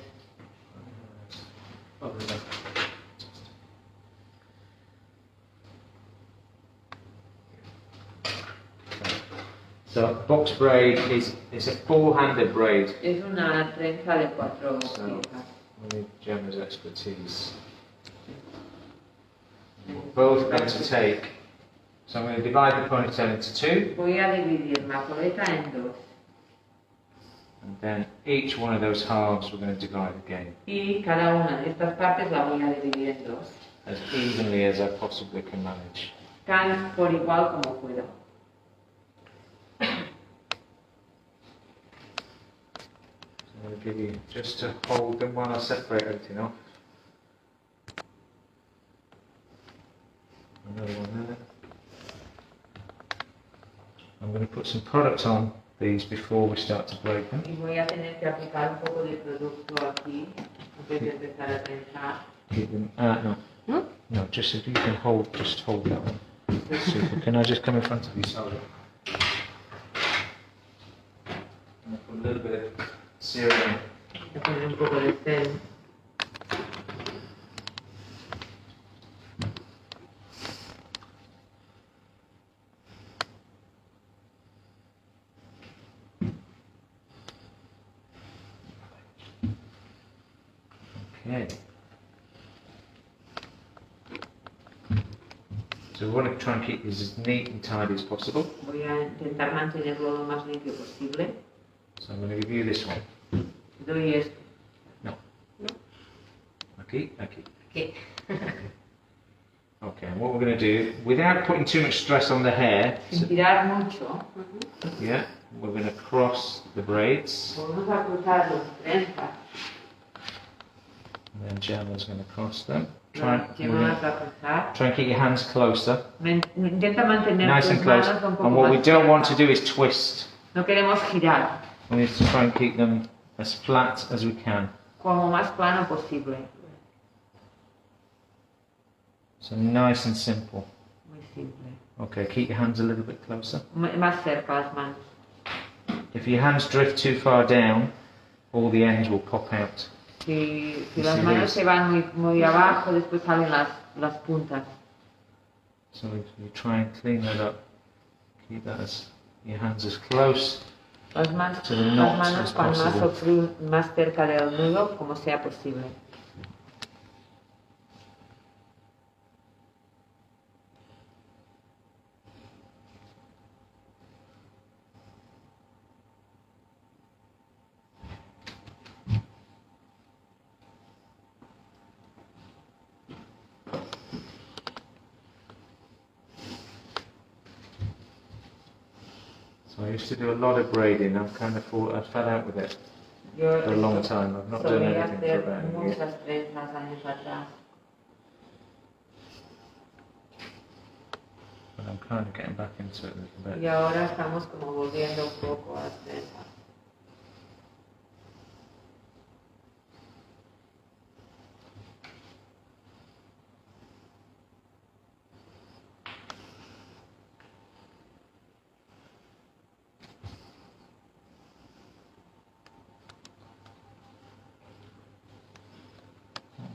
So box braid is a 4-handed braid. Es una trenza de 4 So piezas. we need Gemma's expertise. We're both going to take, so I'm going to divide the ponytail into 2, Voy a dividir la coleta en 2 and then each one of those halves we're going to divide again, y cada una de estas partes la voy a dividir en 2, as evenly as I possibly can manage. tan por igual como puedo. So I'm going to give you just to hold them while I separate everything off. Another one there. I'm going to put some product on these before we start to braid them. Y voy a tener que aplicar un poco de producto aquí antes de empezar a trenzar. Keep them, no, just if you can hold, just hold that one. Super. Can I just come in front of you, sorry? And put a little bit of serum in. Voy a poner un poco de serum. Okay. So we want to try and keep these as neat and tidy as possible. Voy a intentar mantenerlo lo más limpio posible. So I'm going to give you this one. Doy esto. Aquí, aquí. ¿Qué? Okay, and what we're going to do, without putting too much stress on the hair, Sin tirar mucho, yeah, we're going to cross the braids, vamos a cruzar los trenzas. and then Gemma's going to cross them. Try and keep your hands closer. Intenta mantener Nice and tus close. manos un poco And what we más don't want cerca. to do is twist. No queremos girar, We need to try and keep them as flat as we can. como más plano posible. So nice and simple. Muy simple. Okay, keep your hands a little bit closer. Más cerca las manos. If your hands drift too far down, all the ends will pop out. Si las manos se van muy abajo, después salen las puntas. So we try and clean that up. Keep that as your hands as close Las to the manos knot as van possible. más cerca del nudo como sea posible. So I used to do a lot of braiding. I fell out with it Yo for a long time. I've not done solía anything for hacer about a year. muchas trenzas años atrás. But I'm kind of getting back into it a little bit. Y ahora estamos como volviendo un poco a las trenzas.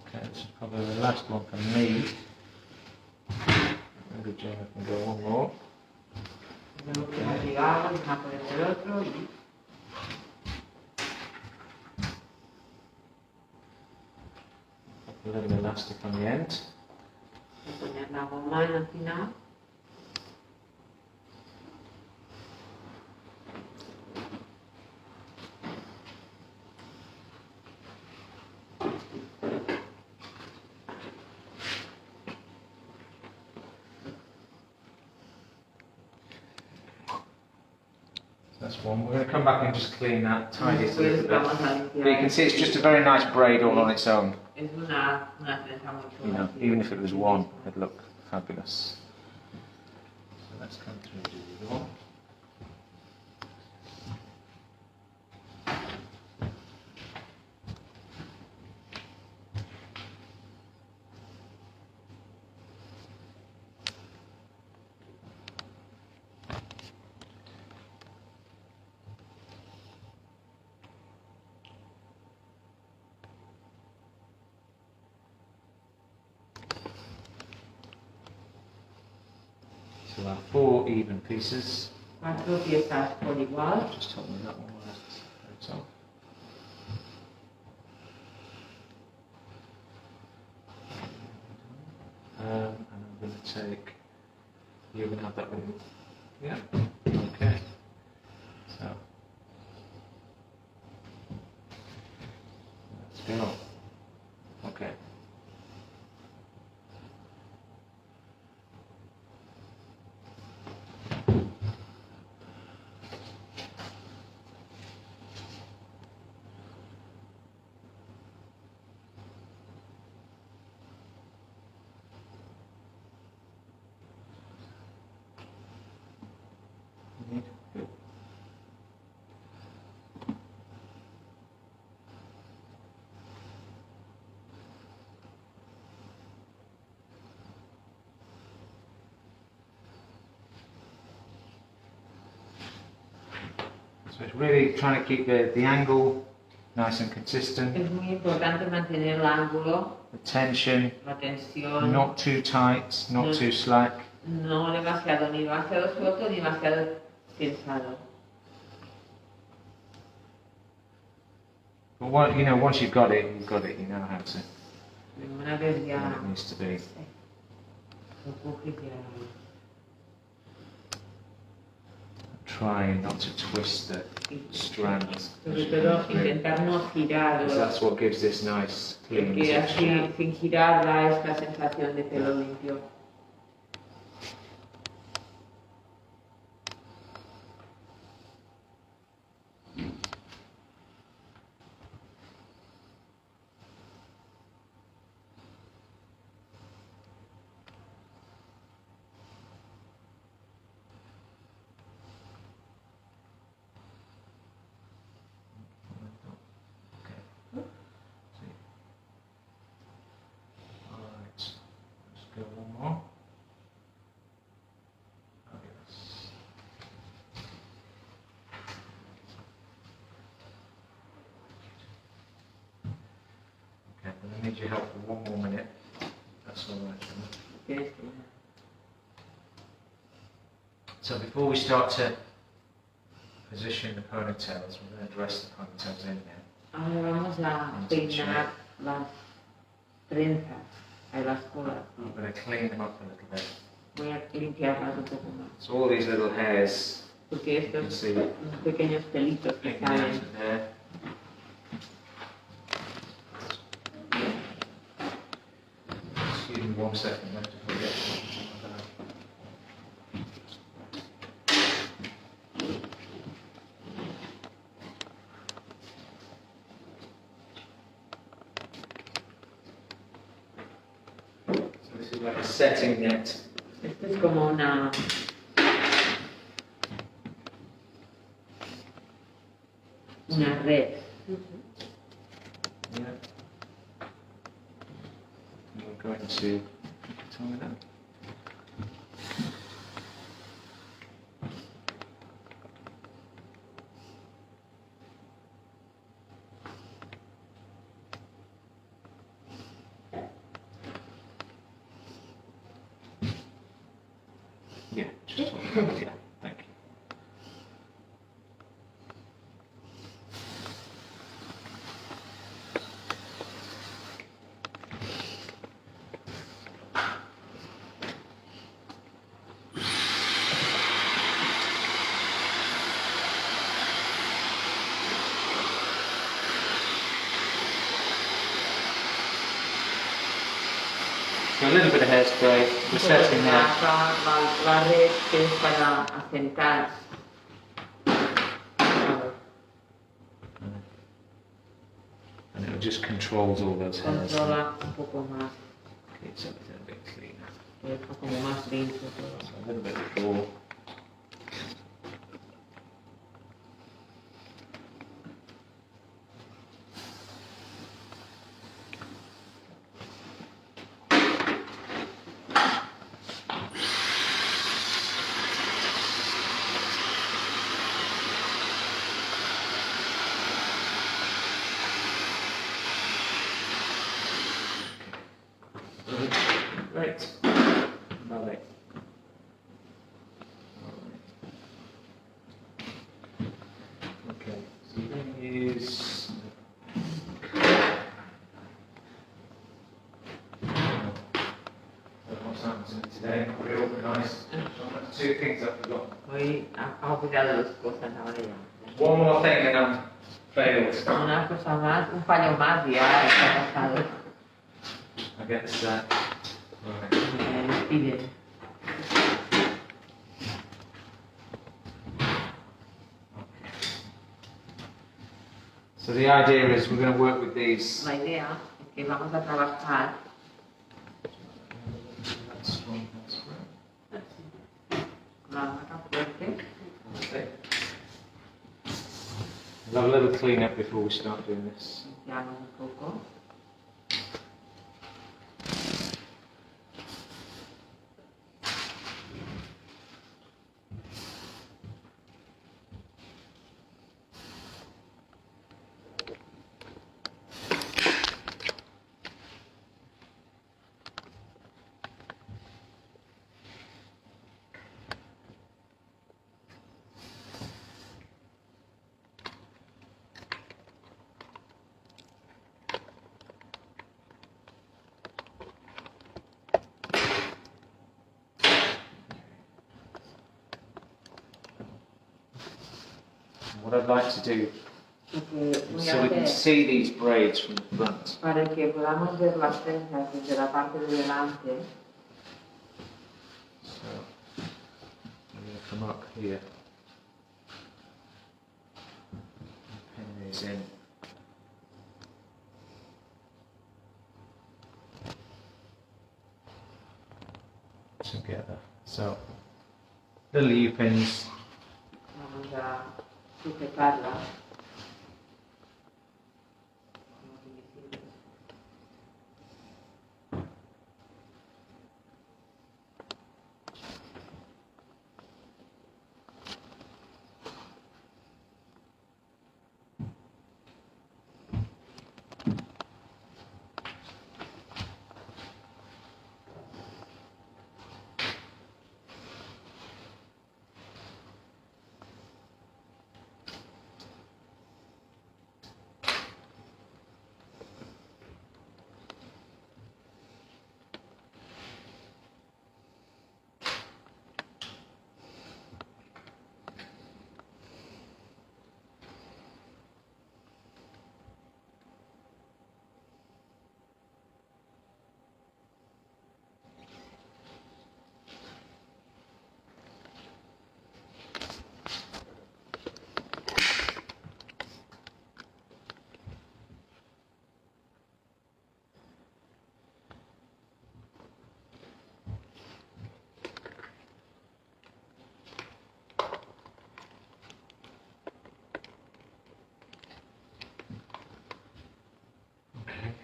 Okay, this is probably the last one for me. Maybe Jenna can go one more. Lo que hemos llegado, y más por el otro. Y A little elastic on the end. poner la goma al final. That's one. We're going to come back and just clean that, tidy it a Después little bit. vamos a But you limpiar. can see it's just a very nice braid all on its own. Es una trenza muy You chula. know, even if it was one, it'd look fabulous. So let's come through to the other one. So our 4 even pieces. 4 piezas por igual. Just help me that one last off. And I'm going to take. You're going to have that with you. Yeah. Okay. So let's go. Okay. Good. So it's really trying to keep the angle nice and consistent, Es muy importante mantener el ángulo, the tension, la tensión, not too tight, not No. too slack. no demasiado, ni demasiado suelto ni demasiado tensado. But what, you know, once you've got it, you've got it. You know how to Una vez what ya it needs to be. lo coges ya. Trying not to twist the strands. Sobre todo intentar no girar, Because that's what gives this nice clean porque así texture. sin girar da esta sensación de pelo limpio. Alright, let's go one more. Oh, yes. Okay, I'm going to need your help for one more minute. That's alright. Okay. So before we start to position the ponytails, we're going to dress the ponytails in now. Ahora vamos a peinar las trenzas a las colas. I'm going to clean them up a little bit. Voy a limpiarlas un poco más. So all these little hairs, Porque you can estos see pequeños pelitos que hanging out salen. in there. Excuse me 1 second, I have to forget. So this is like a setting net. Esto es como una red. Yeah. And we're going to tie them. Yeah, just yeah, thank you. So a little bit of hairspray, we're setting that. La red que es para asentar. And it just controls all those hairs. Controla un poco más. Keeps everything a bit cleaner. Deja como más limpio todo. So a little bit before. Right. Vale. Okay. So we're going to use. What's happened today? Reorganised. Two things I forgot. Hoy ha olvidado dos cosas ahora ya. One more thing and I'm failed. Una cosa más, un fallo más y ya está pasado. I guess that. Right. Despide. So the idea is we're going to work with these. La idea es que vamos a trabajar la vaca fuerte. Okay. We'll have a little clean up before we start doing this. Limpiamos un poco. What I'd like to do Voy so a we can hacer see these braids from the front. para que podamos ver las trenzas desde la parte de delante. So I'm going to come up here and pin these in. Together. So little U-pins. Vamos a sujetarla.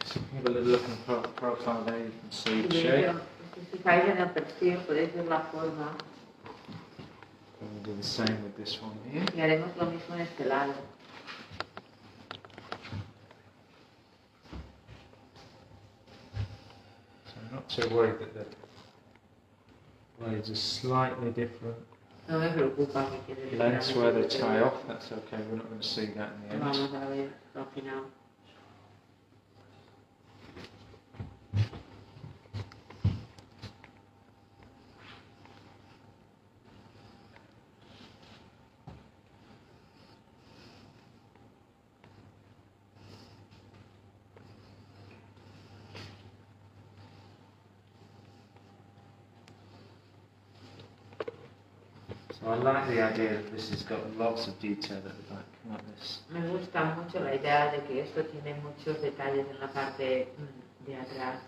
So have a little look in the profile there, you can see the Si shape. fijáis en el perfil, podéis ver la forma. And we'll do the same with this one here. Y haremos lo mismo en este lado. So I'm not too worried that the blades are slightly different. No me preocupa que quede Lengths where they tie off, that's okay, we're not going to see that in the end. Vamos a ver al final. So I like the idea that this has got lots of detail at the back, like this. Me gusta mucho la idea de que esto tiene muchos detalles en la parte de atrás.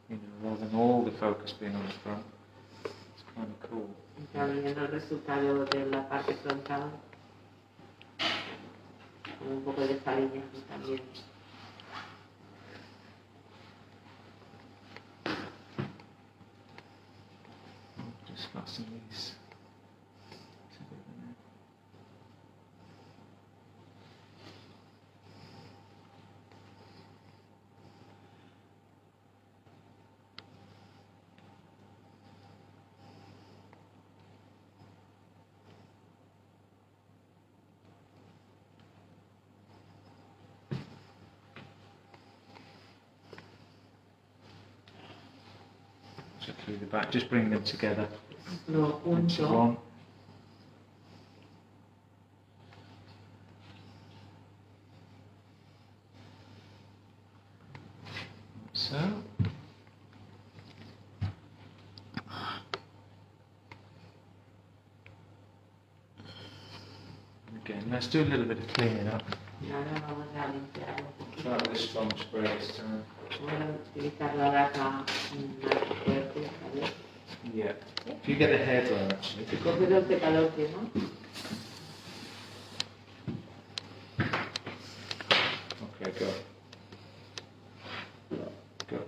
You know, rather than all the focus being on the front. It's kind of cool. Está viendo el resultado de la parte frontal. Con un poco de esta línea aquí también. Just fasten these together now. So through the back, just bring them together. Lo Into junto. one. So. Again, let's do a little bit of cleaning up. Y ahora vamos a limpiar un poquito. Try this strong spray this time. Voy a utilizar la laca más fuerte, ¿vale? Yeah. If you get the hair dryer actually. Coge el secador, ¿no? Okay, go. Go.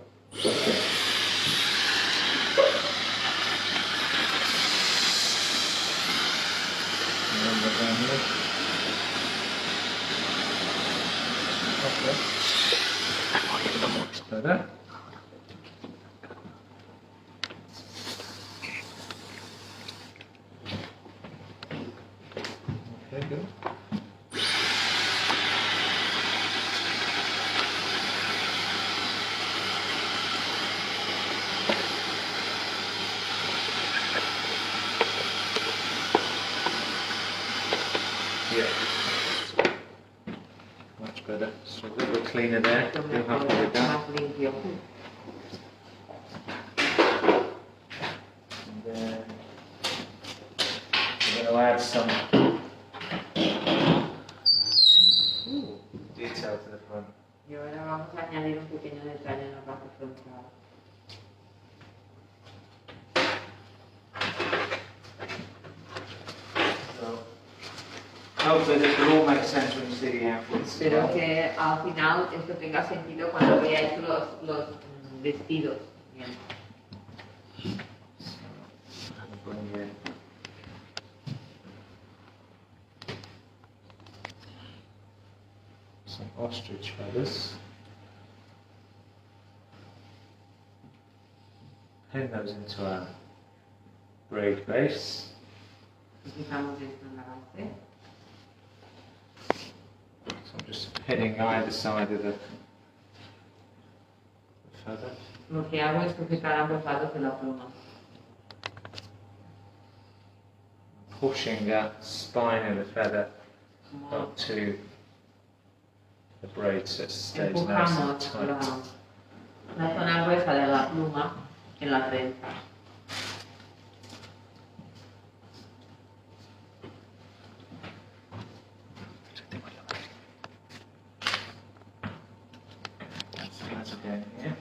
Remember down here. Okay. Better. Okay, good. Yeah. Much better. So a little cleaner there. Esto You'll have to mejor, do that. más limpio. And then we're going to add some detail to the front. Y ahora vamos a añadir un pequeño detalle en la parte frontal. So hopefully this will all make sense when you see the outfits. Espero que al final esto tenga sentido cuando veáis los vestidos. Bien. Bring in some ostrich feathers. Pin those into our braid base. Fijamos esto en la base. So I'm just pinning either side of the feather. Lo que hago es sujetar ambos lados de la pluma. Pushing that spine of the feather Como up to the braid so it stays nice and empujamos tight. la zona gruesa de la pluma en la trenza. That's again here.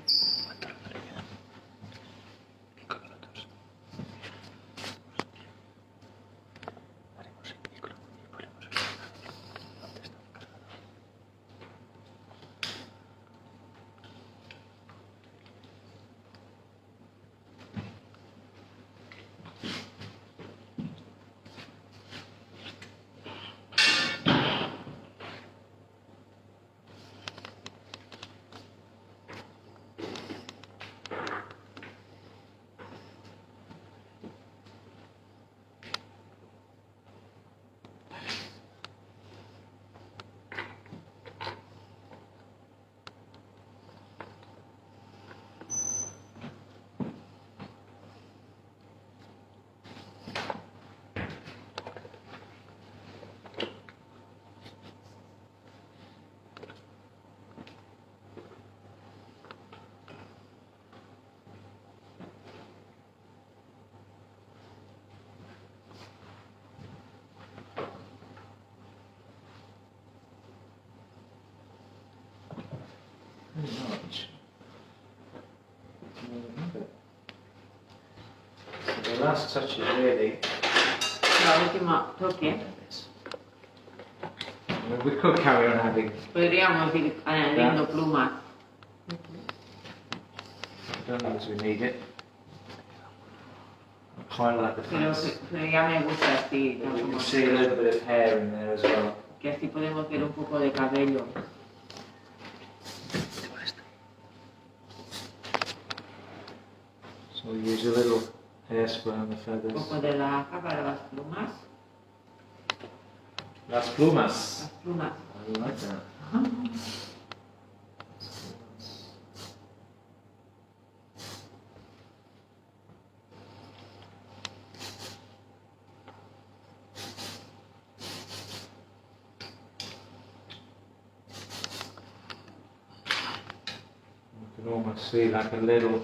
last touch is really... La última toque. We could carry on adding. Podríamos ir añadiendo plumas. I don't know as we need it. Highlight the face. Pero ya me gusta así. You can see a little bit of hair in there as well. Que así podemos ver un poco de cabello. So we use a little hairspray on the feathers. Un poco de laca para las plumas. Las plumas. Las plumas. I like that. You can almost see like a little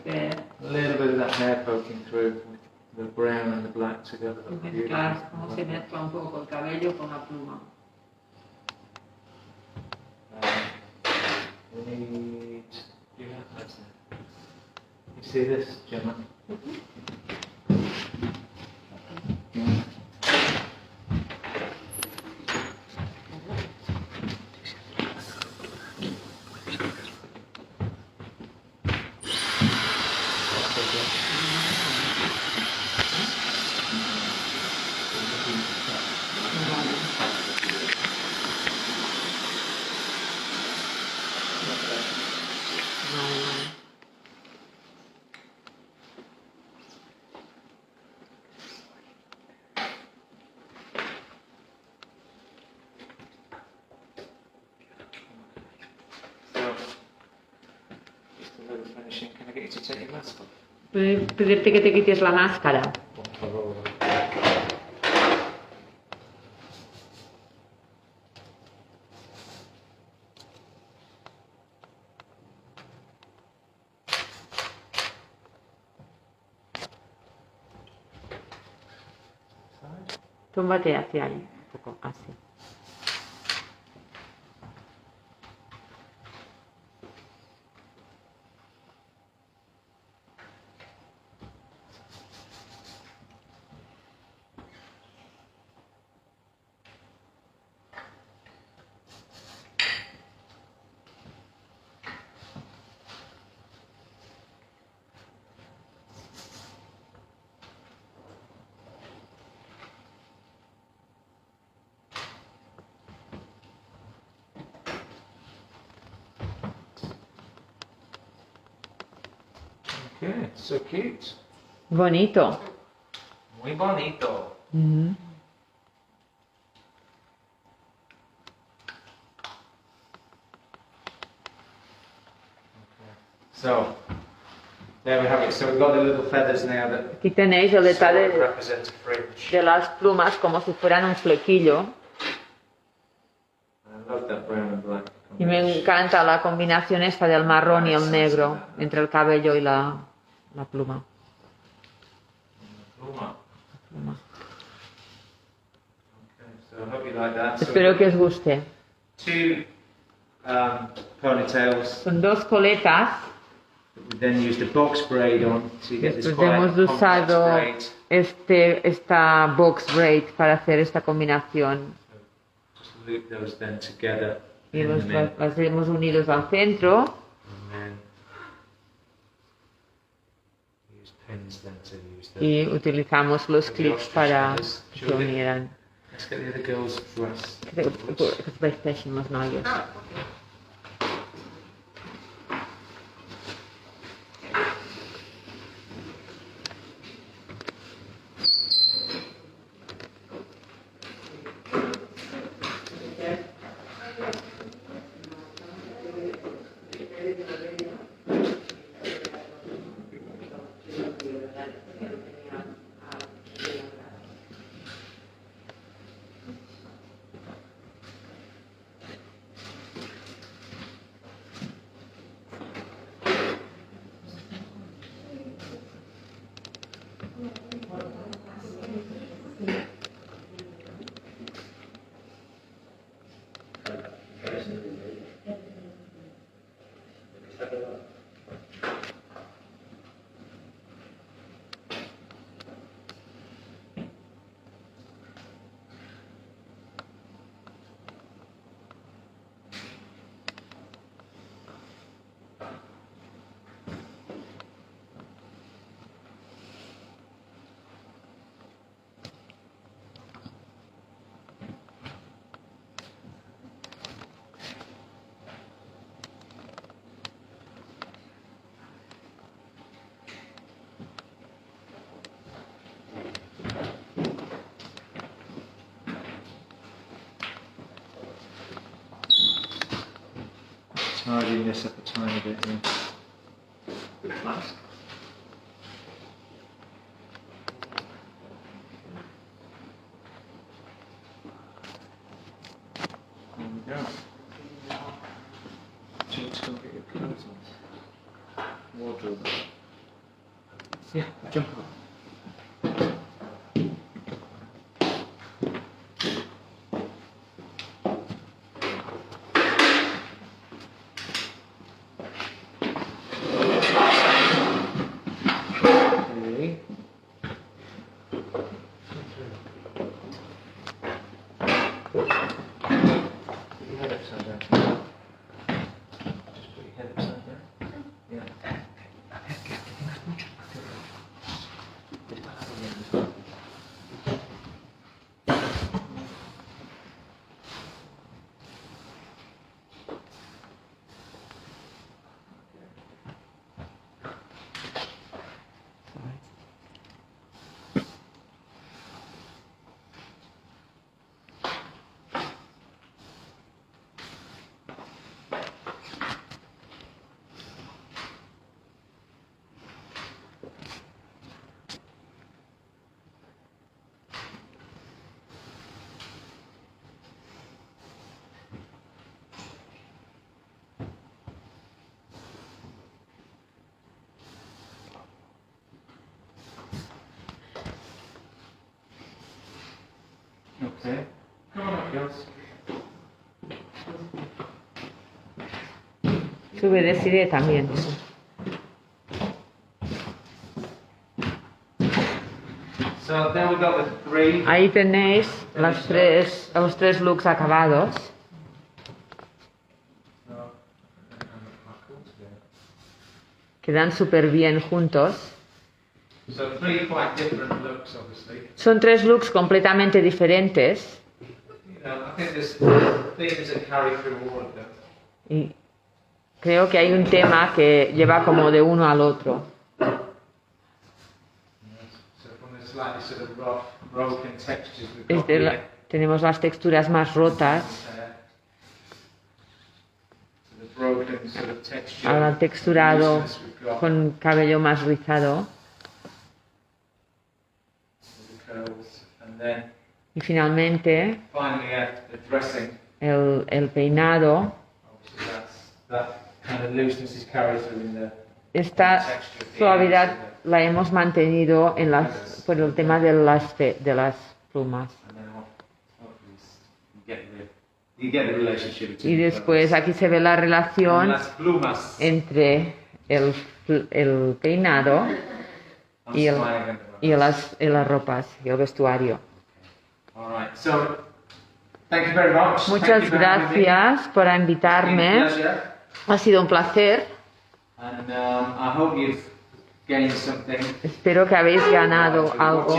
bit of that hair poking through with the brown and the black together. Mezclar cómo se mezcla un poco el cabello con la pluma. We need... You see this, Gemma? Can I get you to take your mask off? ¿Puedo pedirte que te quites la máscara? Por favor. Túmbate hacia ahí, un poco así. Okay, so cute. Bonito. Muy bonito. So, there we have it. So we've got the little feathers now that Aquí tenéis el detalle represent a fringe. de las plumas como si fueran un flequillo. I love that brown and black. Y me encanta la combinación esta del marrón y el negro entre el cabello y la pluma. Pluma. Pluma. Okay, so I hope you like that. So Espero que os guste. two ponytails. Son dos coletas. We then used a box braid on, so you get this Después quite hemos complex usado braid. esta box braid para hacer esta combinación. Just loop those then together. Y in the middle. las hemos unidos al centro. And then use pins then to use the... Y utilizamos los clips para que se unieran. Let's get the other girls dressed. Bezpechen los novios. tidying this up a tiny bit here. Más. There we go. Just go get your clothes on. Wardrobe. Yeah, jump up. Okay. Come on up, girls. Sube, decide también. So then we got the three. Ahí tenéis los tres looks acabados. Quedan súper bien juntos. So three quite different looks, obviously. Son tres looks completamente diferentes. You know, I think there's themes that carry through all of them. Y creo que hay un tema que lleva como de uno al otro. So from the slightly sort of rough, broken textures we've got here, Tenemos las texturas más rotas, to the broken sort of texture, al texturado looseness we've got, con cabello más rizado. with the curls, and then Y finalmente finally the dressing. el peinado. Obviously that kind of looseness is carried through in the Esta texture of the suavidad ends, la hemos mantenido en por el tema de las plumas. and then hopefully you get the relationship between Y the después curls. aquí se ve la And relación las plumas. entre el peinado I'm y smiling at the moment. las ropas y el vestuario. All right, so thank you very much. Muchas Thank you for having me. gracias por It's been a invitarme. pleasure. Ha sido un placer. And I hope you've gained something. Espero que habéis ganado algo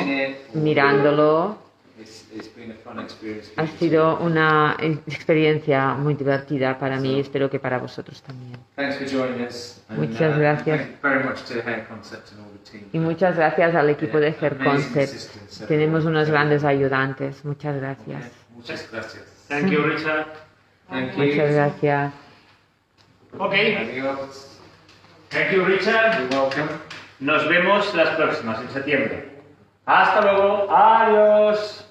mirándolo. It's been a fun experience. Ha sido una experiencia muy divertida para mí y espero que para vosotros también. Thanks for joining us. And, Muchas gracias. Thank you very much to HairConcept and all the team. Y muchas gracias al equipo de Amazing HairConcept. assistants. Tenemos unos grandes ayudantes. Muchas gracias. Muchas gracias. Thank you, Richard. Thank you. Muchas gracias. Okay. Adiós. Thank you, Richard. You're welcome. Nos vemos las próximas, en septiembre. Hasta luego. Adiós.